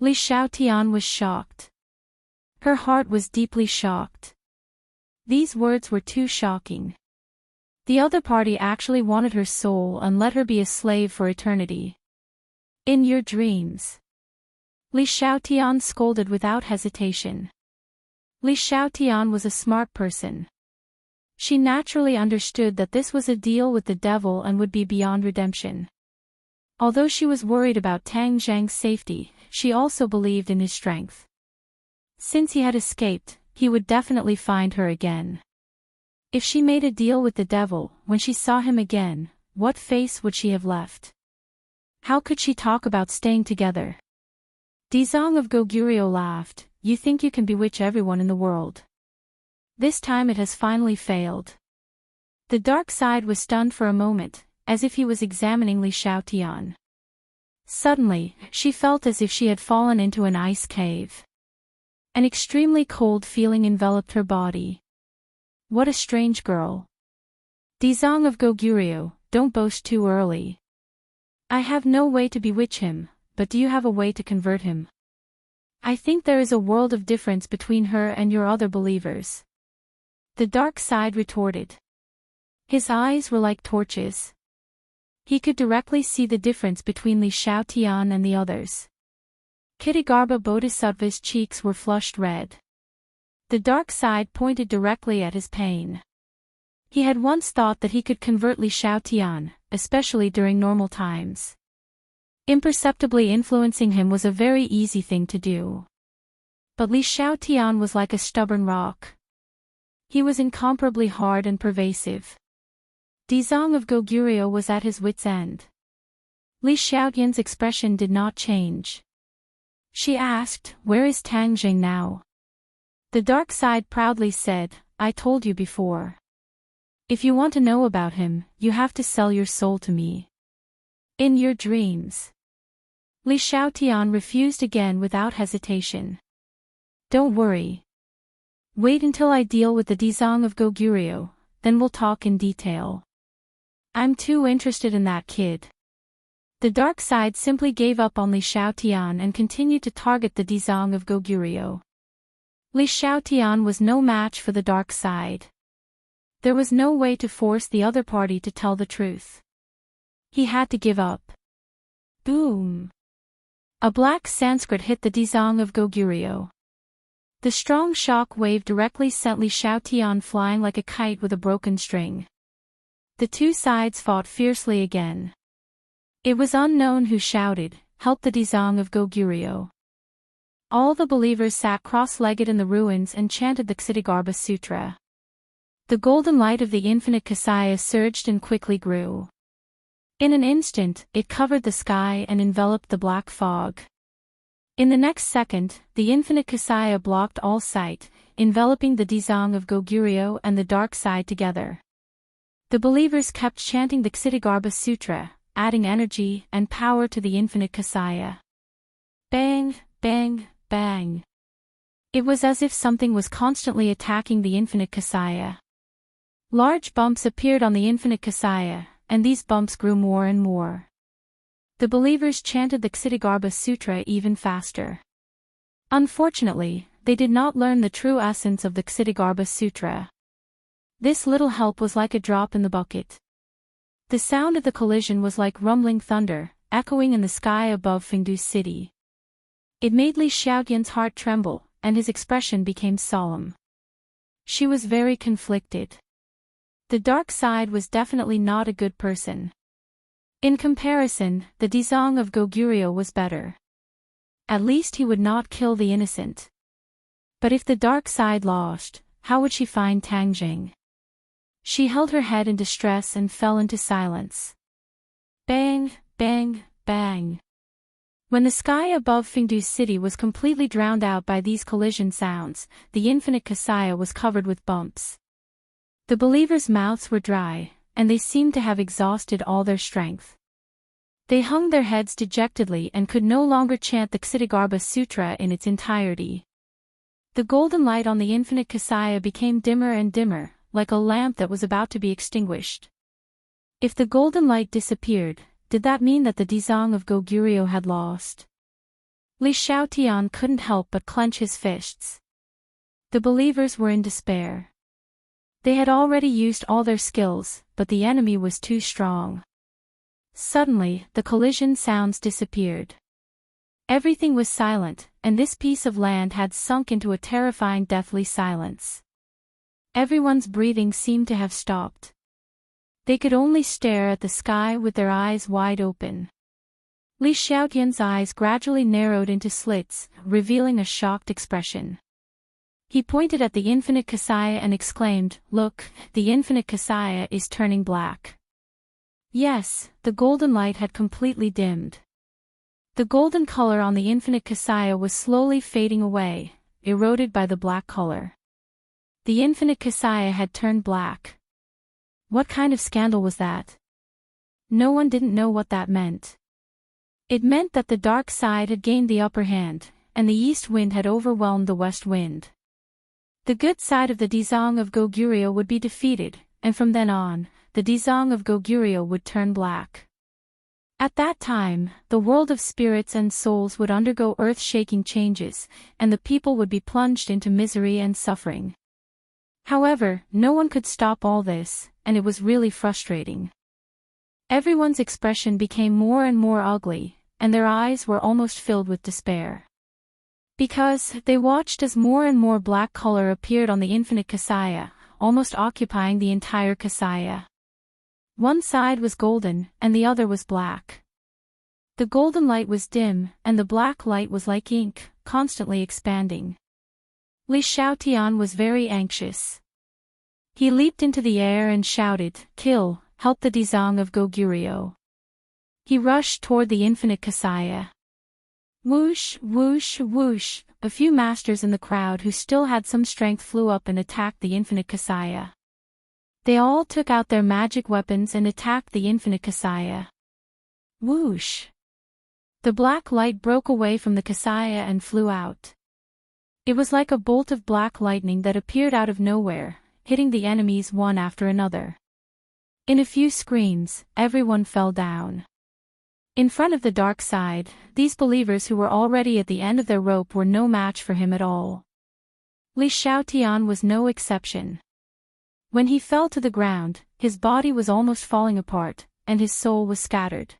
Li Xiaotian was shocked. Her heart was deeply shocked. These words were too shocking. The other party actually wanted her soul and let her be a slave for eternity. In your dreams. Li Xiaotian scolded without hesitation. Li Xiaotian was a smart person. She naturally understood that this was a deal with the devil and would be beyond redemption. Although she was worried about Tang Zhang's safety, she also believed in his strength. Since he had escaped, he would definitely find her again. If she made a deal with the devil, when she saw him again, what face would she have left? How could she talk about staying together? Dizong of Goguryeo laughed. You think you can bewitch everyone in the world. This time it has finally failed. The dark side was stunned for a moment, as if he was examining Li Xiaotian. Suddenly, she felt as if she had fallen into an ice cave. An extremely cold feeling enveloped her body. What a strange girl. Dizong of Goguryeo, don't boast too early. I have no way to bewitch him, but do you have a way to convert him? I think there is a world of difference between her and your other believers. The dark side retorted. His eyes were like torches. He could directly see the difference between Li Xiaotian and the others. Kitagarbha Bodhisattva's cheeks were flushed red. The dark side pointed directly at his pain. He had once thought that he could convert Li Xiaotian, especially during normal times. Imperceptibly influencing him was a very easy thing to do. But Li Xiaotian was like a stubborn rock. He was incomparably hard and pervasive. Dizong of Goguryeo was at his wit's end. Li Xiaotian's expression did not change. She asked, where is Tang Zhang now? The dark side proudly said, I told you before. If you want to know about him, you have to sell your soul to me. In your dreams. Li Xiaotian refused again without hesitation. Don't worry. Wait until I deal with the Dizong of Goguryeo, then we'll talk in detail. I'm too interested in that kid. The dark side simply gave up on Li Xiaotian and continued to target the Dizong of Goguryeo. Li Xiaotian was no match for the dark side. There was no way to force the other party to tell the truth. He had to give up. Boom! A black Sanskrit hit the Dizong of Goguryeo. The strong shock wave directly sent Li Xiaotian flying like a kite with a broken string. The two sides fought fiercely again. It was unknown who shouted, help the Dizong of Goguryeo. All the believers sat cross-legged in the ruins and chanted the Ksitagarbha Sutra. The golden light of the infinite Kasaya surged and quickly grew. In an instant, it covered the sky and enveloped the black fog. In the next second, the infinite Kasaya blocked all sight, enveloping the Dizong of Goguryeo and the dark side together. The believers kept chanting the Ksitagarbha Sutra, adding energy and power to the infinite Kasaya. Bang, bang, bang. It was as if something was constantly attacking the infinite Kasaya. Large bumps appeared on the infinite Kasaya, and these bumps grew more and more. The believers chanted the Ksitagarbha Sutra even faster. Unfortunately, they did not learn the true essence of the Ksitagarbha Sutra. This little help was like a drop in the bucket. The sound of the collision was like rumbling thunder, echoing in the sky above Fengdu City. It made Li Xiaotian's heart tremble, and his expression became solemn. She was very conflicted. The dark side was definitely not a good person. In comparison, the Dezong of Goguryeo was better. At least he would not kill the innocent. But if the dark side lost, how would she find Tangjing? She held her head in distress and fell into silence. Bang, bang, bang. When the sky above Fengdu's city was completely drowned out by these collision sounds, the infinite Kasaya was covered with bumps. The believers' mouths were dry, and they seemed to have exhausted all their strength. They hung their heads dejectedly and could no longer chant the Ksitigarbha Sutra in its entirety. The golden light on the infinite Kasaya became dimmer and dimmer, like a lamp that was about to be extinguished. If the golden light disappeared, did that mean that the Dezong of Goguryeo had lost? Li Xiaotian couldn't help but clench his fists. The believers were in despair. They had already used all their skills, but the enemy was too strong. Suddenly, the collision sounds disappeared. Everything was silent, and this piece of land had sunk into a terrifying deathly silence. Everyone's breathing seemed to have stopped. They could only stare at the sky with their eyes wide open. Li Xiaotian's eyes gradually narrowed into slits, revealing a shocked expression. He pointed at the infinite Kasaya and exclaimed, "Look, the infinite Kasaya is turning black." Yes, the golden light had completely dimmed. The golden color on the infinite Kasaya was slowly fading away, eroded by the black color. The infinite Kasaya had turned black. What kind of scandal was that? No one didn't know what that meant. It meant that the dark side had gained the upper hand, and the east wind had overwhelmed the west wind. The good side of the Dezong of Goguryeo would be defeated, and from then on, the Dezong of Goguryeo would turn black. At that time, the world of spirits and souls would undergo earth-shaking changes, and the people would be plunged into misery and suffering. However, no one could stop all this, and it was really frustrating. Everyone's expression became more and more ugly, and their eyes were almost filled with despair. Because they watched as more and more black color appeared on the infinite Kasaya, almost occupying the entire Kasaya. One side was golden, and the other was black. The golden light was dim, and the black light was like ink, constantly expanding. Li Xiaotian was very anxious. He leaped into the air and shouted, "Kill, help the Dezong of Goguryeo." He rushed toward the infinite Kasaya. Whoosh, whoosh, whoosh, a few masters in the crowd who still had some strength flew up and attacked the infinite Kasaya. They all took out their magic weapons and attacked the infinite Kasaya. Whoosh! The black light broke away from the Kasaya and flew out. It was like a bolt of black lightning that appeared out of nowhere, hitting the enemies one after another. In a few screams, everyone fell down. In front of the dark side, these believers who were already at the end of their rope were no match for him at all. Li Xiaotian was no exception. When he fell to the ground, his body was almost falling apart, and his soul was scattered.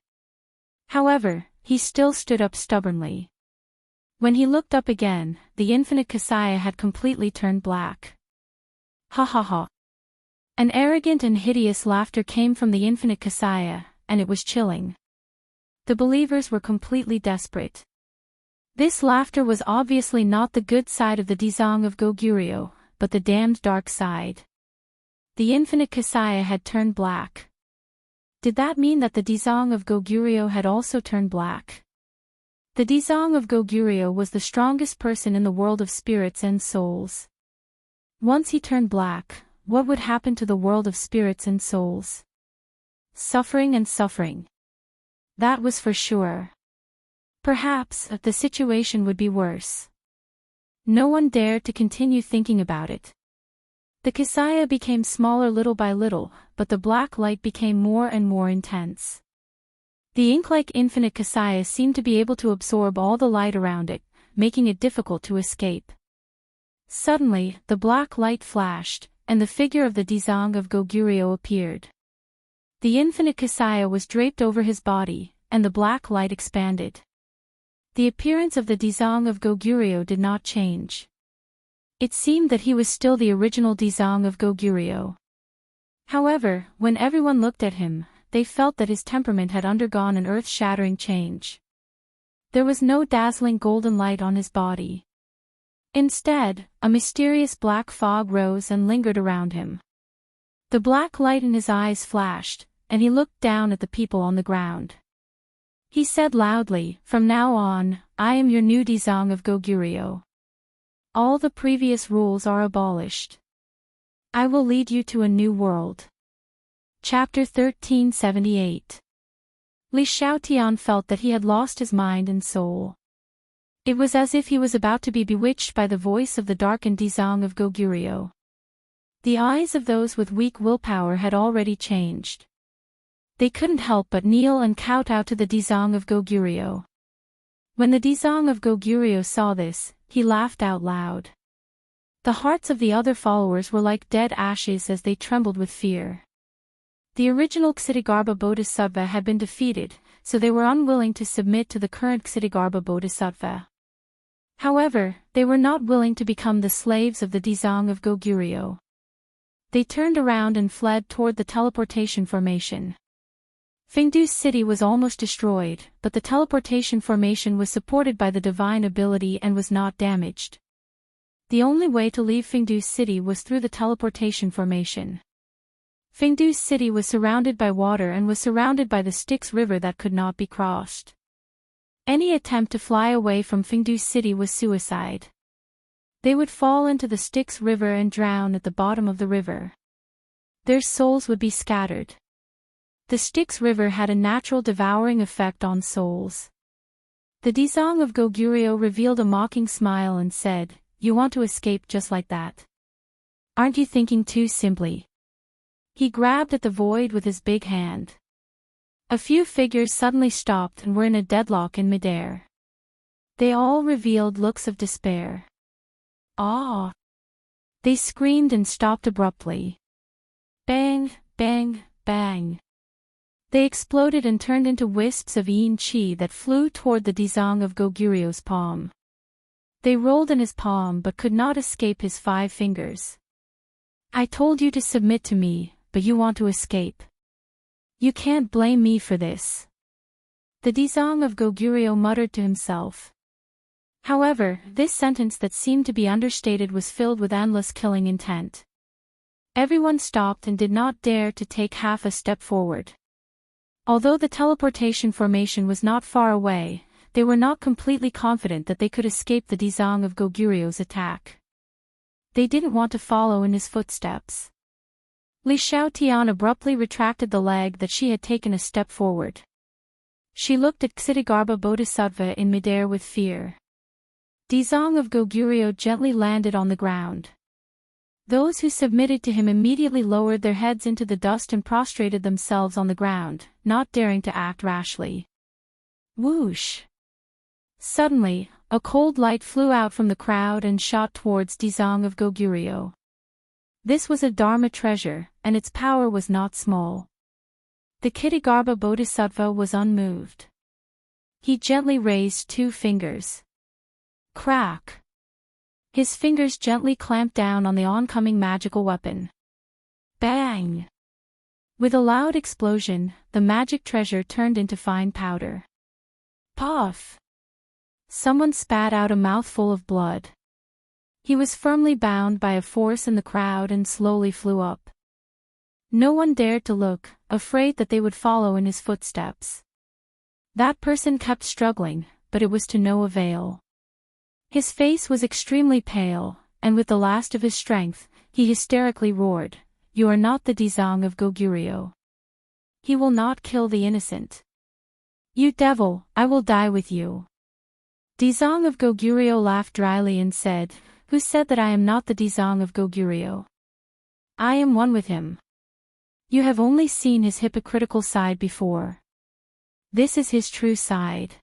However, he still stood up stubbornly. When he looked up again, the infinite Kasaya had completely turned black. Ha ha ha. An arrogant and hideous laughter came from the infinite Kasaya, and it was chilling. The believers were completely desperate. This laughter was obviously not the good side of the Dezong of Goguryeo, but the damned dark side. The infinite Kasaya had turned black. Did that mean that the Dezong of Goguryeo had also turned black? The Dezong of Goguryeo was the strongest person in the world of spirits and souls. Once he turned black, what would happen to the world of spirits and souls? Suffering and suffering. That was for sure. Perhaps the situation would be worse. No one dared to continue thinking about it. The Kasaya became smaller little by little, but the black light became more and more intense. The ink-like infinite Kasaya seemed to be able to absorb all the light around it, making it difficult to escape. Suddenly, the black light flashed, and the figure of the Dezong of Goguryeo appeared. The infinite Kasaya was draped over his body, and the black light expanded. The appearance of the Dezong of Goguryeo did not change. It seemed that he was still the original Dezong of Goguryeo. However, when everyone looked at him, they felt that his temperament had undergone an earth-shattering change. There was no dazzling golden light on his body. Instead, a mysterious black fog rose and lingered around him. The black light in his eyes flashed, and he looked down at the people on the ground. He said loudly, "From now on, I am your new Dizang of Goguryeo. All the previous rules are abolished. I will lead you to a new world." Chapter 1378. Li Xiaotian felt that he had lost his mind and soul. It was as if he was about to be bewitched by the voice of the darkened Dizang of Goguryeo. The eyes of those with weak willpower had already changed. They couldn't help but kneel and kowtow to the Dizang of Goguryeo. When the Dizang of Goguryeo saw this, he laughed out loud. The hearts of the other followers were like dead ashes as they trembled with fear. The original Ksitigarbha Bodhisattva had been defeated, so they were unwilling to submit to the current Ksitigarbha Bodhisattva. However, they were not willing to become the slaves of the Dizang of Goguryeo. They turned around and fled toward the teleportation formation. Fengdu's city was almost destroyed, but the teleportation formation was supported by the divine ability and was not damaged. The only way to leave Fengdu's city was through the teleportation formation. Fengdu's city was surrounded by water and was surrounded by the Styx River that could not be crossed. Any attempt to fly away from Fengdu's city was suicide. They would fall into the Styx River and drown at the bottom of the river. Their souls would be scattered. The Styx River had a natural devouring effect on souls. The Dizang of Goguryeo revealed a mocking smile and said, "You want to escape just like that? Aren't you thinking too simply?" He grabbed at the void with his big hand. A few figures suddenly stopped and were in a deadlock in midair. They all revealed looks of despair. "Ah!" They screamed and stopped abruptly. Bang, bang, bang. They exploded and turned into wisps of yin qi that flew toward the Dizang of Goguryeo's palm. They rolled in his palm but could not escape his 5 fingers. "I told you to submit to me, but you want to escape. You can't blame me for this." The Dizang of Goguryeo muttered to himself. However, this sentence that seemed to be understated was filled with endless killing intent. Everyone stopped and did not dare to take half a step forward. Although the teleportation formation was not far away, they were not completely confident that they could escape the Dizang of Goguryeo's attack. They didn't want to follow in his footsteps. Li Xiaotian abruptly retracted the leg that she had taken a step forward. She looked at Ksitigarbha Bodhisattva in midair with fear. Dizang of Goguryeo gently landed on the ground. Those who submitted to him immediately lowered their heads into the dust and prostrated themselves on the ground, not daring to act rashly. Whoosh! Suddenly, a cold light flew out from the crowd and shot towards Dizang of Goguryeo. This was a Dharma treasure, and its power was not small. The Ksitigarbha Bodhisattva was unmoved. He gently raised 2 fingers. Crack! His fingers gently clamped down on the oncoming magical weapon. Bang! With a loud explosion, the magic treasure turned into fine powder. Puff! Someone spat out a mouthful of blood. He was firmly bound by a force in the crowd and slowly flew up. No one dared to look, afraid that they would follow in his footsteps. That person kept struggling, but it was to no avail. His face was extremely pale, and with the last of his strength, he hysterically roared, "You are not the Dizang of Goguryeo. He will not kill the innocent. You devil, I will die with you." Dizang of Goguryeo laughed dryly and said, "Who said that I am not the Dizang of Goguryeo? I am one with him. You have only seen his hypocritical side before. This is his true side.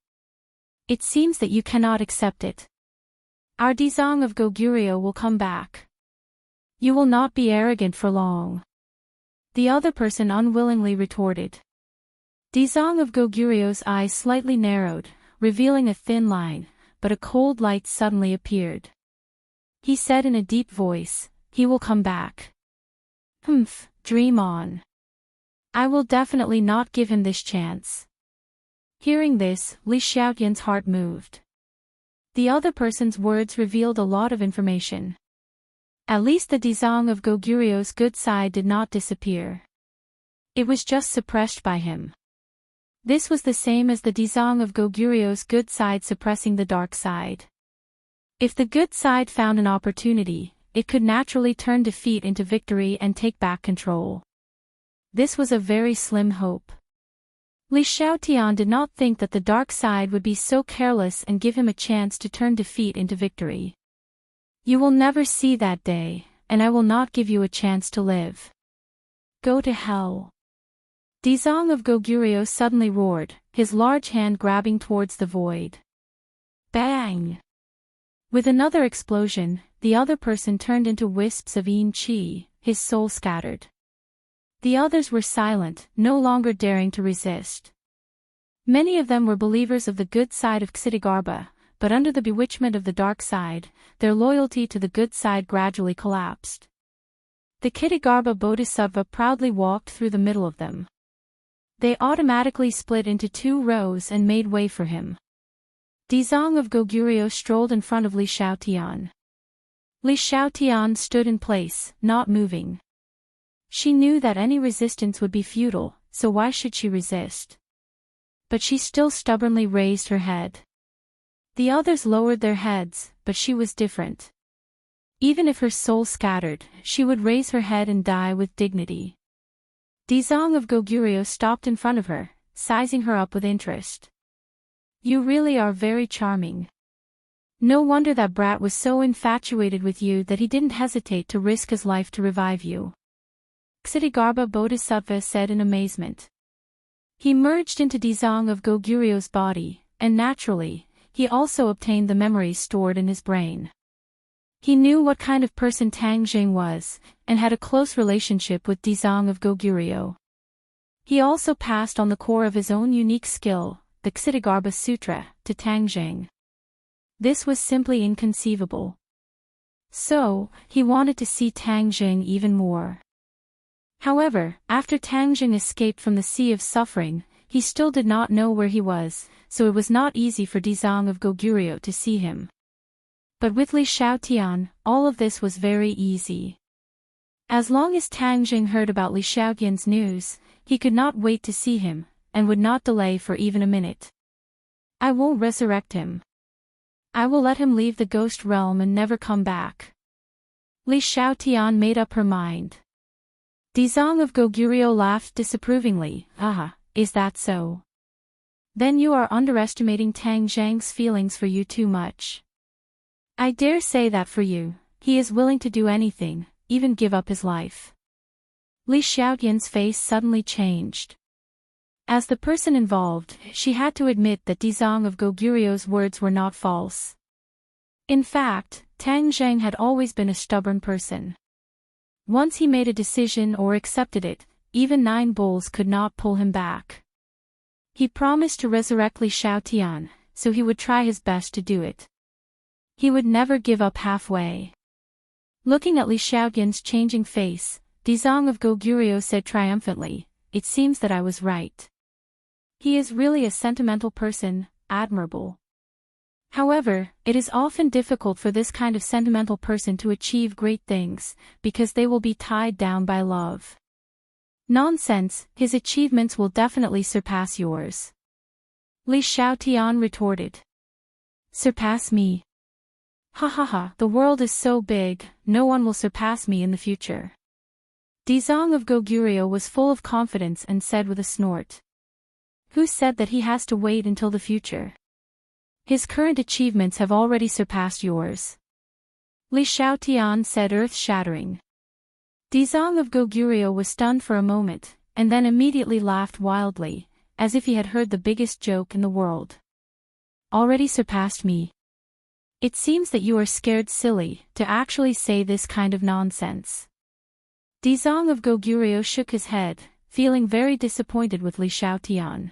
It seems that you cannot accept it. Our Dizang of Goguryeo will come back. You will not be arrogant for long." The other person unwillingly retorted. Dizang of Goguryeo's eyes slightly narrowed, revealing a thin line, but a cold light suddenly appeared. He said in a deep voice, "He will come back. Dream on. I will definitely not give him this chance. Hearing this, Li Xiaotian's heart moved. The other person's words revealed a lot of information. At least the Dizang of Goguryu's good side did not disappear. It was just suppressed by him. This was the same as the Dizang of Goguryu's good side suppressing the dark side. If the good side found an opportunity, it could naturally turn defeat into victory and take back control. This was a very slim hope. Li Xiaotian did not think that the dark side would be so careless and give him a chance to turn defeat into victory. You will never see that day, and I will not give you a chance to live. Go to hell. Dizang of Goguryo suddenly roared, his large hand grabbing towards the void. Bang! With another explosion, the other person turned into wisps of yin qi, his soul scattered. The others were silent, no longer daring to resist. Many of them were believers of the good side of Ksitigarbha, but under the bewitchment of the dark side, their loyalty to the good side gradually collapsed. The Ksitigarbha Bodhisattva proudly walked through the middle of them. They automatically split into 2 rows and made way for him. Dizang of Goguryo strolled in front of Li Xiaotian. Li Xiaotian stood in place, not moving. She knew that any resistance would be futile, so why should she resist? But she still stubbornly raised her head. The others lowered their heads, but she was different. Even if her soul scattered, she would raise her head and die with dignity. Dizang of Goguryo stopped in front of her, sizing her up with interest. You really are very charming. No wonder that brat was so infatuated with you that he didn't hesitate to risk his life to revive you. Ksitigarbha Bodhisattva said in amazement. He merged into Dizang of Goguryo's body, and naturally, he also obtained the memories stored in his brain. He knew what kind of person Tang Jing was, and had a close relationship with Dizang of Goguryo. He also passed on the core of his own unique skill, the Ksitigarbha Sutra, to Tang Jing. This was simply inconceivable. So, he wanted to see Tang Jing even more. However, after Tang Jing escaped from the sea of suffering, he still did not know where he was, so it was not easy for Dizang of Goguryo to see him. But with Li Xiaotian, all of this was very easy. As long as Tang Jing heard about Li Xiaotian's news, he could not wait to see him, and would not delay for even a minute. I won't resurrect him. I will let him leave the ghost realm and never come back. Li Xiaotian made up her mind. Dizang of Goguryo laughed disapprovingly. Is that so? Then you are underestimating Tang Zhang's feelings for you too much. I dare say that for you, he is willing to do anything, even give up his life. Li Xiaotian's face suddenly changed. As the person involved, she had to admit that Dizang of Goguryo's words were not false. In fact, Tang Zhang had always been a stubborn person. Once he made a decision or accepted it, even 9 bulls could not pull him back. He promised to resurrect Li Xiaotian, so he would try his best to do it. He would never give up halfway. Looking at Li Xiaotian's changing face, Dizang of Goguryo said triumphantly, "It seems that I was right. He is really a sentimental person, admirable." However, it is often difficult for this kind of sentimental person to achieve great things, because they will be tied down by love. Nonsense, his achievements will definitely surpass yours. Li Xiaotian retorted. Surpass me? The world is so big, no one will surpass me in the future. Dizang of Goguryo was full of confidence and said with a snort. Who said that he has to wait until the future? His current achievements have already surpassed yours. Li Xiaotian said, earth-shattering. Dizang of Goguryo was stunned for a moment, and then immediately laughed wildly, as if he had heard the biggest joke in the world. Already surpassed me? It seems that you are scared silly to actually say this kind of nonsense. Dizang of Goguryo shook his head, feeling very disappointed with Li Xiaotian.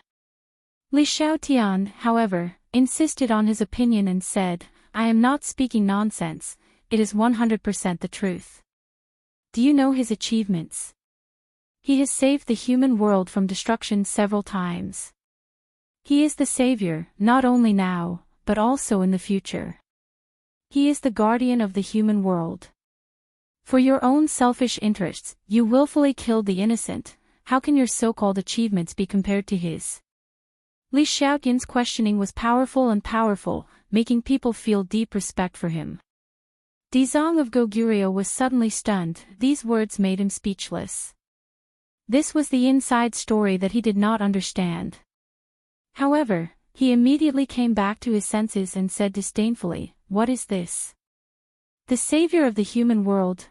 Li Xiaotian, however, insisted on his opinion and said, I am not speaking nonsense, it is 100% the truth. Do you know his achievements? He has saved the human world from destruction several times. He is the savior, not only now, but also in the future. He is the guardian of the human world. For your own selfish interests, you willfully killed the innocent. How can your so-called achievements be compared to his? Li Xiaotian's questioning was powerful, making people feel deep respect for him. Dizong of Goguryeo was suddenly stunned. These words made him speechless. This was the inside story that he did not understand. However, he immediately came back to his senses and said disdainfully, "What is this? The savior of the human world,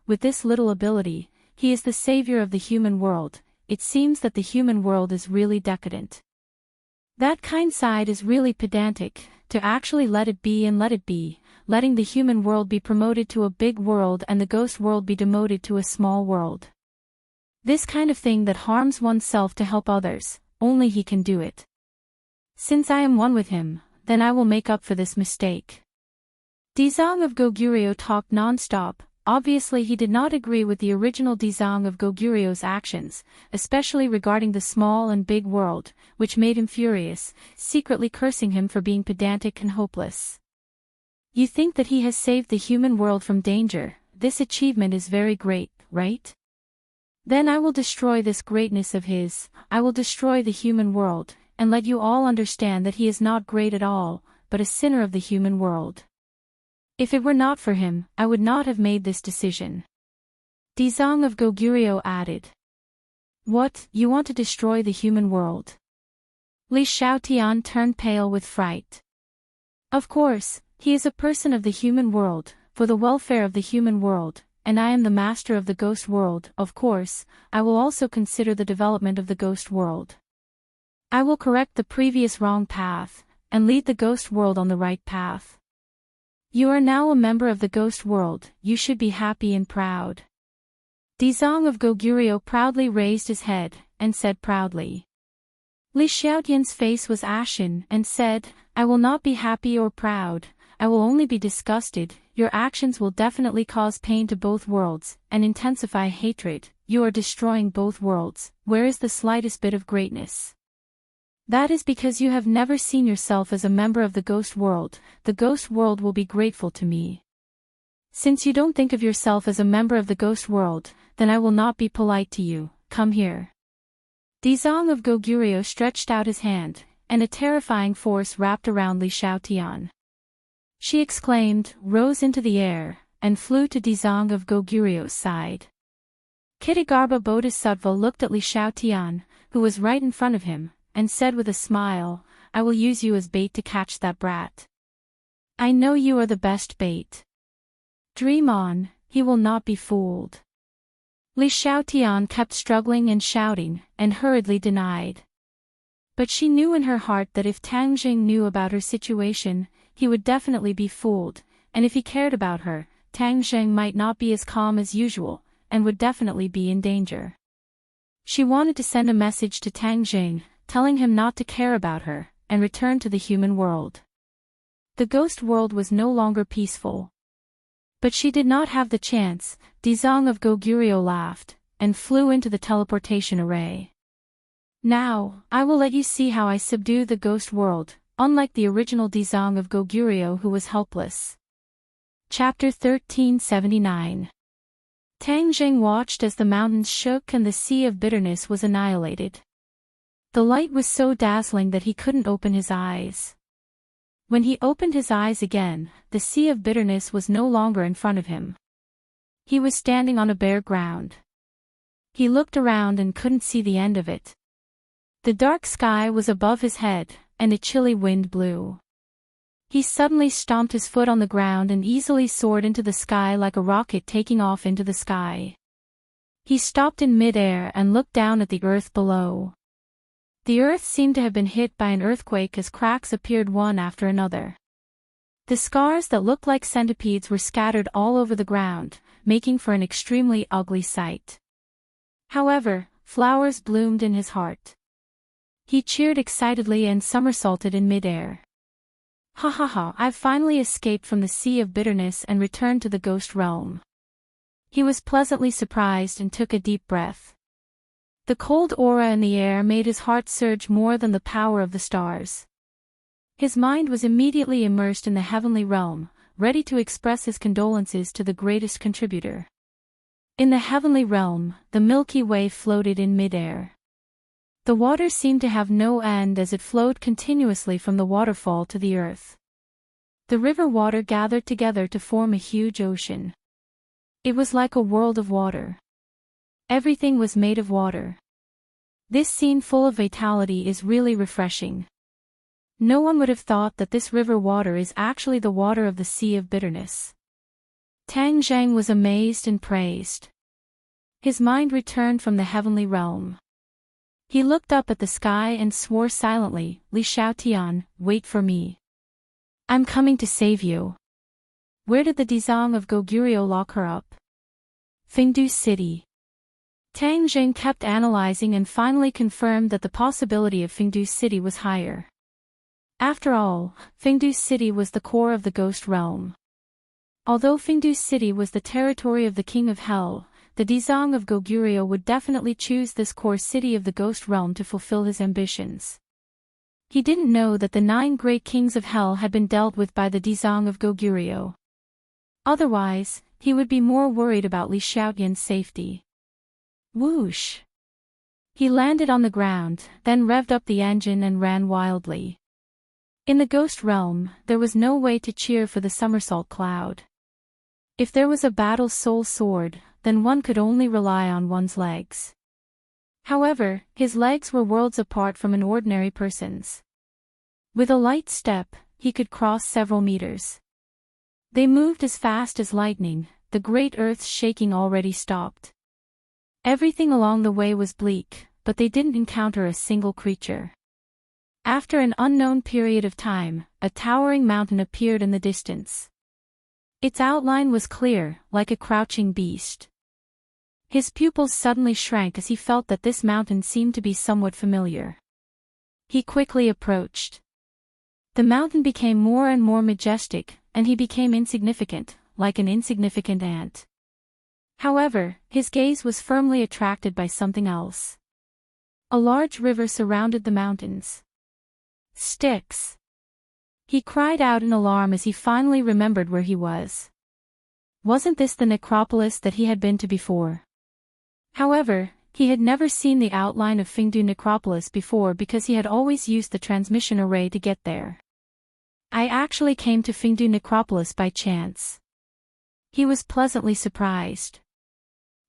with this little ability, he is the savior of the human world. It seems that the human world is really decadent. That kind side is really pedantic, to actually let it be and let it be, letting the human world be promoted to a big world and the ghost world be demoted to a small world. This kind of thing that harms oneself to help others, only he can do it. Since I am one with him, then I will make up for this mistake." Dizong of Goguryeo talked non-stop. Obviously he did not agree with the original Dizong of Goguryeo's actions, especially regarding the small and big world, which made him furious, secretly cursing him for being pedantic and hopeless. "You think that he has saved the human world from danger. This achievement is very great, right? Then I will destroy this greatness of his. I will destroy the human world, and let you all understand that he is not great at all, but a sinner of the human world. If it were not for him, I would not have made this decision." Dizong of Goguryeo added. "What, you want to destroy the human world?" Li Xiaotian turned pale with fright. "Of course, he is a person of the human world, for the welfare of the human world, and I am the master of the ghost world. Of course, I will also consider the development of the ghost world. I will correct the previous wrong path, and lead the ghost world on the right path. You are now a member of the ghost world, you should be happy and proud." Dizong of Goguryeo proudly raised his head, and said proudly. Li Xiaotian's face was ashen, and said, "I will not be happy or proud, I will only be disgusted. Your actions will definitely cause pain to both worlds, and intensify hatred. You are destroying both worlds. Where is the slightest bit of greatness? That is because you have never seen yourself as a member of the ghost world. The ghost world will be grateful to me. Since you don't think of yourself as a member of the ghost world, then I will not be polite to you. Come here." Dizong of Goguryeo stretched out his hand, and a terrifying force wrapped around Li Xiaotian. She exclaimed, rose into the air, and flew to Dizong of Goguryeo's side. Kitagarbha Bodhisattva looked at Li Xiaotian, who was right in front of him, and said with a smile, "I will use you as bait to catch that brat. I know you are the best bait. Dream on, he will not be fooled." Li Xiaotian kept struggling and shouting, and hurriedly denied. But she knew in her heart that if Tang Jing knew about her situation, he would definitely be fooled, and if he cared about her, Tang Jing might not be as calm as usual, and would definitely be in danger. She wanted to send a message to Tang Jing, telling him not to care about her, and return to the human world. The ghost world was no longer peaceful. But she did not have the chance. Dizong of Goguryeo laughed, and flew into the teleportation array. "Now, I will let you see how I subdue the ghost world, unlike the original Dizong of Goguryeo who was helpless." Chapter 1379. Tang Jing watched as the mountains shook and the sea of bitterness was annihilated. The light was so dazzling that he couldn't open his eyes. When he opened his eyes again, the sea of bitterness was no longer in front of him. He was standing on a bare ground. He looked around and couldn't see the end of it. The dark sky was above his head, and a chilly wind blew. He suddenly stomped his foot on the ground and easily soared into the sky like a rocket taking off into the sky. He stopped in mid-air and looked down at the earth below. The earth seemed to have been hit by an earthquake as cracks appeared one after another. The scars that looked like centipedes were scattered all over the ground, making for an extremely ugly sight. However, flowers bloomed in his heart. He cheered excitedly and somersaulted in mid-air. "Ha ha ha, I've finally escaped from the sea of bitterness and returned to the ghost realm." He was pleasantly surprised and took a deep breath. The cold aura in the air made his heart surge more than the power of the stars. His mind was immediately immersed in the heavenly realm, ready to express his condolences to the greatest contributor. In the heavenly realm, the Milky Way floated in mid-air. The water seemed to have no end as it flowed continuously from the waterfall to the earth. The river water gathered together to form a huge ocean. It was like a world of water. Everything was made of water. This scene full of vitality is really refreshing. No one would have thought that this river water is actually the water of the sea of bitterness. Tang Zhang was amazed and praised. His mind returned from the heavenly realm. He looked up at the sky and swore silently, "Li Xiaotian, wait for me. I'm coming to save you." Where did the Dizang of Goguryeo lock her up? Fengdu City. Tang Zheng kept analyzing and finally confirmed that the possibility of Fengdu City was higher. After all, Fengdu City was the core of the ghost realm. Although Fengdu City was the territory of the King of Hell, the Dizang of Goguryeo would definitely choose this core city of the ghost realm to fulfill his ambitions. He didn't know that the 9 great kings of hell had been dealt with by the Dizang of Goguryeo. Otherwise, he would be more worried about Li Xiaotian's safety. Whoosh! He landed on the ground, then revved up the engine and ran wildly. In the ghost realm, there was no way to cheer for the somersault cloud. If there was a battle soul sword, then one could only rely on one's legs. However, his legs were worlds apart from an ordinary person's. With a light step, he could cross several meters. They moved as fast as lightning, the great earth's shaking already stopped. Everything along the way was bleak, but they didn't encounter a single creature. After an unknown period of time, a towering mountain appeared in the distance. Its outline was clear, like a crouching beast. His pupils suddenly shrank as he felt that this mountain seemed to be somewhat familiar. He quickly approached. The mountain became more and more majestic, and he became insignificant, like an insignificant ant. However, his gaze was firmly attracted by something else. A large river surrounded the mountains. Styx! He cried out in alarm as he finally remembered where he was. Wasn't this the necropolis that he had been to before? However, he had never seen the outline of Fengdu Necropolis before because he had always used the transmission array to get there. I actually came to Fengdu Necropolis by chance. He was pleasantly surprised.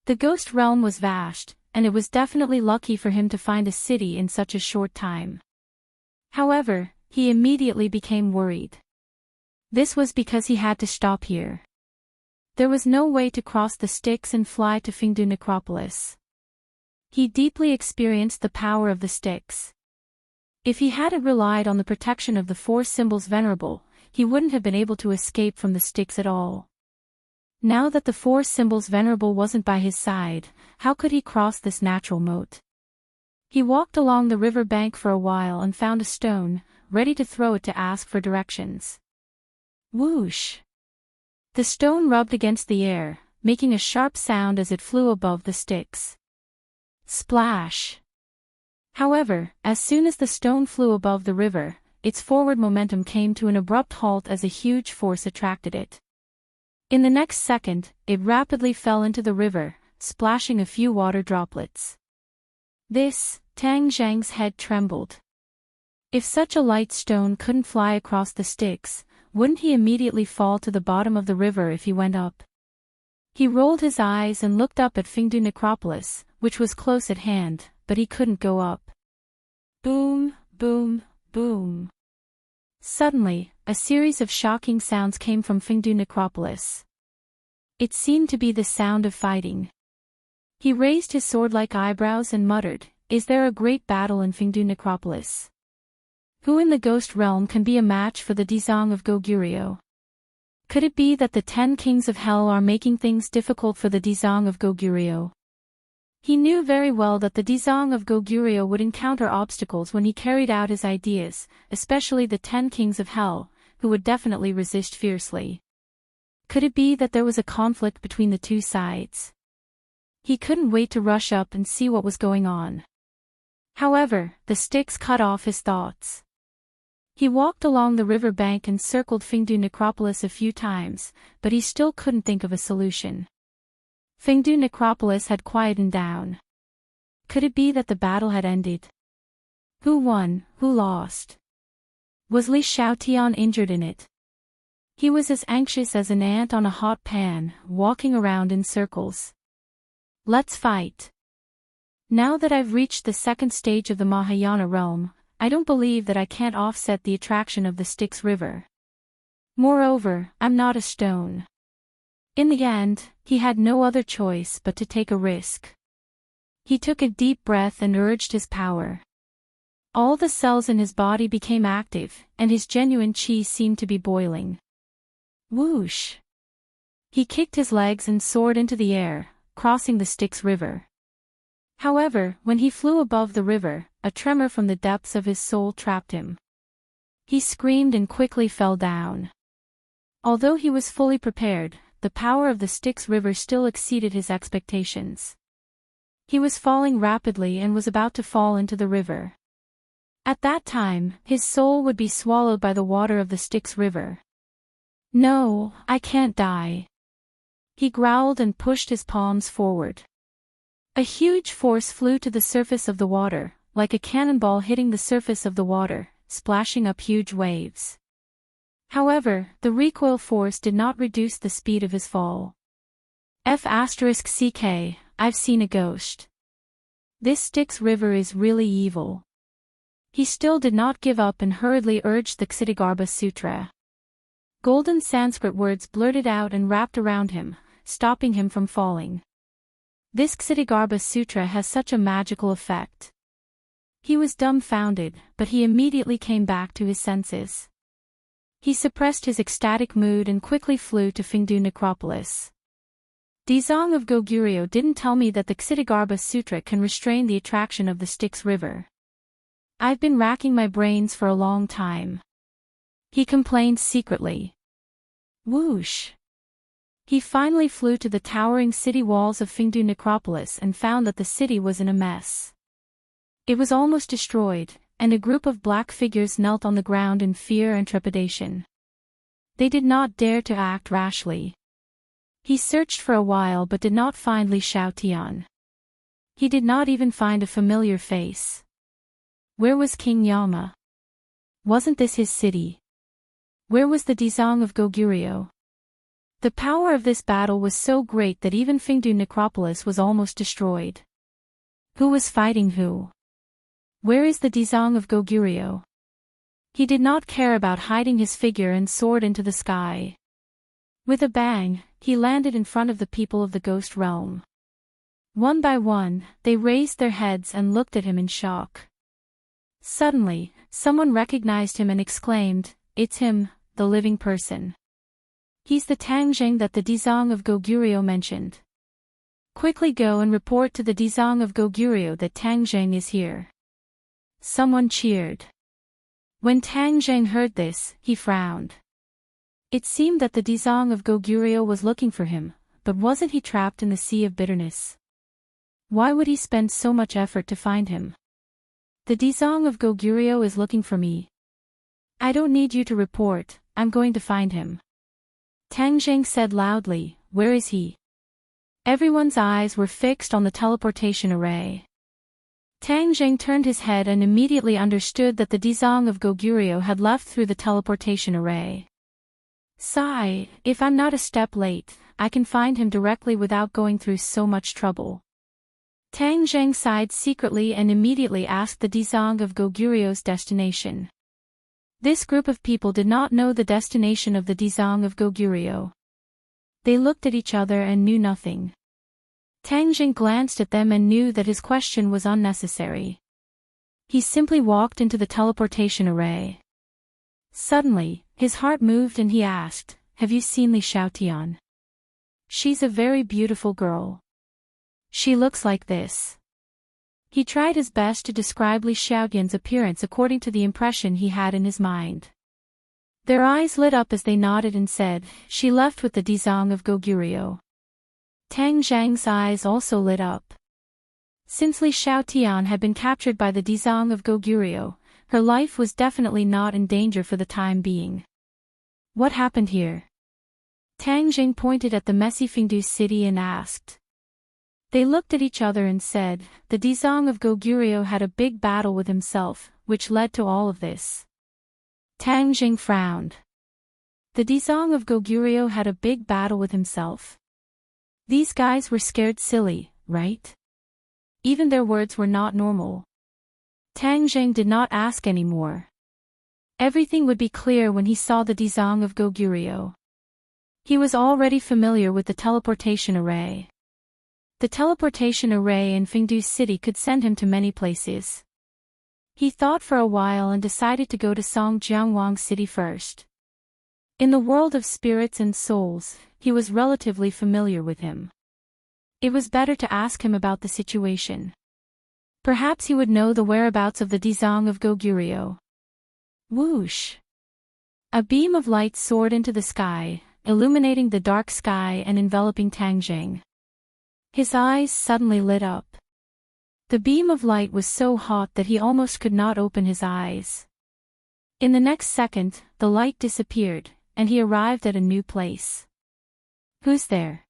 The ghost realm was vast, and it was definitely lucky for him to find a city in such a short time. However, he immediately became worried. This was because he had to stop here. There was no way to cross the Styx and fly to Fengdu Necropolis. He deeply experienced the power of the Styx. If he hadn't relied on the protection of the 4 symbols venerable, he wouldn't have been able to escape from the Styx at all. Now that the 4 symbols venerable wasn't by his side, how could he cross this natural moat? He walked along the river bank for a while and found a stone, ready to throw it to ask for directions. Whoosh! The stone rubbed against the air, making a sharp sound as it flew above the Styx. Splash! However, as soon as the stone flew above the river, its forward momentum came to an abrupt halt as a huge force attracted it. In the next second, it rapidly fell into the river, splashing a few water droplets. Tang Zhang's head trembled. If such a light stone couldn't fly across the Styx, wouldn't he immediately fall to the bottom of the river if he went up? He rolled his eyes and looked up at Fengdu Necropolis, which was close at hand, but he couldn't go up. Boom, boom, boom. Suddenly, a series of shocking sounds came from Fengdu Necropolis. It seemed to be the sound of fighting. He raised his sword-like eyebrows and muttered, "Is there a great battle in Fengdu Necropolis? Who in the ghost realm can be a match for the Dizang of Goguryeo? Could it be that the 10 kings of hell are making things difficult for the Dizang of Goguryeo?" He knew very well that the Dizang of Goguryeo would encounter obstacles when he carried out his ideas, especially the 10 kings of hell, who would definitely resist fiercely. Could it be that there was a conflict between the two sides? He couldn't wait to rush up and see what was going on. However, the sticks cut off his thoughts. He walked along the river bank and circled Fingdu Necropolis a few times, but he still couldn't think of a solution. Fingdu Necropolis had quietened down. Could it be that the battle had ended? Who won, who lost? Was Li Xiaotian injured in it? He was as anxious as an ant on a hot pan, walking around in circles. Let's fight. Now that I've reached the second stage of the Mahayana realm, I don't believe that I can't offset the attraction of the Styx River. Moreover, I'm not a stone. In the end, he had no other choice but to take a risk. He took a deep breath and urged his power. All the cells in his body became active, and his genuine chi seemed to be boiling. Whoosh! He kicked his legs and soared into the air, crossing the Styx River. However, when he flew above the river, a tremor from the depths of his soul trapped him. He screamed and quickly fell down. Although he was fully prepared, the power of the Styx River still exceeded his expectations. He was falling rapidly and was about to fall into the river. At that time, his soul would be swallowed by the water of the Styx River. No, I can't die. He growled and pushed his palms forward. A huge force flew to the surface of the water, like a cannonball hitting the surface of the water, splashing up huge waves. However, the recoil force did not reduce the speed of his fall. F***ck, I've seen a ghost. This Styx River is really evil. He still did not give up and hurriedly urged the Ksitigarbha Sutra. Golden Sanskrit words blurted out and wrapped around him, stopping him from falling. This Ksitigarbha Sutra has such a magical effect. He was dumbfounded, but he immediately came back to his senses. He suppressed his ecstatic mood and quickly flew to Fingdu Necropolis. Dezong of Goguryeo didn't tell me that the Ksitigarbha Sutra can restrain the attraction of the Styx River. I've been racking my brains for a long time. He complained secretly. Whoosh! He finally flew to the towering city walls of Fingdu Necropolis and found that the city was in a mess. It was almost destroyed, and a group of black figures knelt on the ground in fear and trepidation. They did not dare to act rashly. He searched for a while but did not find Li Xiaotian. He did not even find a familiar face. Where was King Yama? Wasn't this his city? Where was the Dezong of Goguryeo? The power of this battle was so great that even Fingdu Necropolis was almost destroyed. Who was fighting who? Where is the Dezong of Goguryeo? He did not care about hiding his figure and soared into the sky. With a bang, he landed in front of the people of the ghost realm. One by one, they raised their heads and looked at him in shock. Suddenly, someone recognized him and exclaimed, "It's him, the living person. He's the Tangjeng that the Dezong of Goguryeo mentioned. Quickly go and report to the Dezong of Goguryeo that Tangjeng is here." Someone cheered. When Tangjeng heard this, he frowned. It seemed that the Dezong of Goguryeo was looking for him, but wasn't he trapped in the sea of bitterness? Why would he spend so much effort to find him? The Dezong of Goguryeo is looking for me. I don't need you to report, I'm going to find him. Tangjeng said loudly, "Where is he?" Everyone's eyes were fixed on the teleportation array. Tangjeng turned his head and immediately understood that the Dezong of Goguryeo had left through the teleportation array. Sigh, if I'm not a step late, I can find him directly without going through so much trouble. Tangjeng sighed secretly and immediately asked the Dezong of Goguryeo's destination. This group of people did not know the destination of the Dezong of Goguryeo. They looked at each other and knew nothing. Tangjeng glanced at them and knew that his question was unnecessary. He simply walked into the teleportation array. Suddenly, his heart moved and he asked, "Have you seen Li Xiaotian? She's a very beautiful girl. She looks like this." He tried his best to describe Li Xiaotian's appearance according to the impression he had in his mind. Their eyes lit up as they nodded and said, "She left with the Dizang of Goguryeo." Tang Zhang's eyes also lit up. Since Li Xiaotian had been captured by the Dizang of Goguryeo, her life was definitely not in danger for the time being. What happened here? Tang Jing pointed at the messy Fengdu city and asked. They looked at each other and said, the Dizang of Goguryeo had a big battle with himself, which led to all of this. Tang Jing frowned. The Dizang of Goguryeo had a big battle with himself. These guys were scared silly, right? Even their words were not normal. Tang Jing did not ask anymore. Everything would be clear when he saw the Dizang of Goguryeo. He was already familiar with the teleportation array. The teleportation array in Fengdu City could send him to many places. He thought for a while and decided to go to Songjiangwang City first. In the world of spirits and souls, he was relatively familiar with him. It was better to ask him about the situation. Perhaps he would know the whereabouts of the Dizang of Goguryeo. Whoosh! A beam of light soared into the sky, illuminating the dark sky and enveloping Tang Jing. His eyes suddenly lit up. The beam of light was so hot that he almost could not open his eyes. In the next second, the light disappeared, and he arrived at a new place. Who's there?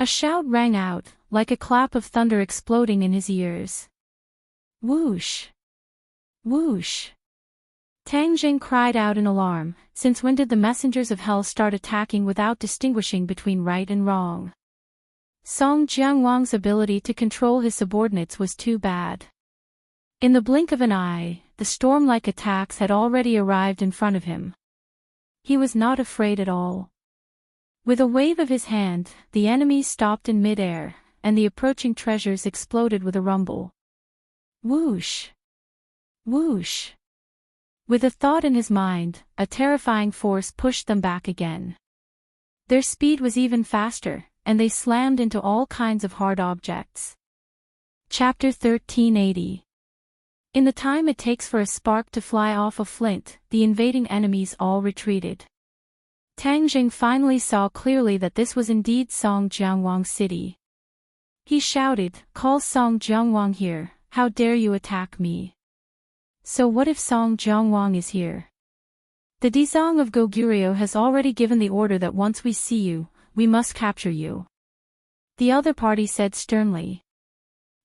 A shout rang out, like a clap of thunder exploding in his ears. Whoosh! Whoosh! Tang Jing cried out in alarm, since when did the messengers of hell start attacking without distinguishing between right and wrong? Song Jiangwang's ability to control his subordinates was too bad. In the blink of an eye, the storm-like attacks had already arrived in front of him. He was not afraid at all. With a wave of his hand, the enemies stopped in mid-air, and the approaching treasures exploded with a rumble. Whoosh! Whoosh! With a thought in his mind, a terrifying force pushed them back again. Their speed was even faster, and they slammed into all kinds of hard objects. Chapter 1380. In the time it takes for a spark to fly off a flint, the invading enemies all retreated. Tang Jing finally saw clearly that this was indeed Songjiangwang City. He shouted, "Call Songjiangwang here, how dare you attack me?" So what if Songjiangwang is here? The Dizang of Goguryeo has already given the order that once we see you, we must capture you. The other party said sternly.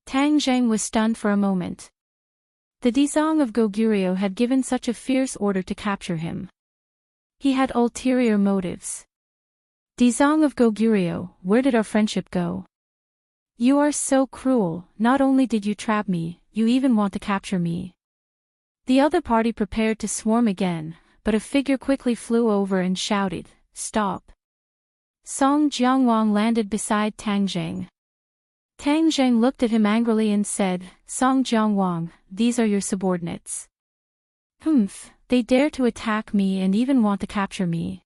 Tang Jing was stunned for a moment. The Dizang of Goguryeo had given such a fierce order to capture him. He had ulterior motives. Dizang of Goguryeo, where did our friendship go? You are so cruel, not only did you trap me, you even want to capture me. The other party prepared to swarm again, but a figure quickly flew over and shouted, "Stop." Song Jiangwang landed beside Tang Jing. Tang Jing looked at him angrily and said, "Song Jiangwang, these are your subordinates. Humph, they dare to attack me and even want to capture me."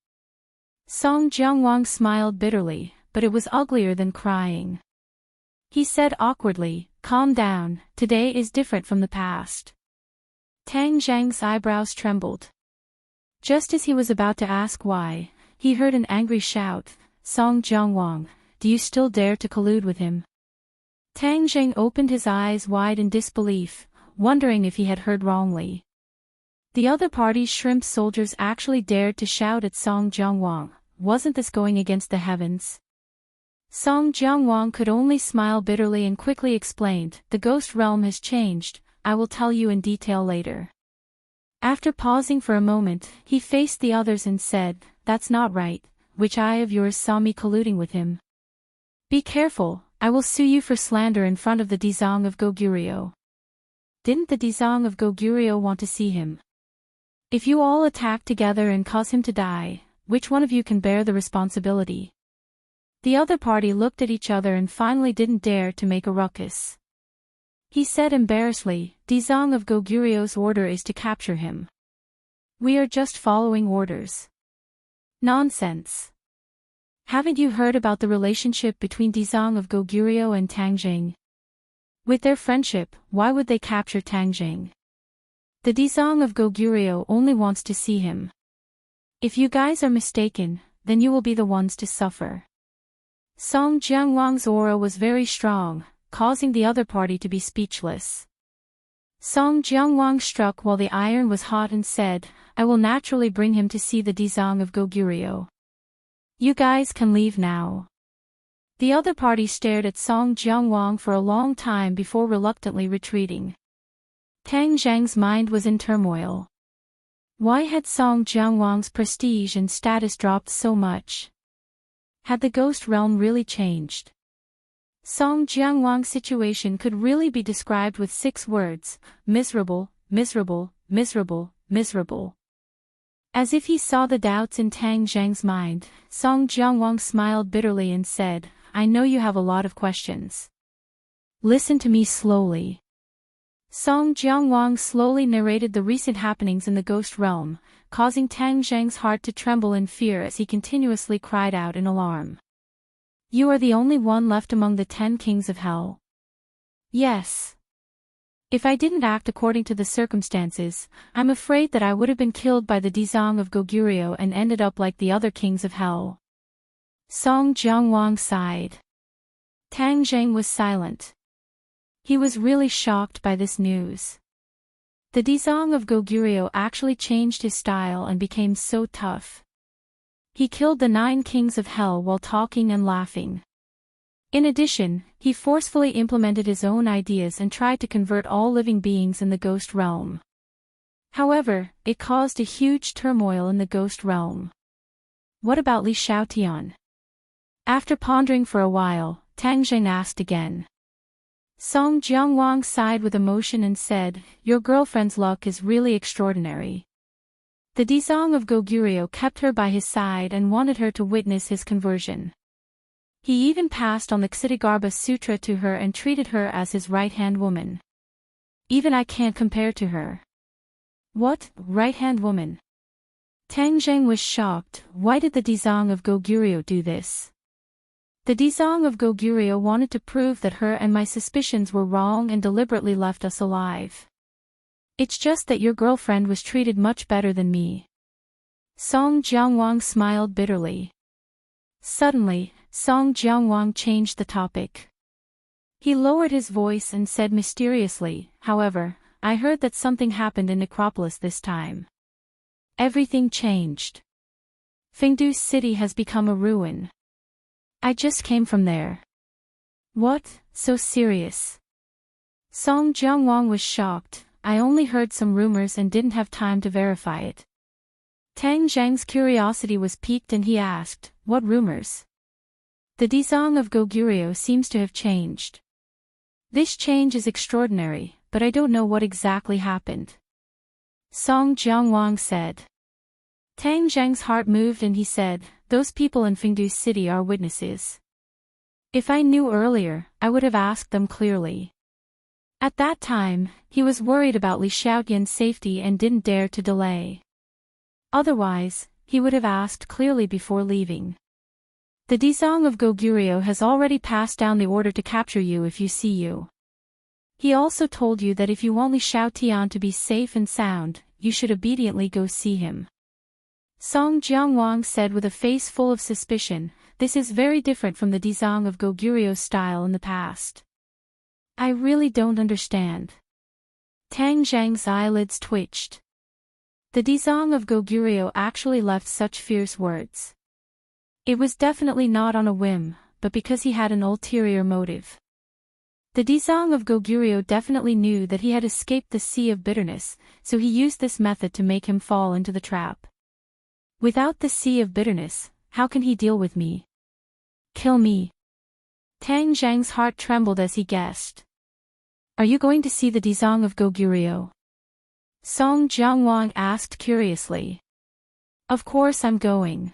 Song Jiangwang smiled bitterly, but it was uglier than crying. He said awkwardly, "Calm down, today is different from the past." Tang Zhang's eyebrows trembled. Just as he was about to ask why, he heard an angry shout, "Song Jiangwang, do you still dare to collude with him?" Tang Jing opened his eyes wide in disbelief, wondering if he had heard wrongly. The other party's shrimp soldiers actually dared to shout at Song Jiangwang, wasn't this going against the heavens? Song Jiangwang could only smile bitterly and quickly explained, "The ghost realm has changed, I will tell you in detail later." After pausing for a moment, he faced the others and said, "That's not right. Which eye of yours saw me colluding with him? Be careful, I will sue you for slander in front of the Dizang of Goguryeo." Didn't the Dizang of Goguryeo want to see him? If you all attack together and cause him to die, which one of you can bear the responsibility? The other party looked at each other and finally didn't dare to make a ruckus. He said embarrassedly, "Dizang of Goguryeo's order is to capture him. We are just following orders." Nonsense. Haven't you heard about the relationship between Dizang of Goguryeo and Tang Jing? With their friendship, why would they capture Tang Jing? The Dizang of Goguryeo only wants to see him. If you guys are mistaken, then you will be the ones to suffer. Song Jianguang's aura was very strong, causing the other party to be speechless. Song Jianguang struck while the iron was hot and said, I will naturally bring him to see the Dizang of Goguryeo. You guys can leave now. The other party stared at Song Jianguang for a long time before reluctantly retreating. Tang Zhang's mind was in turmoil. Why had Song Jianguang's prestige and status dropped so much? Had the ghost realm really changed? Song Jianguang's situation could really be described with 6 words: miserable, miserable, miserable, miserable. As if he saw the doubts in Tang Zhang's mind, Song Jianguang smiled bitterly and said, I know you have a lot of questions. Listen to me slowly. Song Jianguang slowly narrated the recent happenings in the ghost realm, causing Tang Zhang's heart to tremble in fear as he continuously cried out in alarm. You are the only one left among the 10 kings of hell. Yes. If I didn't act according to the circumstances, I'm afraid that I would have been killed by the Dizang of Goguryeo and ended up like the other kings of hell. Song Jianguang sighed. Tang Zhang was silent. He was really shocked by this news. The Dizang of Goguryeo actually changed his style and became so tough. He killed the 9 kings of hell while talking and laughing. In addition, he forcefully implemented his own ideas and tried to convert all living beings in the ghost realm. However, it caused a huge turmoil in the ghost realm. What about Li Xiaotian? After pondering for a while, Tang Zheng asked again. Song Jianguang sighed with emotion and said, Your girlfriend's luck is really extraordinary. The Dizang of Goguryeo kept her by his side and wanted her to witness his conversion. He even passed on the Ksitigarbha Sutra to her and treated her as his right-hand woman. Even I can't compare to her. What, right-hand woman? Tang Zheng was shocked. Why did the Dizang of Goguryeo do this? The Dizang of Goguryeo wanted to prove that her and my suspicions were wrong and deliberately left us alive. It's just that your girlfriend was treated much better than me. Song Jianguang smiled bitterly. Suddenly, Song Jianguang changed the topic. He lowered his voice and said mysteriously, However, I heard that something happened in Necropolis this time. Everything changed. Fengdu City has become a ruin. I just came from there. What, so serious? Song Jianguang was shocked. I only heard some rumors and didn't have time to verify it. Tang Zhang's curiosity was piqued and he asked, What rumors? The Dizang of Goguryeo seems to have changed. This change is extraordinary, but I don't know what exactly happened. Song Jianguang said. Tang Zhang's heart moved and he said, Those people in Fengdu City are witnesses. If I knew earlier, I would have asked them clearly. At that time, he was worried about Li Xiaotian's safety and didn't dare to delay. Otherwise, he would have asked clearly before leaving. The Dizang of Goguryeo has already passed down the order to capture you if you see you. He also told you that if you want Li Xiaotian to be safe and sound, you should obediently go see him. Song Jianguang said with a face full of suspicion, This is very different from the Dizang of Goguryeo's style in the past. I really don't understand. Tang Zhang's eyelids twitched. The Dizang of Goguryeo actually left such fierce words. It was definitely not on a whim, but because he had an ulterior motive. The Dizang of Goguryeo definitely knew that he had escaped the sea of bitterness, so he used this method to make him fall into the trap. Without the sea of bitterness, how can he deal with me? Kill me. Tang Zhang's heart trembled as he guessed. Are you going to see the Dizang of Goguryeo? Song Jianguang asked curiously. Of course I'm going.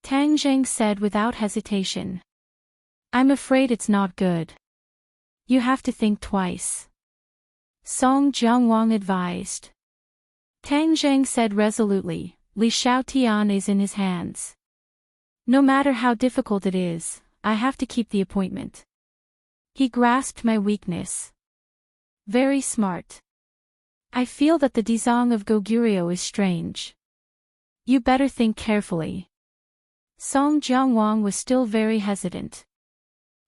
Tang Zhang said without hesitation. I'm afraid it's not good. You have to think twice. Song Jianguang advised. Tang Zhang said resolutely, Li Xiaotian is in his hands. No matter how difficult it is, I have to keep the appointment. He grasped my weakness. Very smart. I feel that the Dizang of Goguryeo is strange. You better think carefully. Song Jianguang was still very hesitant.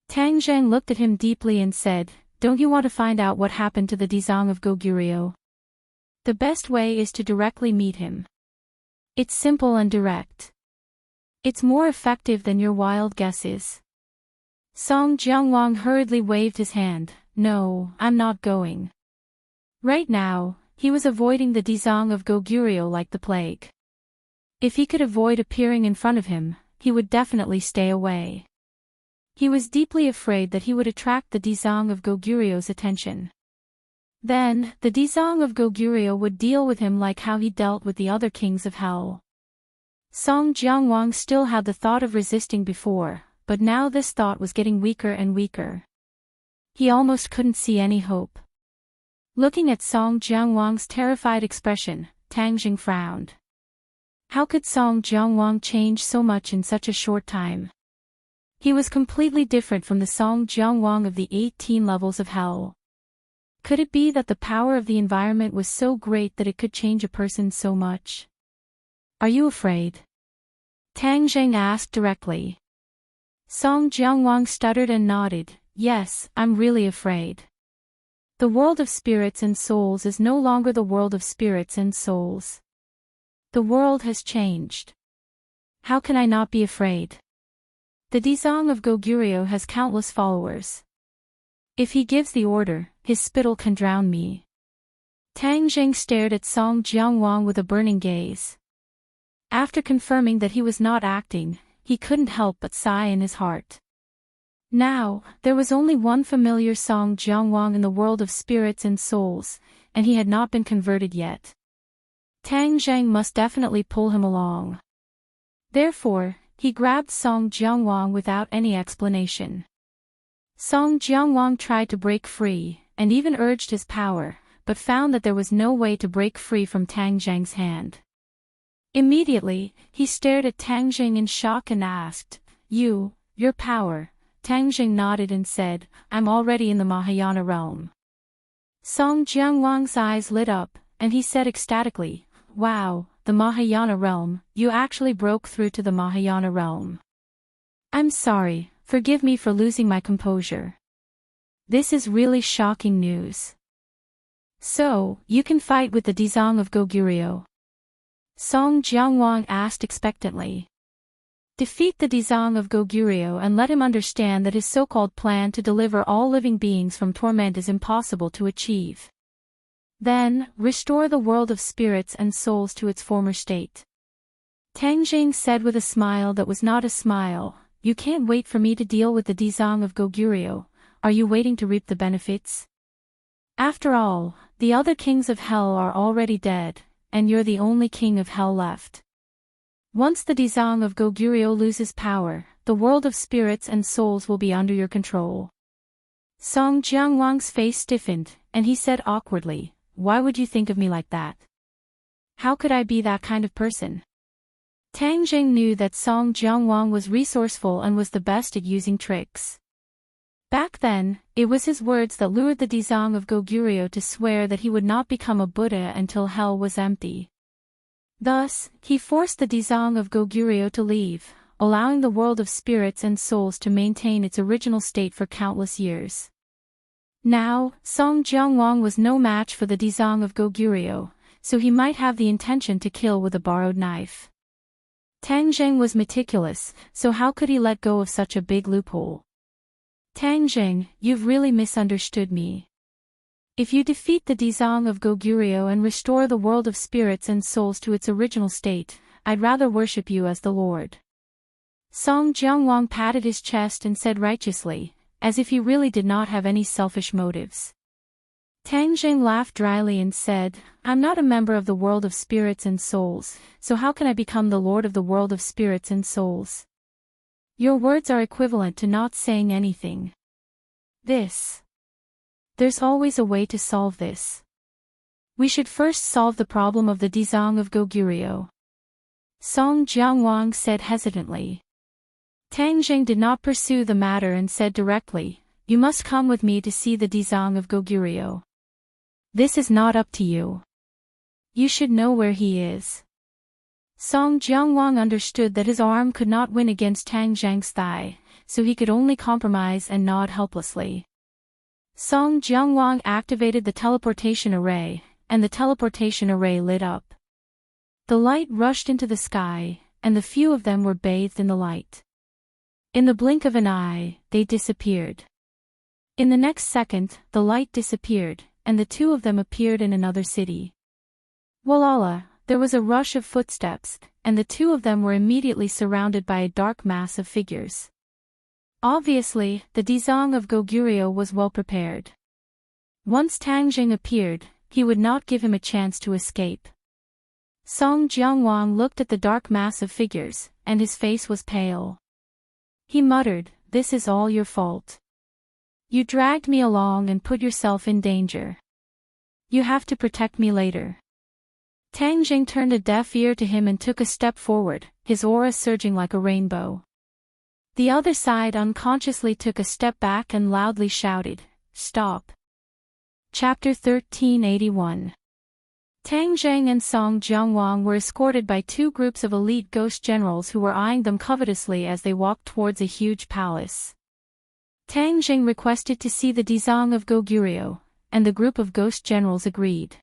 Tang Zheng looked at him deeply and said, "Don't you want to find out what happened to the Dizang of Goguryeo? The best way is to directly meet him. It's simple and direct. It's more effective than your wild guesses." Song Jianguang hurriedly waved his hand. "No, I'm not going." Right now, he was avoiding the Dizang of Goguryeo like the plague. If he could avoid appearing in front of him, he would definitely stay away. He was deeply afraid that he would attract the Dizang of Goguryeo's attention. Then, the Dizang of Goguryeo would deal with him like how he dealt with the other kings of hell. Song Jianguang still had the thought of resisting before, but now this thought was getting weaker and weaker. He almost couldn't see any hope. Looking at Song Jianguang's terrified expression, Tang Jing frowned. How could Song Jianguang change so much in such a short time? He was completely different from the Song Jianguang of the 18 levels of hell. Could it be that the power of the environment was so great that it could change a person so much? "Are you afraid?" Tang Zheng asked directly. Song Jianguang stuttered and nodded. "Yes, I'm really afraid. The world of spirits and souls is no longer the world of spirits and souls. The world has changed. How can I not be afraid? The Dizang of Goguryeo has countless followers. If he gives the order, his spittle can drown me." Tang Zheng stared at Song Jianguang with a burning gaze. After confirming that he was not acting, he couldn't help but sigh in his heart. Now, there was only one familiar Song Jianguang in the world of spirits and souls, and he had not been converted yet. Tang Zheng must definitely pull him along. Therefore, he grabbed Song Jianguang without any explanation. Song Jianguang tried to break free, and even urged his power, but found that there was no way to break free from Tang Zheng's hand. Immediately, he stared at Tang Zheng in shock and asked, Your power?" Tang Zheng nodded and said, "I'm already in the Mahayana realm." Song Jianguang's eyes lit up, and he said ecstatically, "Wow, the Mahayana realm, you actually broke through to the Mahayana realm. I'm sorry, forgive me for losing my composure. This is really shocking news. So, you can fight with the Dizang of Goguryeo?" Song Jianguang asked expectantly. Defeat the Dizang of Goguryeo and let him understand that his so-called plan to deliver all living beings from torment is impossible to achieve. Then, restore the world of spirits and souls to its former state. Tang Jing said with a smile that was not a smile, "You can't wait for me to deal with the Dizang of Goguryeo. Are you waiting to reap the benefits? After all, the other kings of hell are already dead, and you're the only king of hell left. Once the Dizang of Goguryeo loses power, the world of spirits and souls will be under your control." Song Jianguang's face stiffened, and he said awkwardly, "Why would you think of me like that? How could I be that kind of person?" Tang Jing knew that Song Jianguang was resourceful and was the best at using tricks. Back then, it was his words that lured the Dizang of Goguryeo to swear that he would not become a Buddha until hell was empty. Thus, he forced the Dizang of Goguryeo to leave, allowing the world of spirits and souls to maintain its original state for countless years. Now, Song Jianguang was no match for the Dizang of Goguryeo, so he might have the intention to kill with a borrowed knife. Tang Zheng was meticulous, so how could he let go of such a big loophole? "Tang Zheng, you've really misunderstood me. If you defeat the Dizang of Goguryeo and restore the world of spirits and souls to its original state, I'd rather worship you as the Lord." Song Jianguang patted his chest and said righteously, as if he really did not have any selfish motives. Tang Zheng laughed dryly and said, "I'm not a member of the world of spirits and souls, so how can I become the Lord of the world of spirits and souls? Your words are equivalent to not saying anything. There's always a way to solve this. We should first solve the problem of the Dizang of Goguryeo." Song Jianguang said hesitantly. Tang Zheng did not pursue the matter and said directly, "You must come with me to see the Dizang of Goguryeo. This is not up to you. You should know where he is." Song Jianguang understood that his arm could not win against Tang Zhang's thigh, so he could only compromise and nod helplessly. Song Jianguang activated the teleportation array, and the teleportation array lit up. The light rushed into the sky, and the few of them were bathed in the light. In the blink of an eye, they disappeared. In the next second, the light disappeared, and the two of them appeared in another city. Walala, there was a rush of footsteps, and the two of them were immediately surrounded by a dark mass of figures. Obviously, the Dizang of Goguryeo was well prepared. Once Tang Jing appeared, he would not give him a chance to escape. Song Jianguang looked at the dark mass of figures, and his face was pale. He muttered, "This is all your fault. You dragged me along and put yourself in danger. You have to protect me later." Tang Jing turned a deaf ear to him and took a step forward, his aura surging like a rainbow. The other side unconsciously took a step back and loudly shouted, "Stop." Chapter 1381. Tang Zhang and Song Jianguang were escorted by two groups of elite ghost generals who were eyeing them covetously as they walked towards a huge palace. Tang Jing requested to see the Dizang of Goguryeo, and the group of ghost generals agreed.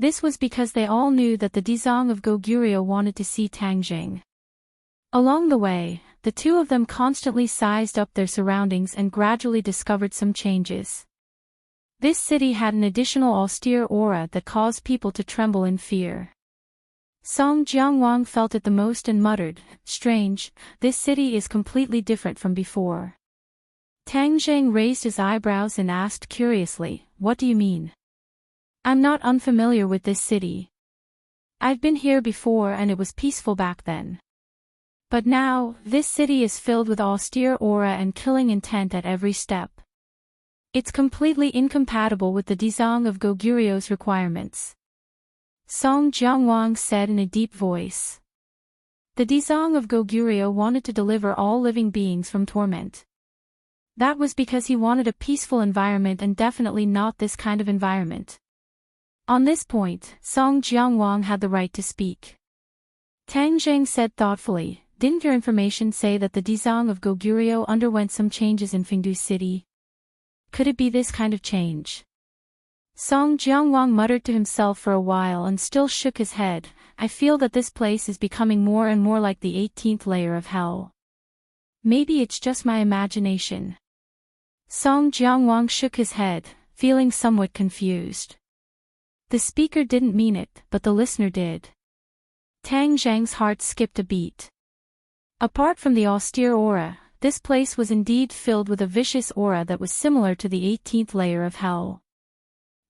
This was because they all knew that the Dizang of Goguryeo wanted to see Tang Jing. Along the way, the two of them constantly sized up their surroundings and gradually discovered some changes. This city had an additional austere aura that caused people to tremble in fear. Song Jianguang felt it the most and muttered, "Strange, this city is completely different from before." Tang Zhang raised his eyebrows and asked curiously, "What do you mean?" "I'm not unfamiliar with this city. I've been here before and it was peaceful back then. But now, this city is filled with austere aura and killing intent at every step. It's completely incompatible with the Dizang of Goguryeo's requirements," Song Jianguang said in a deep voice. The Dizang of Goguryeo wanted to deliver all living beings from torment. That was because he wanted a peaceful environment and definitely not this kind of environment. On this point, Song Jianguang had the right to speak. Tang Zhang said thoughtfully, "Didn't your information say that the Dizang of Goguryeo underwent some changes in Fengdu City? Could it be this kind of change?" Song Jianguang muttered to himself for a while and still shook his head. "I feel that this place is becoming more and more like the 18th layer of hell. Maybe it's just my imagination." Song Jianguang shook his head, feeling somewhat confused. The speaker didn't mean it, but the listener did. Tang Zhang's heart skipped a beat. Apart from the austere aura, this place was indeed filled with a vicious aura that was similar to the 18th layer of hell.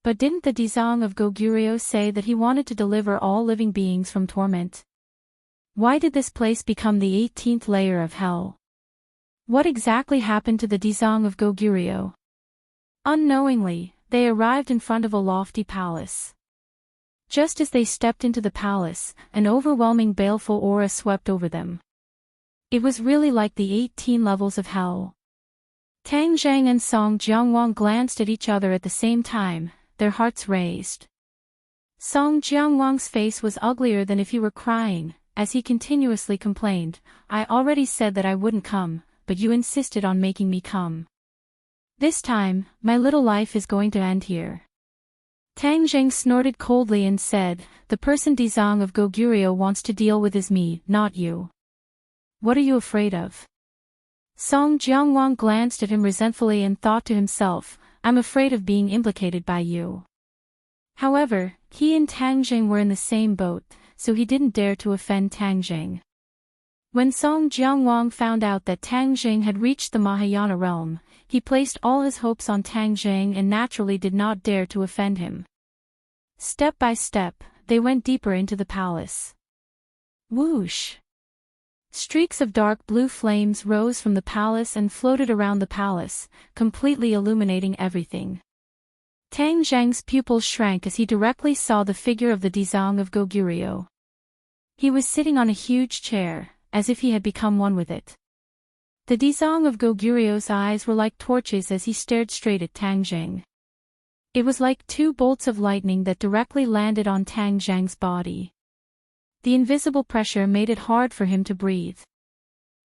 But didn't the Dizang of Goguryeo say that he wanted to deliver all living beings from torment? Why did this place become the 18th layer of hell? What exactly happened to the Dizang of Goguryeo? Unknowingly, they arrived in front of a lofty palace. Just as they stepped into the palace, an overwhelming baleful aura swept over them. It was really like the 18 levels of hell. Tang Zhang and Song Jianguang glanced at each other at the same time, their hearts raised. Song Jianguang's face was uglier than if he were crying, as he continuously complained, "I already said that I wouldn't come, but you insisted on making me come. This time, my little life is going to end here." Tang Zhang snorted coldly and said, "The person Dizang of Goguryeo wants to deal with is me, not you. What are you afraid of?" Song Jianguang glanced at him resentfully and thought to himself, "I'm afraid of being implicated by you." However, he and Tang Zhang were in the same boat, so he didn't dare to offend Tang Zhang. When Song Jianguang found out that Tang Zhang had reached the Mahayana realm, he placed all his hopes on Tang Zhang and naturally did not dare to offend him. Step by step, they went deeper into the palace. Whoosh! Streaks of dark blue flames rose from the palace and floated around the palace, completely illuminating everything. Tang Zhang's pupils shrank as he directly saw the figure of the Dizang of Goguryeo. He was sitting on a huge chair, as if he had become one with it. The Dizang of Goguryeo's eyes were like torches as he stared straight at Tang Zhang. It was like two bolts of lightning that directly landed on Tang Zhang's body. The invisible pressure made it hard for him to breathe.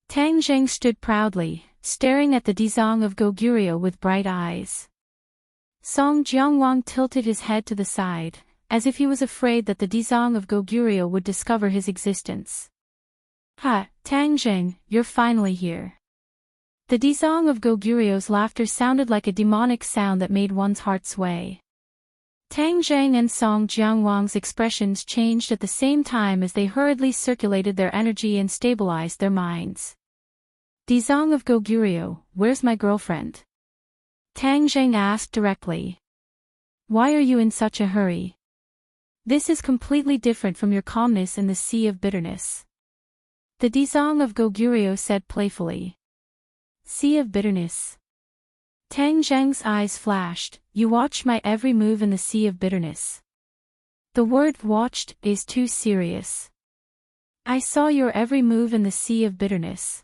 Tang Zheng stood proudly, staring at the Dizang of Goguryeo with bright eyes. Song Jiangwang tilted his head to the side, as if he was afraid that the Dizang of Goguryeo would discover his existence. Ha, Tang Zheng, you're finally here. The Dizang of Goguryeo's laughter sounded like a demonic sound that made one's heart sway. Tang Zheng and Song Jiangwang's expressions changed at the same time as they hurriedly circulated their energy and stabilized their minds. Dizang of Goguryeo, where's my girlfriend? Tang Zheng asked directly. Why are you in such a hurry? This is completely different from your calmness in the sea of bitterness. The Dizang of Goguryeo said playfully. Sea of bitterness. Tang Zheng's eyes flashed. You watched my every move in the sea of bitterness. The word watched is too serious. I saw your every move in the sea of bitterness.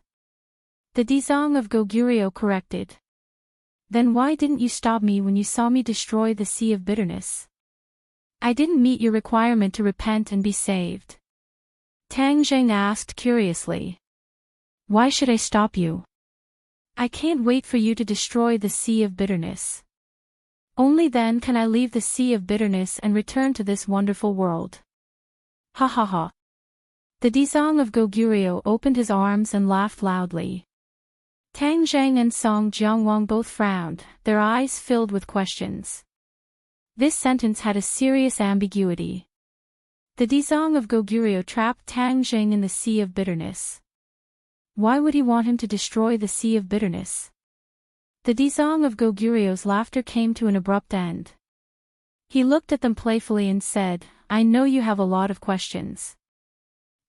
The Dizang of Goguryeo corrected. Then why didn't you stop me when you saw me destroy the sea of bitterness? I didn't meet your requirement to repent and be saved. Tang Zheng asked curiously. Why should I stop you? I can't wait for you to destroy the sea of bitterness. Only then can I leave the sea of bitterness and return to this wonderful world. Ha ha ha. The Dizang of Goguryeo opened his arms and laughed loudly. Tang Zheng and Song Jiangwang both frowned, their eyes filled with questions. This sentence had a serious ambiguity. The Dizang of Goguryeo trapped Tang Zheng in the sea of bitterness. Why would he want him to destroy the sea of bitterness? The Dizang of Goguryeo's laughter came to an abrupt end. He looked at them playfully and said, I know you have a lot of questions.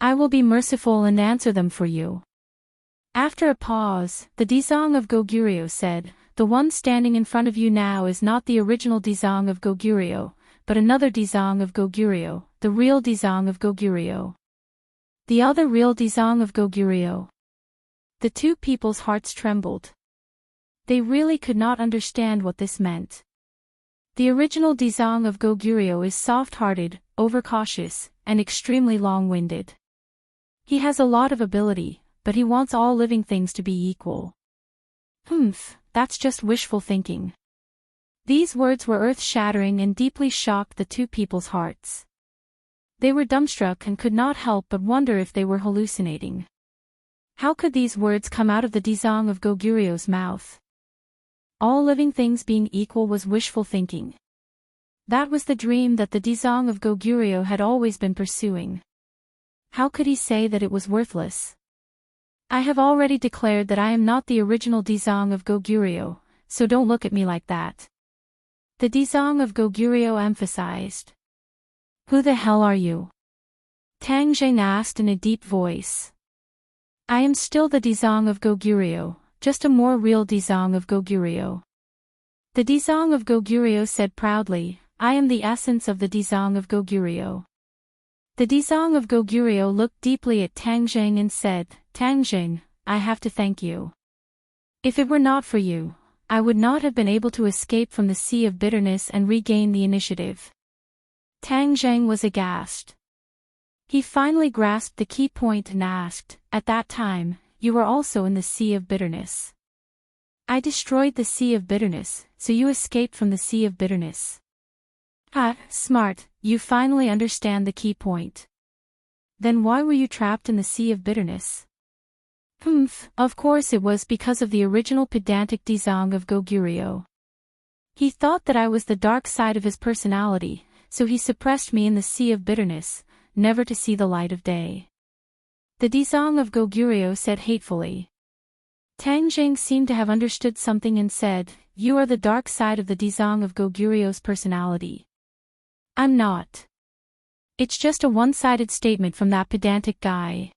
I will be merciful and answer them for you. After a pause, the Dizang of Goguryeo said, the one standing in front of you now is not the original Dizang of Goguryeo, but another Dizang of Goguryeo, the real Dizang of Goguryeo. The other real Dizang of Goguryeo. The two people's hearts trembled. They really could not understand what this meant. The original Dizang of Goguryeo is soft-hearted, overcautious, and extremely long-winded. He has a lot of ability, but he wants all living things to be equal. That's just wishful thinking. These words were earth-shattering and deeply shocked the two people's hearts. They were dumbstruck and could not help but wonder if they were hallucinating. How could these words come out of the Dizang of Goguryeo's mouth? All living things being equal was wishful thinking. That was the dream that the Dizang of Goguryeo had always been pursuing. How could he say that it was worthless? I have already declared that I am not the original Dizang of Goguryeo, so don't look at me like that. The Dizang of Goguryeo emphasized. Who the hell are you? Tang Zheng asked in a deep voice. I am still the Dizang of Goguryeo, just a more real Dizang of Goguryeo. The Dizang of Goguryeo said proudly, I am the essence of the Dizang of Goguryeo. The Dizang of Goguryeo looked deeply at Tang Zheng and said, Tang Zheng, I have to thank you. If it were not for you, I would not have been able to escape from the sea of bitterness and regain the initiative. Tang Zheng was aghast. He finally grasped the key point and asked, at that time, you were also in the sea of bitterness. I destroyed the sea of bitterness, so you escaped from the sea of bitterness. Ah, smart, you finally understand the key point. Then why were you trapped in the sea of bitterness? Of course it was because of the original pedantic Dizang of Goguryeo. He thought that I was the dark side of his personality, so he suppressed me in the sea of bitterness, never to see the light of day. The Dizang of Goguryeo said hatefully. Tang Zheng seemed to have understood something and said, you are the dark side of the Dizang of Goguryeo's personality. I'm not. It's just a one-sided statement from that pedantic guy.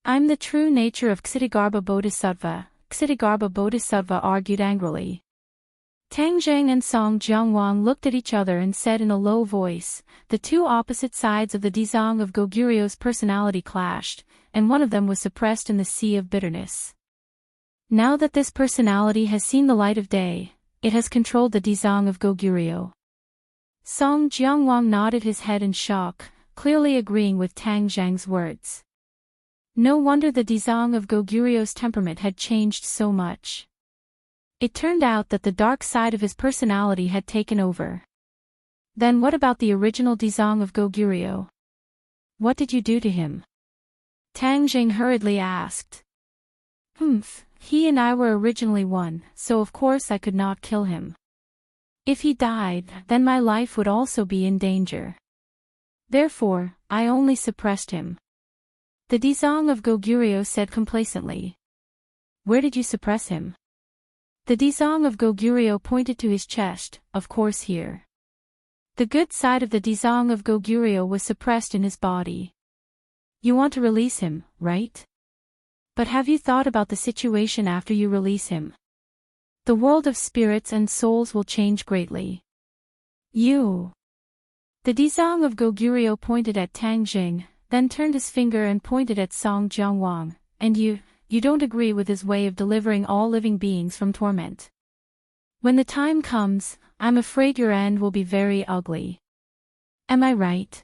I'm the true nature of Kshitigarbha Bodhisattva. Kshitigarbha Bodhisattva argued angrily. Tang Zheng and Song Jiangwang looked at each other and said in a low voice, the two opposite sides of the Dizang of Goguryeo's personality clashed, and one of them was suppressed in the sea of bitterness. Now that this personality has seen the light of day, it has controlled the Dizang of Goguryeo. Song Jiangwang nodded his head in shock. clearly agreeing with Tang Zhang's words. No wonder the Dizang of Goguryu's temperament had changed so much. It turned out that the dark side of his personality had taken over. Then what about the original Dizang of Goguryo? What did you do to him? Tang Jing hurriedly asked. He and I were originally one, so of course I could not kill him. If he died, then my life would also be in danger. Therefore, I only suppressed him. The Dizang of Goguryo said complacently. Where did you suppress him? The Dizang of Goguryo pointed to his chest, of course here. The good side of the Dizang of Goguryo was suppressed in his body. You want to release him, right? But have you thought about the situation after you release him? The world of spirits and souls will change greatly. The Dizang of Goguryo pointed at Tang Jing, then turned his finger and pointed at Song Jiangwang, and you don't agree with his way of delivering all living beings from torment. When the time comes, I'm afraid your end will be very ugly. Am I right?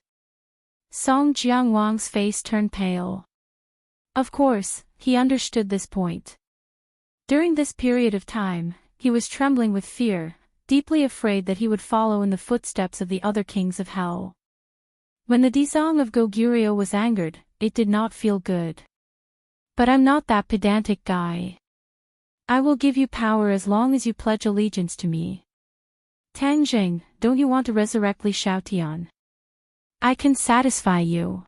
Song Jiangwang's face turned pale. Of course, he understood this point. During this period of time, he was trembling with fear, deeply afraid that he would follow in the footsteps of the other kings of hell. When the Dizang of Goguryo was angered, it did not feel good. But I'm not that pedantic guy. I will give you power as long as you pledge allegiance to me. Tang Jing, don't you want to resurrect Li Shaotian? I can satisfy you.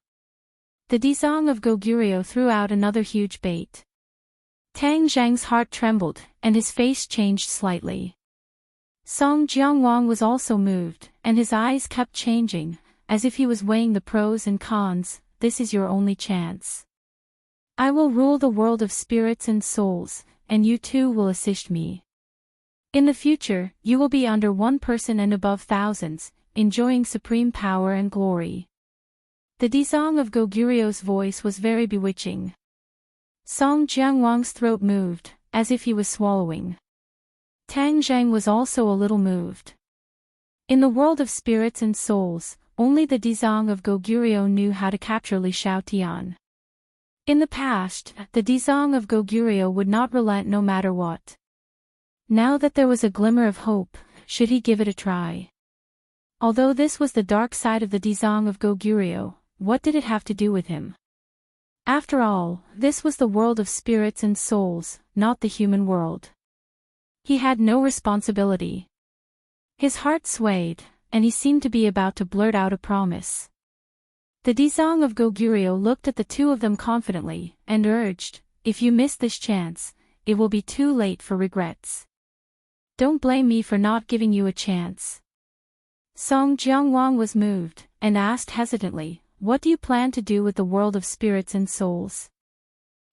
The Dizang of Goguryo threw out another huge bait. Tang Zhang's heart trembled, and his face changed slightly. Song Jiangwang was also moved, and his eyes kept changing, as if he was weighing the pros and cons. This is your only chance. I will rule the world of spirits and souls, and you too will assist me. In the future, you will be under one person and above thousands, enjoying supreme power and glory. The Dizang of Goguryo's voice was very bewitching. Song Jiangwang's throat moved, as if he was swallowing. Tang Zhang was also a little moved. In the world of spirits and souls, only the Dizang of Goguryo knew how to capture Li Shaotian. In the past, the Dizang of Goguryo would not relent no matter what. Now that there was a glimmer of hope, should he give it a try? Although this was the dark side of the Dizang of Goguryo, what did it have to do with him? After all, this was the world of spirits and souls, not the human world. He had no responsibility. His heart swayed, and he seemed to be about to blurt out a promise. The Dizang of Goguryo looked at the two of them confidently, and urged, if you miss this chance, it will be too late for regrets. Don't blame me for not giving you a chance. Song Jiangwang was moved, and asked hesitantly, what do you plan to do with the world of spirits and souls?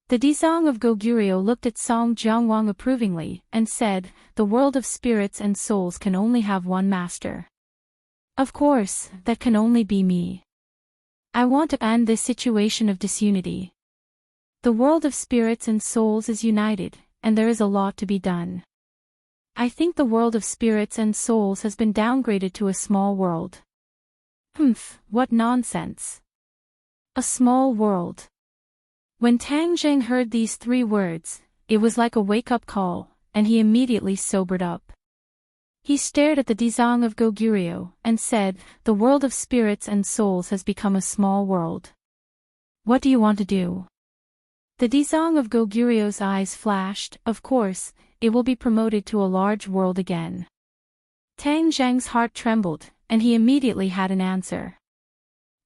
The Dizang of Goguryo looked at Song Jiangwang approvingly, and said, the world of spirits and souls can only have one master. Of course, that can only be me. I want to end this situation of disunity. The world of spirits and souls is united, and there is a lot to be done. I think the world of spirits and souls has been downgraded to a small world. What nonsense. A small world. When Tang Zheng heard these three words, it was like a wake-up call, and he immediately sobered up. He stared at the Dizang of Goguryo, and said, the world of spirits and souls has become a small world. What do you want to do? The Dizang of Goguryo's eyes flashed, of course, it will be promoted to a large world again. Tang Zheng's heart trembled, and he immediately had an answer.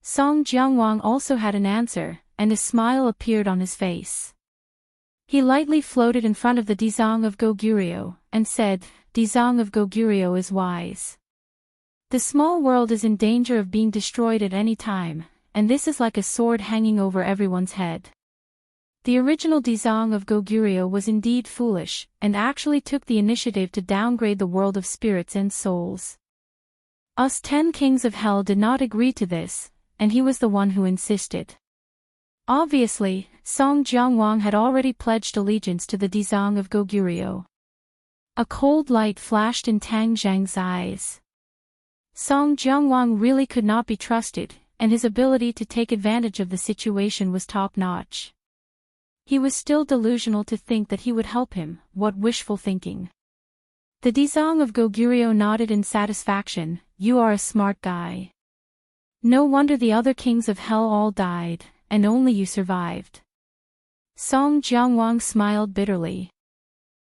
Song Jiangwang also had an answer, and a smile appeared on his face. He lightly floated in front of the Dizang of Goguryo, and said, Dizang of Goguryo is wise. The small world is in danger of being destroyed at any time, and this is like a sword hanging over everyone's head. The original Dizang of Goguryo was indeed foolish, and actually took the initiative to downgrade the world of spirits and souls. Us 10 kings of hell did not agree to this, and he was the one who insisted. Obviously, Song Jiangwang had already pledged allegiance to the Dizang of Goguryo. A cold light flashed in Tang Zheng's eyes. Song Jiangwang really could not be trusted, and his ability to take advantage of the situation was top-notch. He was still delusional to think that he would help him. What wishful thinking. The Dizang of Goguryeo nodded in satisfaction. You are a smart guy. No wonder the other kings of hell all died, and only you survived. Song Jiangwang smiled bitterly.